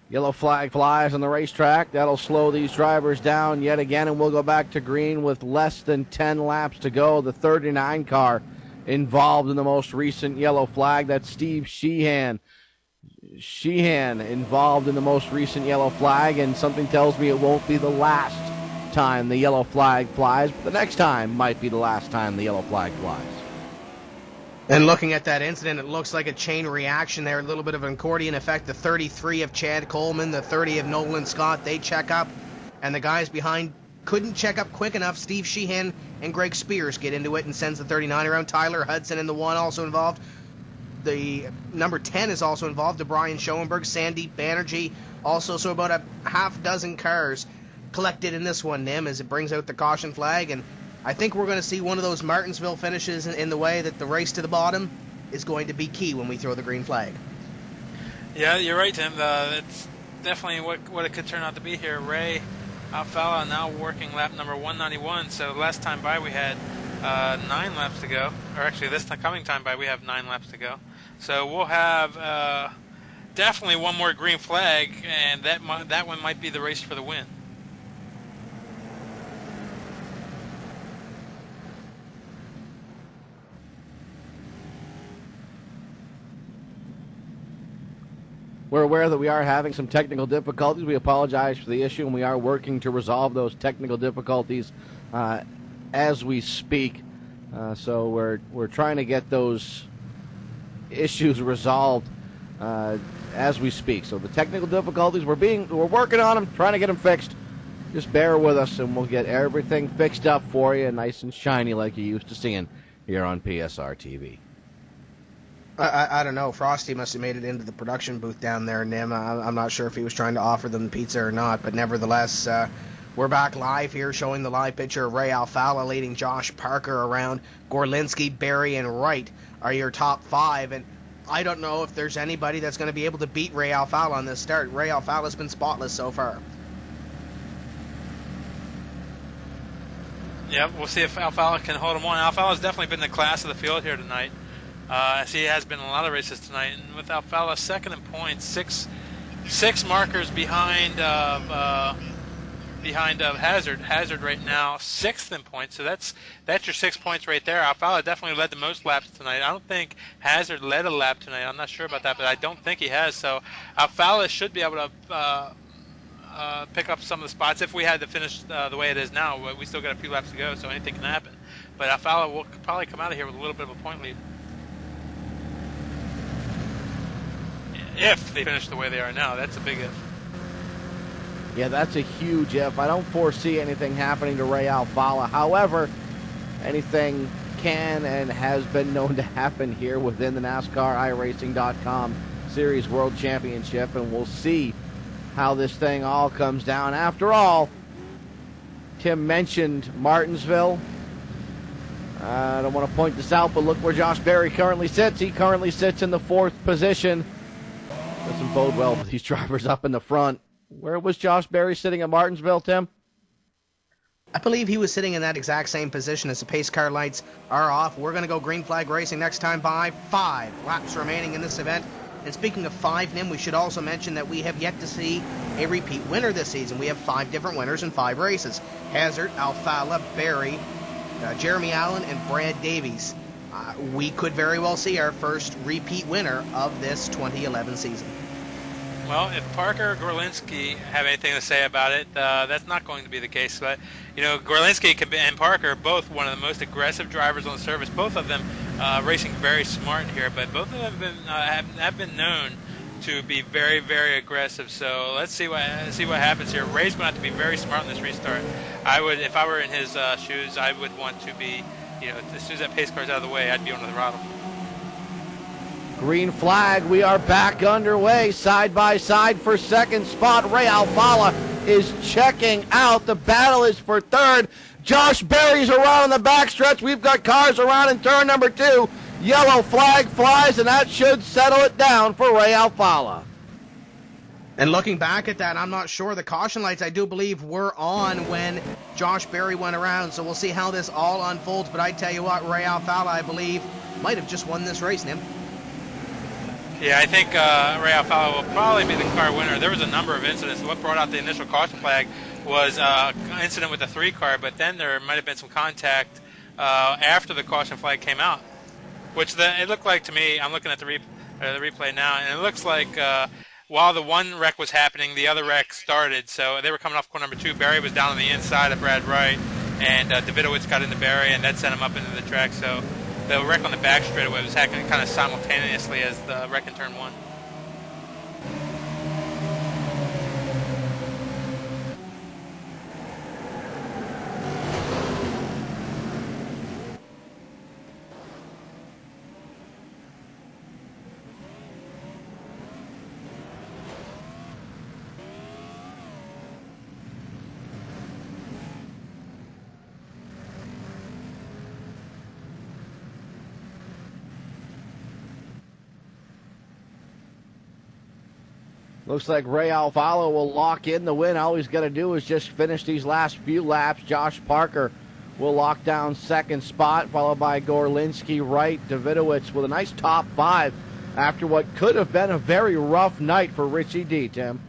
Yellow flag flies on the racetrack. That'll slow these drivers down yet again, and we'll go back to green with less than 10 laps to go. The 39 car involved in the most recent yellow flag. That's Steve Sheehan. Sheehan involved in the most recent yellow flag, and something tells me it won't be the last time the yellow flag flies, but the next time might be the last time the yellow flag flies. And looking at that incident, it looks like a chain reaction there, a little bit of an accordion effect. The 33 of Chad Coleman, the 30 of Nolan Scott, they check up, and the guys behind couldn't check up quick enough. Steve Sheehan and Greg Spears get into it and sends the 39 around. Tyler Hudson in the 1 also involved. The number 10 is also involved, to Brian Schoenberg, Sandeep Banerjee also. So about a half dozen cars collected in this one, Nim, as it brings out the caution flag. And I think we're going to see one of those Martinsville finishes in the way that the race to the bottom is going to be key when we throw the green flag. Yeah, you're right, Tim. It's definitely what it could turn out to be here. Ray Alfalla now working lap number 191. So last time by we had 9 laps to go. Or actually this coming time by we have 9 laps to go. So we'll have definitely one more green flag, and that one might be the race for the win. We're aware that we are having some technical difficulties. We apologize for the issue, and we are working to resolve those technical difficulties as we speak. So we're trying to get those issues resolved as we speak. So the technical difficulties, we're working on them, trying to get them fixed. Just bear with us, and we'll get everything fixed up for you, nice and shiny like you're used to seeing here on PSR TV. I don't know. Frosty must have made it into the production booth down there, Nim. I'm not sure if he was trying to offer them pizza or not, but nevertheless, we're back live here showing the live picture of Ray Alfalla leading Josh Parker around. Gorlinski, Berry, and Wright are your top 5, and I don't know if there's anybody that's going to be able to beat Ray Alfalla on this start. Ray Alfalla's been spotless so far. Yeah, we'll see if Alfalla can hold him on. Alfalla's definitely been the class of the field here tonight. As he has been in a lot of races tonight, and with Alfalla second in points, six markers behind Hazard. Hazard right now 6th in points, so that's your 6 points right there. Alfalla definitely led the most laps tonight. I don't think Hazard led a lap tonight. I'm not sure about that, but I don't think he has. So Alfalla should be able to pick up some of the spots if we had to finish the way it is now. We still got a few laps to go, so anything can happen. But Alfalla will probably come out of here with a little bit of a point lead. If they finish the way they are now, that's a big if. Yeah, that's a huge if. I don't foresee anything happening to Ray Alfalla. However, anything can and has been known to happen here within the NASCAR iRacing.com Series World Championship, and we'll see how this thing all comes down. After all, Tim mentioned Martinsville. I don't want to point this out, but look where Josh Berry currently sits. He currently sits in the 4th position. Doesn't bode well for these drivers up in the front. Where was Josh Berry sitting at Martinsville, Tim? I believe he was sitting in that exact same position as the pace car lights are off. We're going to go green flag racing next time by 5 laps remaining in this event. And speaking of 5, Nim, we should also mention that we have yet to see a repeat winner this season. We have 5 different winners in 5 races. Hazard, Alfalla, Berry, Jeremy Allen, and Brad Davies. We could very well see our first repeat winner of this 2011 season. Well, if Parker or Gorlinski have anything to say about it, that's not going to be the case. But, Gorlinski and Parker are both one of the most aggressive drivers on the surface. Both of them racing very smart here, but both of them have been known to be very, very aggressive. So let's see what happens here. Ray's going to have to be very smart in this restart. If I were in his shoes, I would want to be, as soon as that pace car's out of the way, I'd be on the throttle. Green flag, we are back underway, side by side for second spot. Ray Alfala is checking out. The battle is for third. Josh Berry's around in the backstretch. We've got cars around in turn number 2. Yellow flag flies, and that should settle it down for Ray Alfala. And looking back at that, I'm not sure. The caution lights, I do believe, were on when Josh Berry went around, so we'll see how this all unfolds. But I tell you what, Ray Alfala, I believe, might have just won this race, Nim. Yeah, I think Ray Alfala will probably be the car winner. There was a number of incidents. What brought out the initial caution flag was an incident with the 3 car, but then there might have been some contact after the caution flag came out, which it looked like to me. I'm looking at the replay now, and it looks like while the one wreck was happening, the other wreck started. So they were coming off corner number 2. Barry was down on the inside of Brad Wright, and Davidowitz got into Barry, and that sent him up into the track. So the wreck on the back straightaway was happening kind of simultaneously as the wreck in turn 1. Looks like Ray Alfala will lock in the win. All he's got to do is just finish these last few laps. Josh Parker will lock down second spot, followed by Gorlinski, Wright, Davidowitz with a nice top 5 after what could have been a very rough night for Richie D, Tim.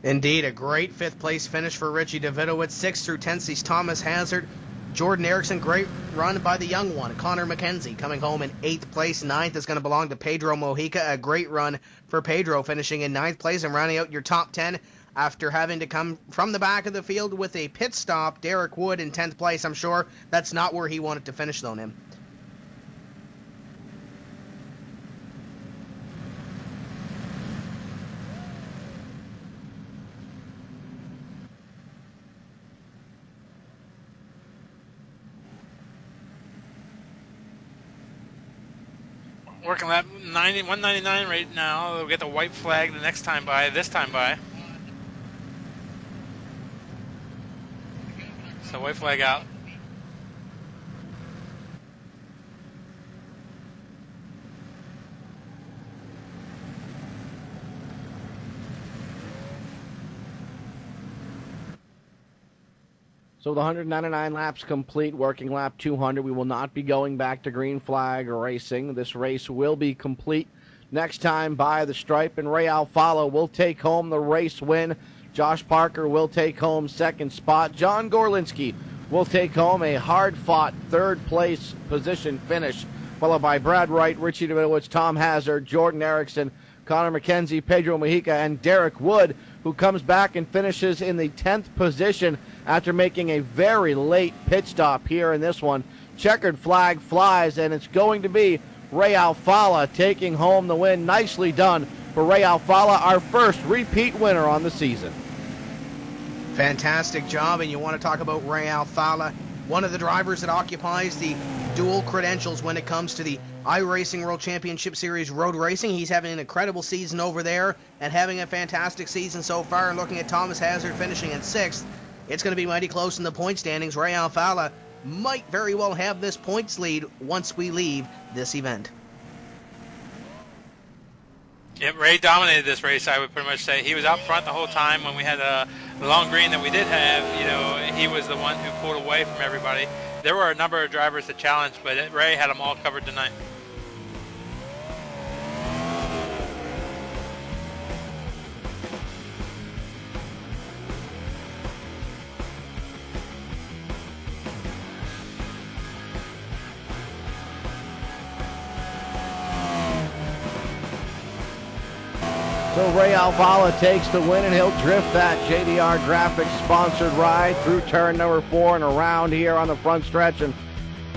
Indeed, a great 5th place finish for Richie Davidowitz. 6 through 10 sees Thomas Hazard. Jordan Erickson, great run by the young one. Connor McKenzie coming home in 8th place. 9th is going to belong to Pedro Mojica. A great run for Pedro, finishing in 9th place and rounding out your top 10 after having to come from the back of the field with a pit stop. Derek Wood in 10th place. I'm sure that's not where he wanted to finish, though, Nim. Working lap 199 right now. We'll get the white flag this time by. So white flag out. So the 199 laps complete, working lap 200. We will not be going back to green flag racing. This race will be complete next time by the stripe, and Ray Alfala will take home the race win. Josh Parker will take home second spot. John Gorlinski will take home a hard-fought third-place position finish, followed by Brad Wright, Richie Davidowitz, Tom Hazard, Jordan Erickson, Connor McKenzie, Pedro Mojica, and Derek Wood, who comes back and finishes in the 10th position after making a very late pit stop here in this one. Checkered flag flies, and it's going to be Ray Alfala taking home the win. Nicely done for Ray Alfala, our first repeat winner on the season. Fantastic job, and you want to talk about Ray Alfala, one of the drivers that occupies the dual credentials when it comes to the iRacing World Championship Series road racing. He's having an incredible season over there and having a fantastic season so far. And looking at Thomas Hazard finishing in 6th, it's going to be mighty close in the point standings. Ray Alfala might very well have this points lead once we leave this event. Yeah, Ray dominated this race, I would pretty much say. He was out front the whole time when we had the long green that we did have. He was the one who pulled away from everybody. There were a number of drivers that challenged, but Ray had them all covered tonight. So So Ray Alvala takes the win, and he'll drift that JDR Graphics sponsored ride through turn number 4 and around here on the front stretch. And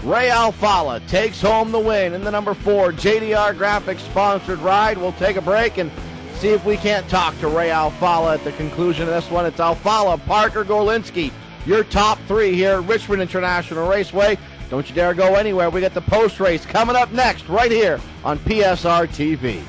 Ray Alvala takes home the win in the number 4 JDR Graphics sponsored ride. We'll take a break and see if we can't talk to Ray Alvala at the conclusion of this one. It's Alvala, Parker, Gorlinski, your top 3 here at Richmond International Raceway. Don't you dare go anywhere. We got the post race coming up next right here on PSR TV.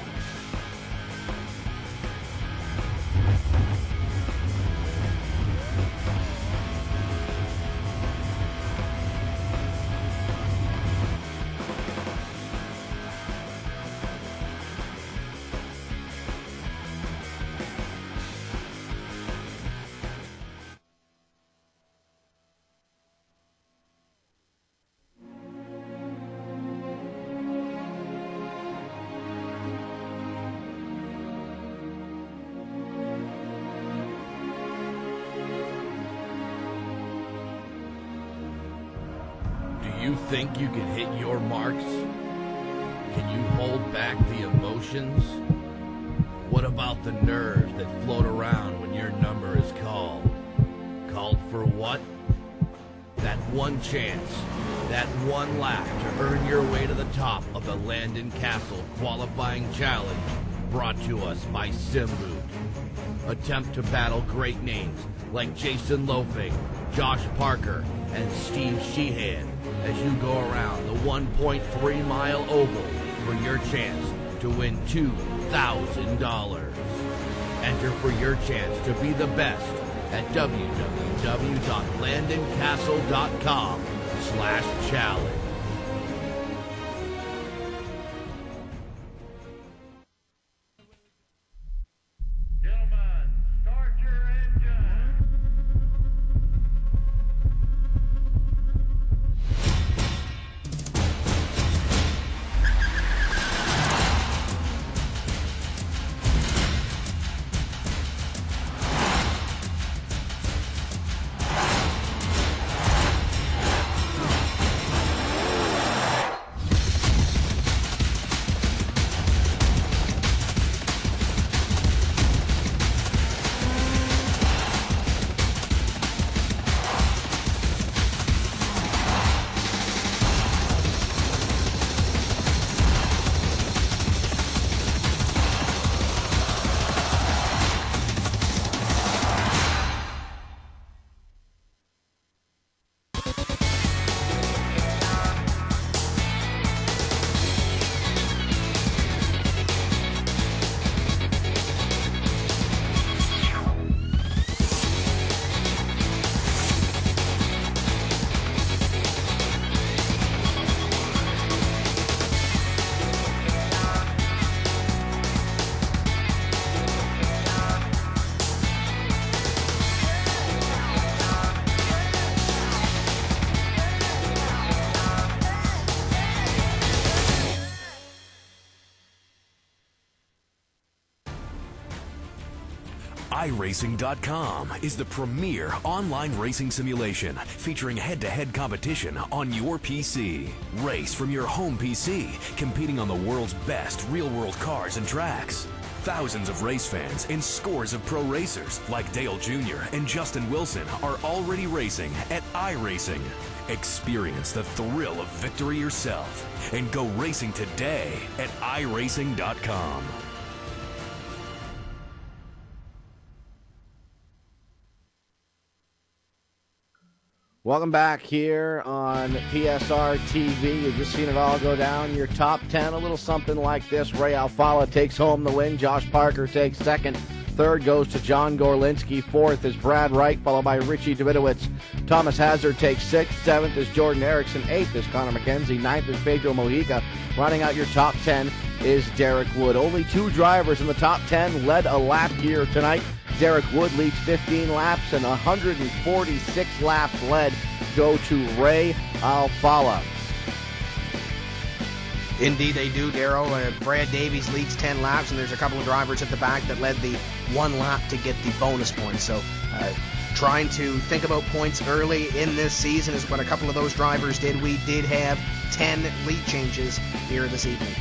Do you think you can hit your marks? Can you hold back the emotions? What about the nerves that float around when your number is called? Called for what? That one chance, that one lap to earn your way to the top of the Landon Castle qualifying challenge, brought to us by Simboot. Attempt to battle great names like Jason Lofing, Josh Parker, and Steve Sheehan as you go around the 1.3-mile oval for your chance to win $2,000. Enter for your chance to be the best at www.landoncastle.com/challenge. Gentlemen, start your engine. iRacing.com is the premier online racing simulation featuring head-to-head competition on your PC. Race from your home PC, competing on the world's best real-world cars and tracks. Thousands of race fans and scores of pro racers like Dale Jr. and Justin Wilson are already racing at iRacing. Experience the thrill of victory yourself and go racing today at iRacing.com. Welcome back here on PSR TV. You've just seen it all go down. Your top 10, a little something like this. Ray Alvala takes home the win. Josh Parker takes second. Third goes to John Gorlinski. Fourth is Brad Wright, followed by Richie Davidowitz. Thomas Hazard takes sixth. Seventh is Jordan Erickson. Eighth is Connor McKenzie. Ninth is Pedro Mojica. Rounding out your top 10 is Derek Wood. Only 2 drivers in the top 10 led a lap here tonight. Derek Wood leads 15 laps, and 146 laps led go to Ray Alvala. Indeed they do, Darryl. Brad Davies leads 10 laps, and there's a couple of drivers at the back that led the 1 lap to get the bonus points. So trying to think about points early in this season is what a couple of those drivers did. We did have 10 lead changes here this evening.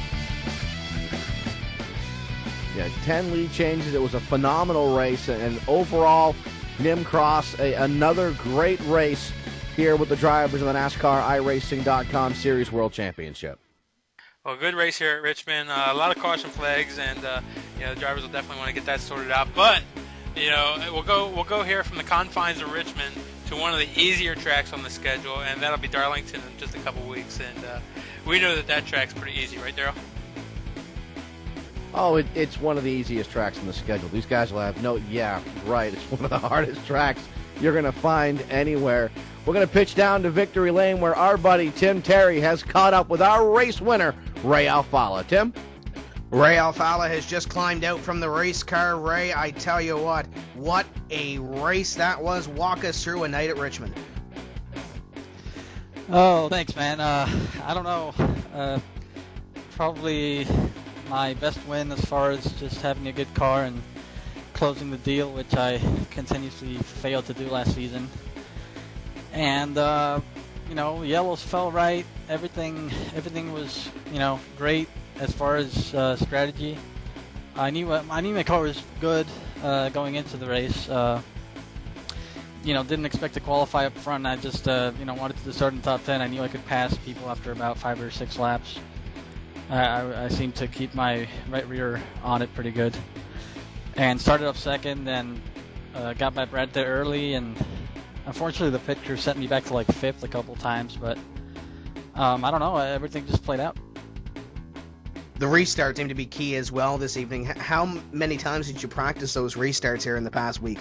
Yeah, had 10 lead changes. It was a phenomenal race, and overall, Nim Cross, another great race here with the drivers of the NASCAR iRacing.com Series World Championship. Well, good race here at Richmond. A lot of caution flags, and the drivers will definitely want to get that sorted out. But we'll go here from the confines of Richmond to one of the easier tracks on the schedule, and that'll be Darlington in just a couple weeks. And we know that track's pretty easy, right, Daryl? Oh, it's one of the easiest tracks on the schedule. These guys will have right. It's one of the hardest tracks you're going to find anywhere. We're going to pitch down to Victory Lane, where our buddy Tim Terry has caught up with our race winner, Ray Alfalla. Tim? Ray Alfalla has just climbed out from the race car. Ray, I tell you what a race that was. Walk us through a night at Richmond. Oh, thanks, man. I don't know. Probably my best win as far as just having a good car and closing the deal, which I continuously failed to do last season. And yellows fell right. Everything was great as far as strategy. I knew my car was good going into the race. Didn't expect to qualify up front. I just wanted to start in the top 10. I knew I could pass people after about 5 or 6 laps. I seemed to keep my right rear on it pretty good, and started up second. And got my Brad there early, and unfortunately the pit crew sent me back to like 5th a couple times. But I don't know. Everything just played out. The restart seemed to be key as well this evening. How many times did you practice those restarts here in the past week?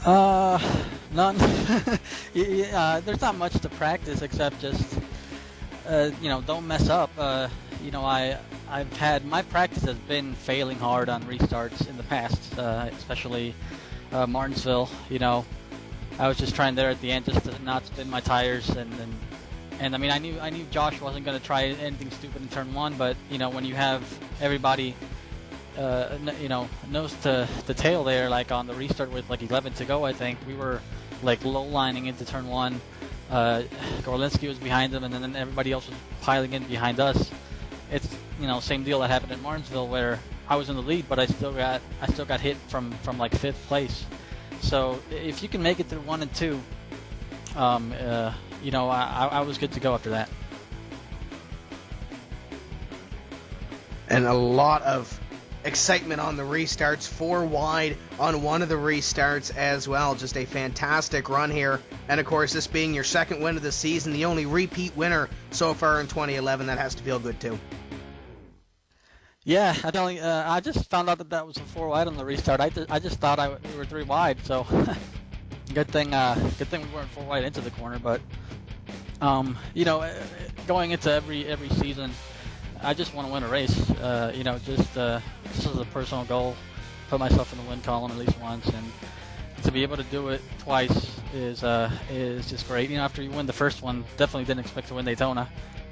None. There's not much to practice except just, don't mess up. I've had, my practice has been failing hard on restarts in the past, especially Martinsville. I was just trying there at the end just to not spin my tires, and I mean, I knew Josh wasn't going to try anything stupid in turn 1, but when you have everybody nose to the tail there, like on the restart with like 11 to go, I think we were like low lining into turn 1. Gorlinski was behind them, and then everybody else was piling in behind us. It's same deal that happened at Martinsville, where I was in the lead, but I still got hit from like 5th place. So if you can make it through 1 and 2, I was good to go after that. And a lot of excitement on the restarts. 4 wide on one of the restarts as well. Just a fantastic run here. And of course, this being your second win of the season, the only repeat winner so far in 2011, that has to feel good too. Yeah, I just found out that was a 4 wide on the restart. I just thought we were 3 wide, so good thing we weren't 4 wide into the corner. But going into every season, I just want to win a race. Just as a personal goal, put myself in the win column at least once, and to be able to do it twice is just great. After you win the first one, definitely didn't expect to win Daytona.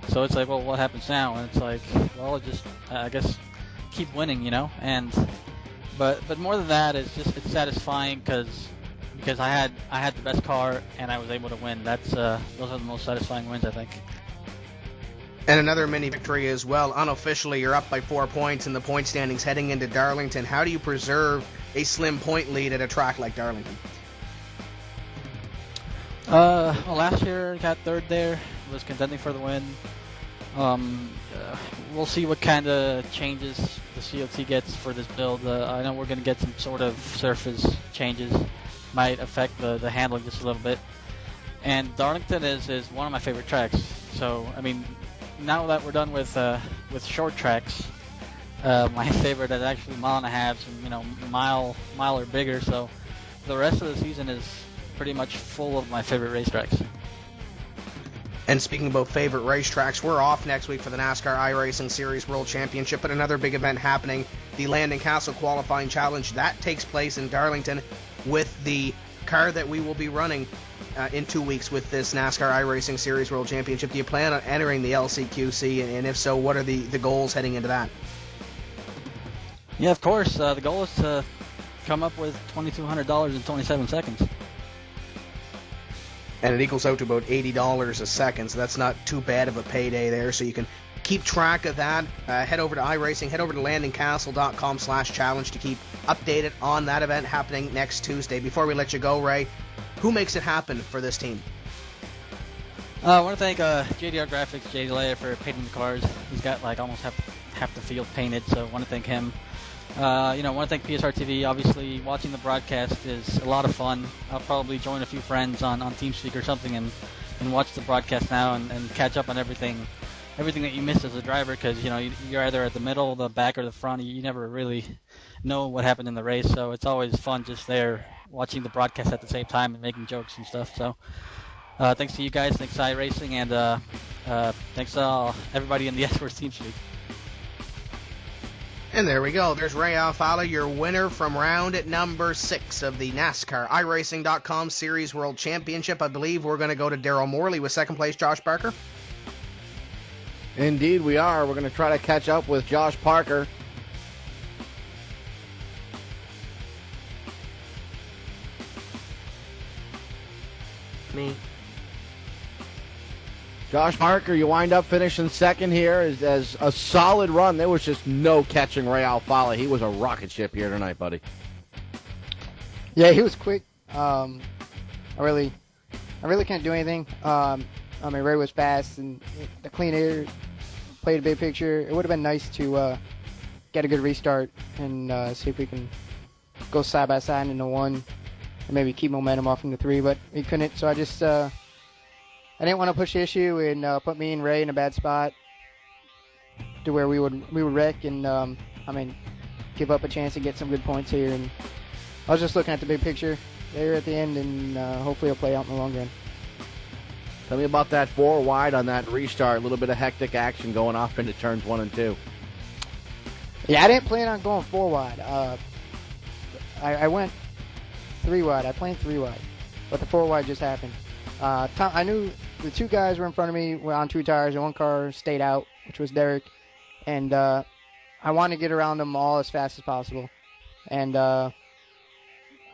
So it's like, well, what happens now? And it's like, well, just I guess keep winning, And but more than that, it's satisfying because I had the best car and I was able to win. Those are the most satisfying wins, I think. And another mini victory as well. Unofficially, you're up by 4 points in the point standings heading into Darlington. How do you preserve a slim point lead at a track like Darlington? Well, last year got 3rd there. Was contending for the win. We'll see what kind of changes the COT gets for this build. I know we're going to get some sort of surface changes. Might affect the handling just a little bit. And Darlington is one of my favorite tracks. So, I mean, now that we're done with short tracks, my favorite is actually 1.5 miles and mile or bigger. So the rest of the season is pretty much full of my favorite racetracks. And speaking about favorite racetracks, we're off next week for the NASCAR iRacing Series World Championship, but another big event happening, the Landon Castle Qualifying Challenge. That takes place in Darlington with the car that we will be running in 2 weeks with this NASCAR iRacing Series World Championship. Do you plan on entering the LCQC, and if so, what are the goals heading into that? Yeah, of course. The goal is to come up with $2,200 in 27 seconds. And it equals out to about $80 a second, so that's not too bad of a payday there. So you can keep track of that. Head over to iRacing, head over to landingcastle.com/challenge to keep updated on that event happening next Tuesday. Before we let you go, Ray, who makes it happen for this team? I want to thank JDR Graphics, JD Layer, for painting the cars. He's got like almost half the field painted, so I want to thank him. I want to thank PSR TV. Obviously, watching the broadcast is a lot of fun. I'll probably join a few friends on TeamSpeak or something and watch the broadcast now and catch up on everything that you missed as a driver, because you're either at the middle, the back, or the front. You never really know what happened in the race, so it's always fun just there watching the broadcast at the same time and making jokes and stuff. So thanks to you guys, thanks to iRacing, and thanks to everybody in the S-Force TeamSpeak. And there we go. There's Ray Alfala, your winner from round number 6 of the NASCAR iRacing.com Series World Championship. I believe we're going to go to Darryl Morley with second place, Josh Parker. Indeed we are. We're going to try to catch up with Josh Parker. Me. Josh Parker, you wind up finishing second here as a solid run. There was just no catching Ray Alfala. He was a rocket ship here tonight, buddy. Yeah, he was quick. I really can't do anything. Ray was fast, and the clean air played a big picture. It would have been nice to get a good restart and see if we can go side by side into one and maybe keep momentum off into 3, but we couldn't. So I just I didn't want to push the issue and put me and Ray in a bad spot to where we would wreck and give up a chance to get some good points here. And I was just looking at the big picture there at the end, and hopefully it'll play out in the long run. Tell me about that 4 wide on that restart. A little bit of hectic action going off into turns 1 and 2. Yeah, I didn't plan on going 4 wide. I went 3 wide. I planned 3 wide, but the 4 wide just happened. I knew the 2 guys were in front of me were on 2 tires, and 1 car stayed out, which was Derek, and I wanted to get around them all as fast as possible. And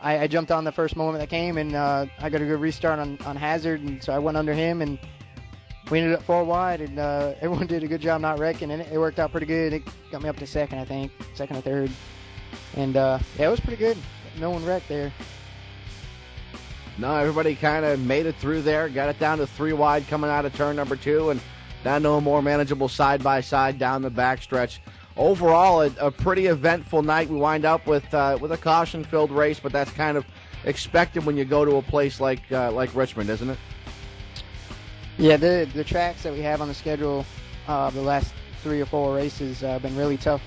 I jumped on the first moment that came, and I got a good restart on Hazard, and so I went under him, and we ended up 4 wide, and everyone did a good job not wrecking, and it worked out pretty good. It got me up to second, I think, second or third. And yeah, it was pretty good. No one wrecked there. No, everybody kind of made it through there, got it down to 3 wide coming out of turn number 2, and down to a more manageable side-by-side down the backstretch. Overall, a pretty eventful night. We wind up with a caution-filled race, but that's kind of expected when you go to a place like Richmond, isn't it? Yeah, the tracks that we have on the schedule the last 3 or 4 races have been really tough.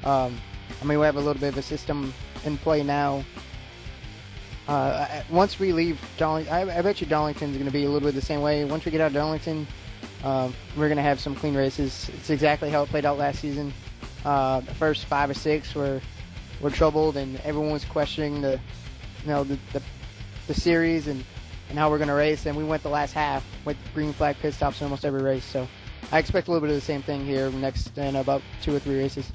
We have a little bit of a system in play now. Once we leave Darlington, I bet you Darlington's going to be a little bit the same way. Once we get out of Darlington, we're going to have some clean races. It's exactly how it played out last season. The first 5 or 6 were troubled, and everyone was questioning the series and how we're going to race. And we went the last half with green flag pit stops in almost every race. So I expect a little bit of the same thing here next in about 2 or 3 races.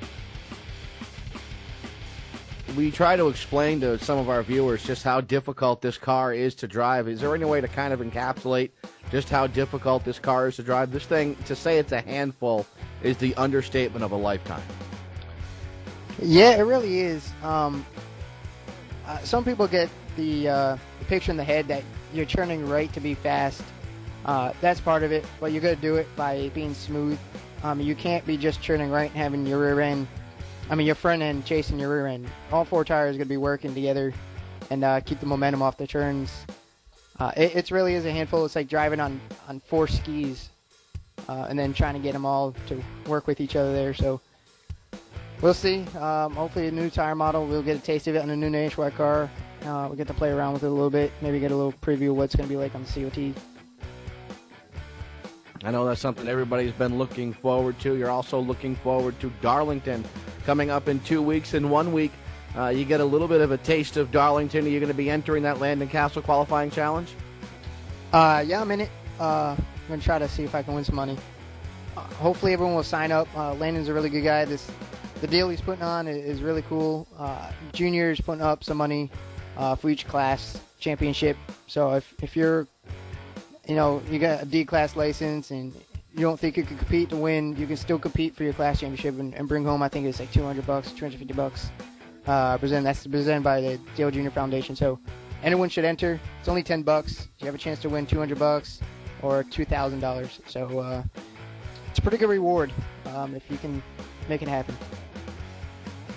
We try to explain to some of our viewers just how difficult this car is to drive. Is there any way to kind of encapsulate just how difficult this car is to drive? This thing, to say it's a handful, is the understatement of a lifetime. Yeah, it really is. Some people get the picture in the head that you're turning right to be fast. That's part of it, but you're going to do it by being smooth. You can't be just turning right and having your rear end, your front end chasing your rear end. All 4 tires are going to be working together and keep the momentum off the turns. It really is a handful. It's like driving on 4 skis and then trying to get them all to work with each other there. So we'll see. Hopefully a new tire model. We'll get a taste of it on a new NiSWC car. We'll get to play around with it a little bit. Maybe get a little preview of what it's going to be like on the COT. I know that's something everybody's been looking forward to. You're also looking forward to Darlington coming up in 2 weeks. In 1 week, you get a little bit of a taste of Darlington. Are you going to be entering that Landon Castle qualifying challenge? Yeah, I'm in it. I'm going to try to see if I can win some money. Hopefully everyone will sign up. Landon's a really good guy. The deal he's putting on is really cool. Junior's putting up some money for each class championship. So if you're you got a D-class license and you don't think you can compete to win, you can still compete for your class championship and bring home, I think it's like $200, $250. That's presented by the Dale Jr. Foundation. So anyone should enter. It's only $10. You have a chance to win $200 or $2,000. So it's a pretty good reward if you can make it happen.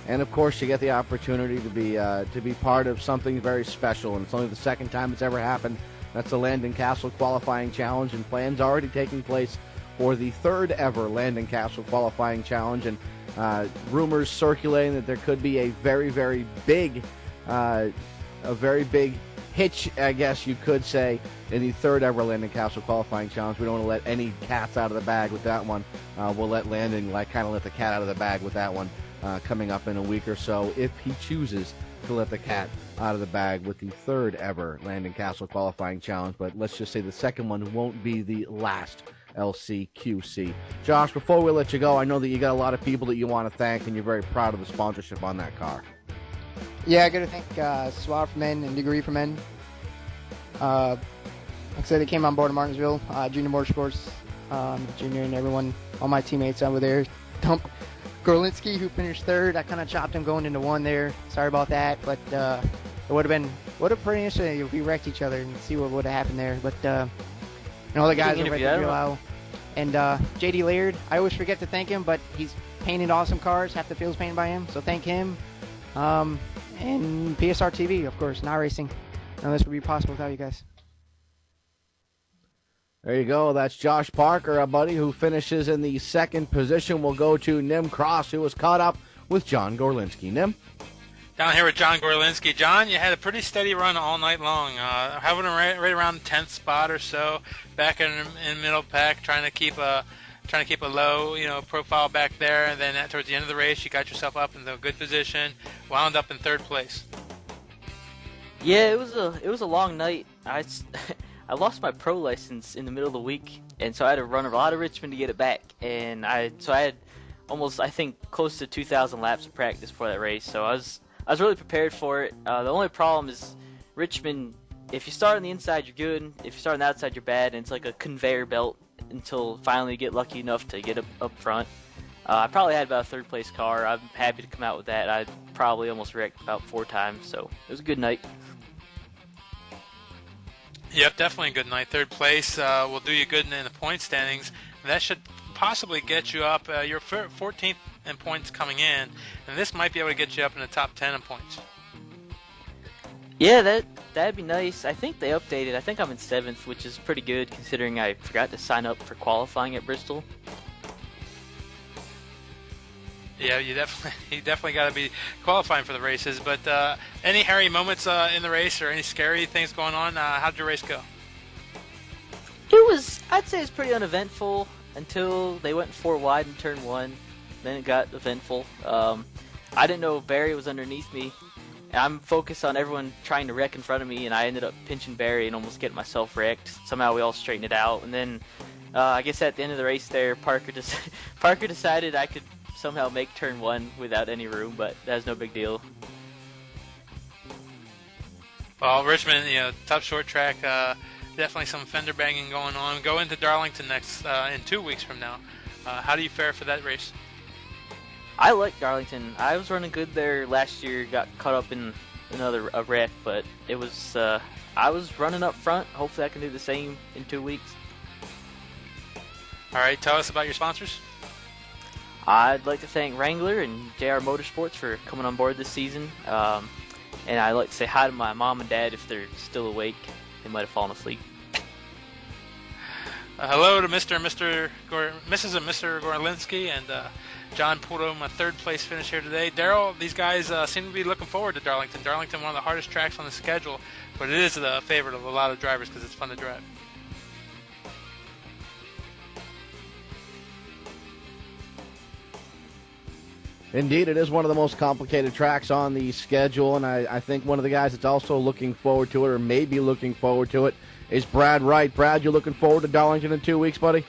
And of course, you get the opportunity to be part of something very special, and it's only the second time it's ever happened. That's the Landon Castle Qualifying Challenge, and plans already taking place for the third ever Landon Castle Qualifying Challenge, and rumors circulating that there could be a very, very big hitch, I guess you could say, in the third ever Landon Castle Qualifying Challenge. We don't want to let any cats out of the bag with that one. We'll let Landon kind of let the cat out of the bag with that one coming up in a week or so, if he chooses to let the cat out of the bag with the third ever Landon Castle Qualifying Challenge. But let's just say the second one won't be the last LCQC. Josh, before we let you go, I know that you got a lot of people that you want to thank, and you're very proud of the sponsorship on that car. Yeah, I got to thank SWAT for Men and Degree for Men. Like I said, they came on board in Martinsville, Junior Motorsports, Junior and everyone, all my teammates over there. Dump Gorlinski, who finished third. I kind of chopped him going into one there. Sorry about that, but it would have pretty interesting if we wrecked each other and see what would have happened there. But all the guys over at the Real and JD Laird, I always forget to thank him, but he's painted awesome cars. Half the field's painted by him, so thank him. And PSR TV, of course, not racing. None of this would be possible without you guys. There you go. That's Josh Parker, a buddy who finishes in the second position. We'll go to Nim Cross, who was caught up with John Gorlinski. Nim? Down here with John Gorlinski. John, you had a pretty steady run all night long. Having right around the 10th spot or so, back in middle pack, trying to keep a low, profile back there. And then towards the end of the race, you got yourself up into a good position, wound up in third place. Yeah, it was a long night. I lost my pro license in the middle of the week, and so I had to run a lot of Richmond to get it back. And I had almost, I think, close to 2,000 laps of practice for that race. So I was really prepared for it. The only problem is Richmond. If you start on the inside, you're good. If you start on the outside, you're bad. And it's like a conveyor belt until finally you get lucky enough to get up front. I probably had about a third place car. I'm happy to come out with that. I probably almost wrecked about 4 times, so it was a good night. Yep, definitely a good night. Third place will do you good in the point standings. That should possibly get you up. You're 14th in points coming in, and this might be able to get you up in the top 10 in points. Yeah, that'd be nice. I think they updated. I think I'm in 7th, which is pretty good considering I forgot to sign up for qualifying at Bristol. Yeah, you definitely got to be qualifying for the races. But any hairy moments in the race or any scary things going on? How did your race go? I'd say it's pretty uneventful until they went 4 wide in turn 1. Then it got eventful. I didn't know Barry was underneath me. I'm focused on everyone trying to wreck in front of me, and I ended up pinching Barry and almost getting myself wrecked. Somehow we all straightened it out, and then I guess at the end of the race there, Parker decided I could somehow make turn 1 without any room, but that's no big deal. Well, Richmond, tough short track, definitely some fender banging going on. Go into Darlington next in 2 weeks from now. How do you fare for that race? I like Darlington. I was running good there last year, got caught up in another wreck, but it was I was running up front. Hopefully I can do the same in 2 weeks. All right, tell us about your sponsors. I'd like to thank Wrangler and JR Motorsports for coming on board this season. And I'd like to say hi to my mom and dad if they're still awake. They might have fallen asleep. Hello to Mrs. and Mr. Gorlinski and John Pudom, a third place finish here today. Daryl, these guys seem to be looking forward to Darlington. Darlington, one of the hardest tracks on the schedule, but it is the favorite of a lot of drivers because it's fun to drive. Indeed, it is one of the most complicated tracks on the schedule, and I think one of the guys that's also looking forward to it, or maybe looking forward to it, is Brad Wright. Brad, you looking forward to Darlington in 2 weeks, buddy?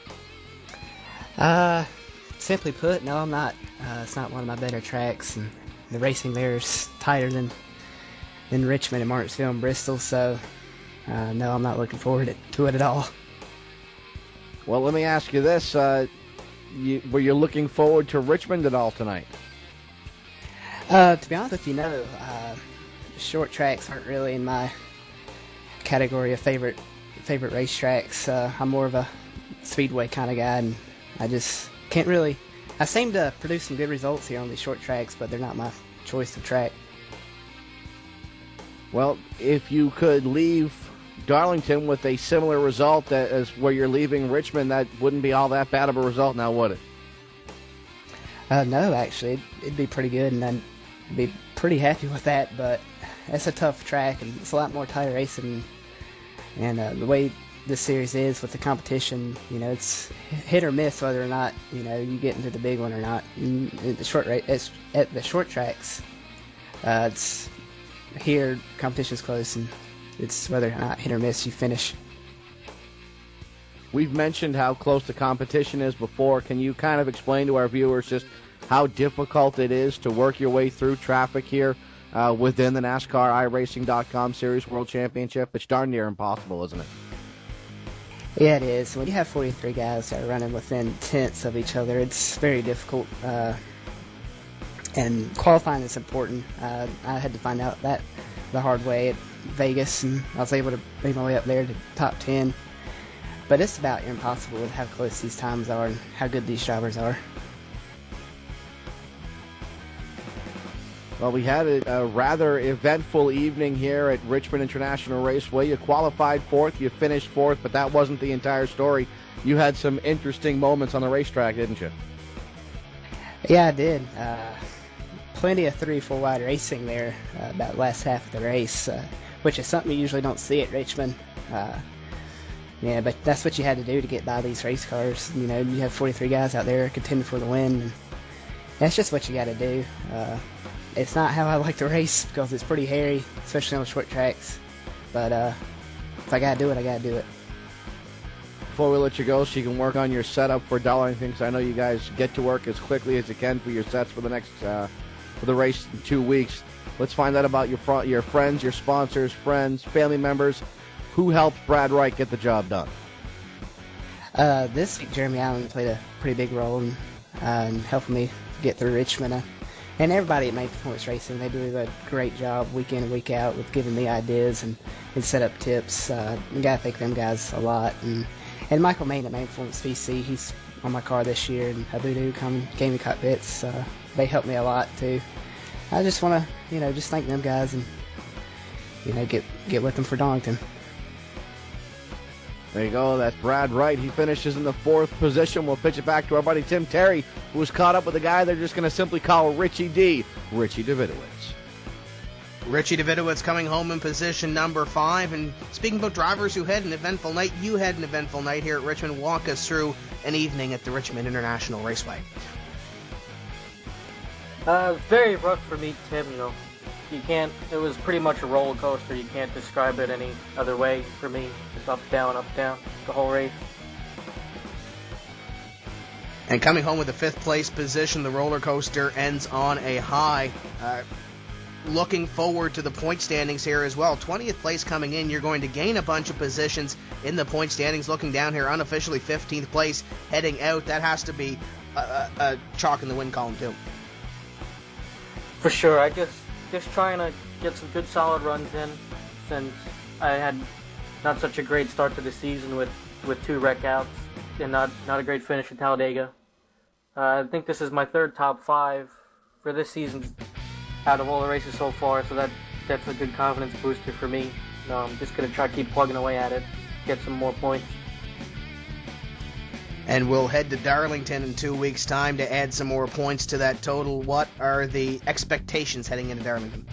Simply put, no, I'm not. It's not one of my better tracks, and the racing there is tighter than Richmond and Martinsville and Bristol, so no, I'm not looking forward to it at all. Well, let me ask you this. Were you looking forward to Richmond at all tonight? To be honest with you, no. Short tracks aren't really in my category of favorite racetracks. I'm more of a speedway kind of guy, and I just can't really. I seem to produce some good results here on these short tracks, but they're not my choice of track. Well, if you could leave Darlington with a similar result as where you're leaving Richmond, that wouldn't be all that bad of a result now, would it? No, actually, it'd be pretty good, and I'd be pretty happy with that, but it's a tough track, and it's a lot more tire racing, and the way this series is with the competition, it's hit or miss whether or not, you get into the big one or not. And at the short tracks, it's here, competition's close, and it's whether or not hit or miss you finish. We've mentioned how close the competition is before. Can you kind of explain to our viewers just how difficult it is to work your way through traffic here within the NASCAR iRacing.com Series World Championship? It's darn near impossible, isn't it? Yeah, it is. When you have 43 guys that are running within tenths of each other, it's very difficult. And qualifying is important. I had to find out that the hard way at Vegas, and I was able to make my way up there to top 10. But it's about impossible with how close these times are and how good these drivers are. Well, we had a rather eventful evening here at Richmond International Raceway. You qualified fourth, you finished fourth, but that wasn't the entire story. You had some interesting moments on the racetrack, didn't you? Yeah, I did. Plenty of 3-4 wide racing there about last half of the race, which is something you usually don't see at Richmond. Yeah, but that's what you had to do to get by these race cars. You have 43 guys out there contending for the win. And that's just what you got to do. It's not how I like to race because it's pretty hairy, especially on short tracks. But if I got to do it, I got to do it. Before we let you go, so you can work on your setup for Darlington, because I know you guys get to work as quickly as you can for your sets for the next for the race in 2 weeks. Let's find out about your friends, your sponsors, friends, family members. Who helped Brad Wright get the job done? This week, Jeremy Allen played a pretty big role in helping me get through Richmond. And everybody at Main Performance Racing, they do a great job week in and week out with giving me ideas and set up tips. You got to thank them guys a lot. And Michael Main at Main Performance PC, he's on my car this year, and Abudu gave me cockpits. They helped me a lot too. I just want to, just thank them guys and, get with them for Darlington. There you go. That's Brad Wright. He finishes in the fourth position. We'll pitch it back to our buddy Tim Terry, who was caught up with a guy they're just going to simply call Richie D. Richie Davidowitz. Richie Davidowitz coming home in position number 5. And speaking about drivers who had an eventful night, you had an eventful night here at Richmond. Walk us through an evening at the Richmond International Raceway. Very rough for me, Tim. It was pretty much a roller coaster. You can't describe it any other way for me. Just up, down, the whole race. And coming home with a 5th place position, the roller coaster ends on a high. Looking forward to the point standings here as well. 20th place coming in, you're going to gain a bunch of positions in the point standings. Looking down here, unofficially 15th place heading out. That has to be a chalk in the win column too. For sure. I just trying to get some good solid runs in, since I had not such a great start to the season with 2 wreck outs and not a great finish at Talladega. I think this is my 3rd top 5 for this season out of all the races so far, so that's a good confidence booster for me. I'm just going to try to keep plugging away at it, get some more points. And we'll head to Darlington in 2 weeks' time to add some more points to that total. What are the expectations heading into Darlington?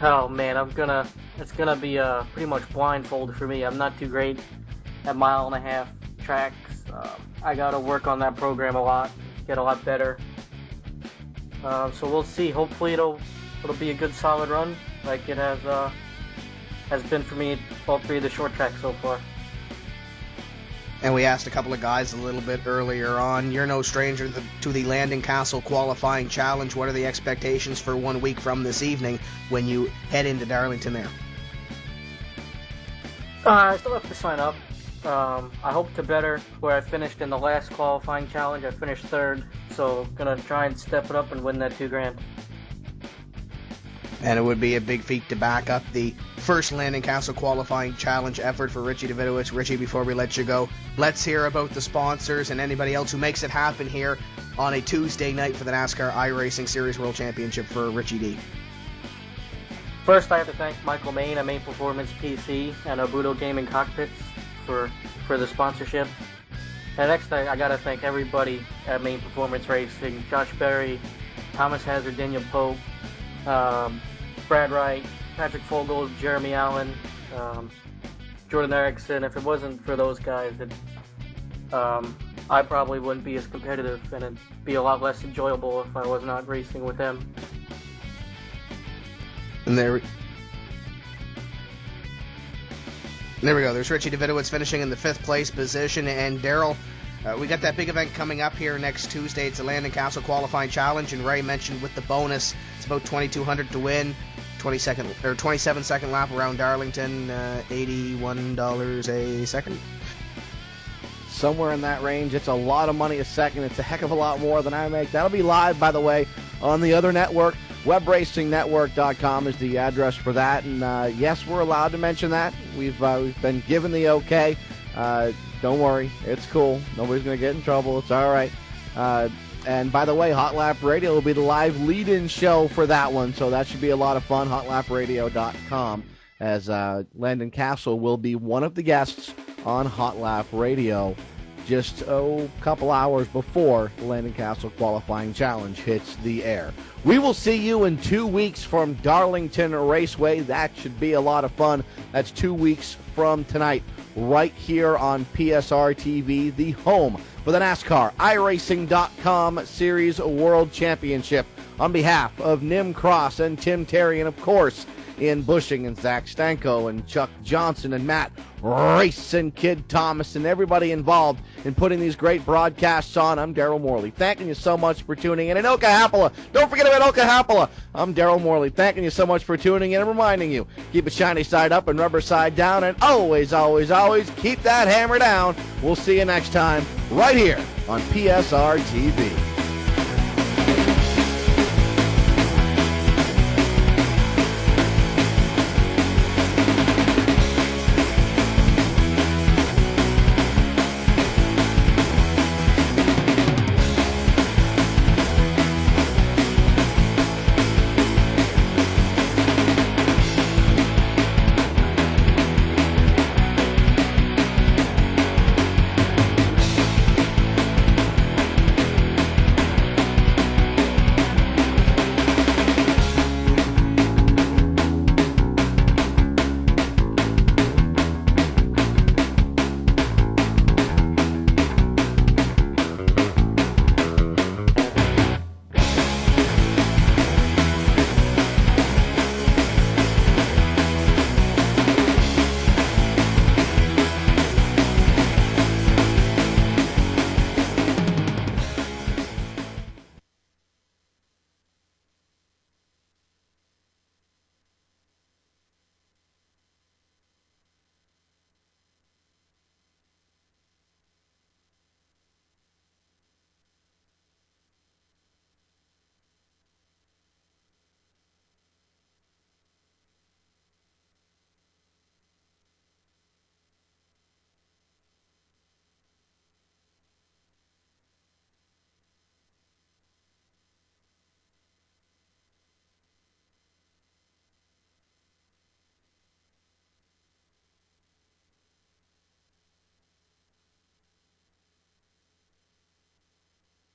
Oh man, it's gonna be pretty much blindfolded for me. I'm not too great at 1.5-mile tracks. I gotta work on that program a lot, get a lot better. So we'll see. Hopefully it'll be a good solid run, like it has been for me at all 3 of the short tracks so far. And we asked a couple of guys a little bit earlier on. You're no stranger to the Landing Castle qualifying challenge. What are the expectations for 1 week from this evening when you head into Darlington there? I still have to sign up. I hope to better where I finished in the last qualifying challenge. I finished third, so gonna try and step it up and win that $2,000. And it would be a big feat to back up the first Landon Castle qualifying challenge effort for Richie Davidowitz. Richie, before we let you go, let's hear about the sponsors and anybody else who makes it happen here on a Tuesday night for the NASCAR iRacing Series World Championship for Richie D. First, I have to thank Michael Main at Main Performance PC and Obudo Gaming Cockpits for the sponsorship. And next, I got to thank everybody at Main Performance Racing: Josh Berry, Thomas Hazard, Daniel Pope, Brad Wright, Patrick Fogel, Jeremy Allen, Jordan Erickson. If it wasn't for those guys, I probably wouldn't be as competitive, and it'd be a lot less enjoyable if I was not racing with them. And there we go. There's Richie Davidowitz finishing in the 5th place position. And Daryl, we got that big event coming up here next Tuesday. It's the Landon Castle Qualifying Challenge, and Ray mentioned with the bonus, it's about $2,200 to win. 27-second lap around Darlington, $81 a second. Somewhere in that range. It's a lot of money a second. It's a heck of a lot more than I make. That'll be live, by the way, on the other network. WebRacingNetwork.com is the address for that. And yes, we're allowed to mention that. We've been given the okay. Don't worry. It's cool. Nobody's going to get in trouble. It's all right. And by the way, Hot Lap Radio will be the live lead-in show for that one. So that should be a lot of fun. HotLapRadio.com, as Landon Castle will be one of the guests on Hot Lap Radio just a couple hours before the Landon Castle Qualifying Challenge hits the air. We will see you in 2 weeks from Darlington Raceway. That should be a lot of fun. That's 2 weeks from tonight, right here on PSR TV, the home for the NASCAR iRacing.com Series World Championship. On behalf of Nim Cross and Tim Terry, and of course Ian Bushing and Zach Stanko and Chuck Johnson and Matt Racing Kid Thomas and everybody involved in putting these great broadcasts on, I'm Daryl Morley. Thanking you so much for tuning in. And Okahapola, don't forget about Okahapola. I'm Daryl Morley. Thanking you so much for tuning in and reminding you, keep a shiny side up and rubber side down, and always, always, always keep that hammer down. We'll see you next time right here on PSR TV.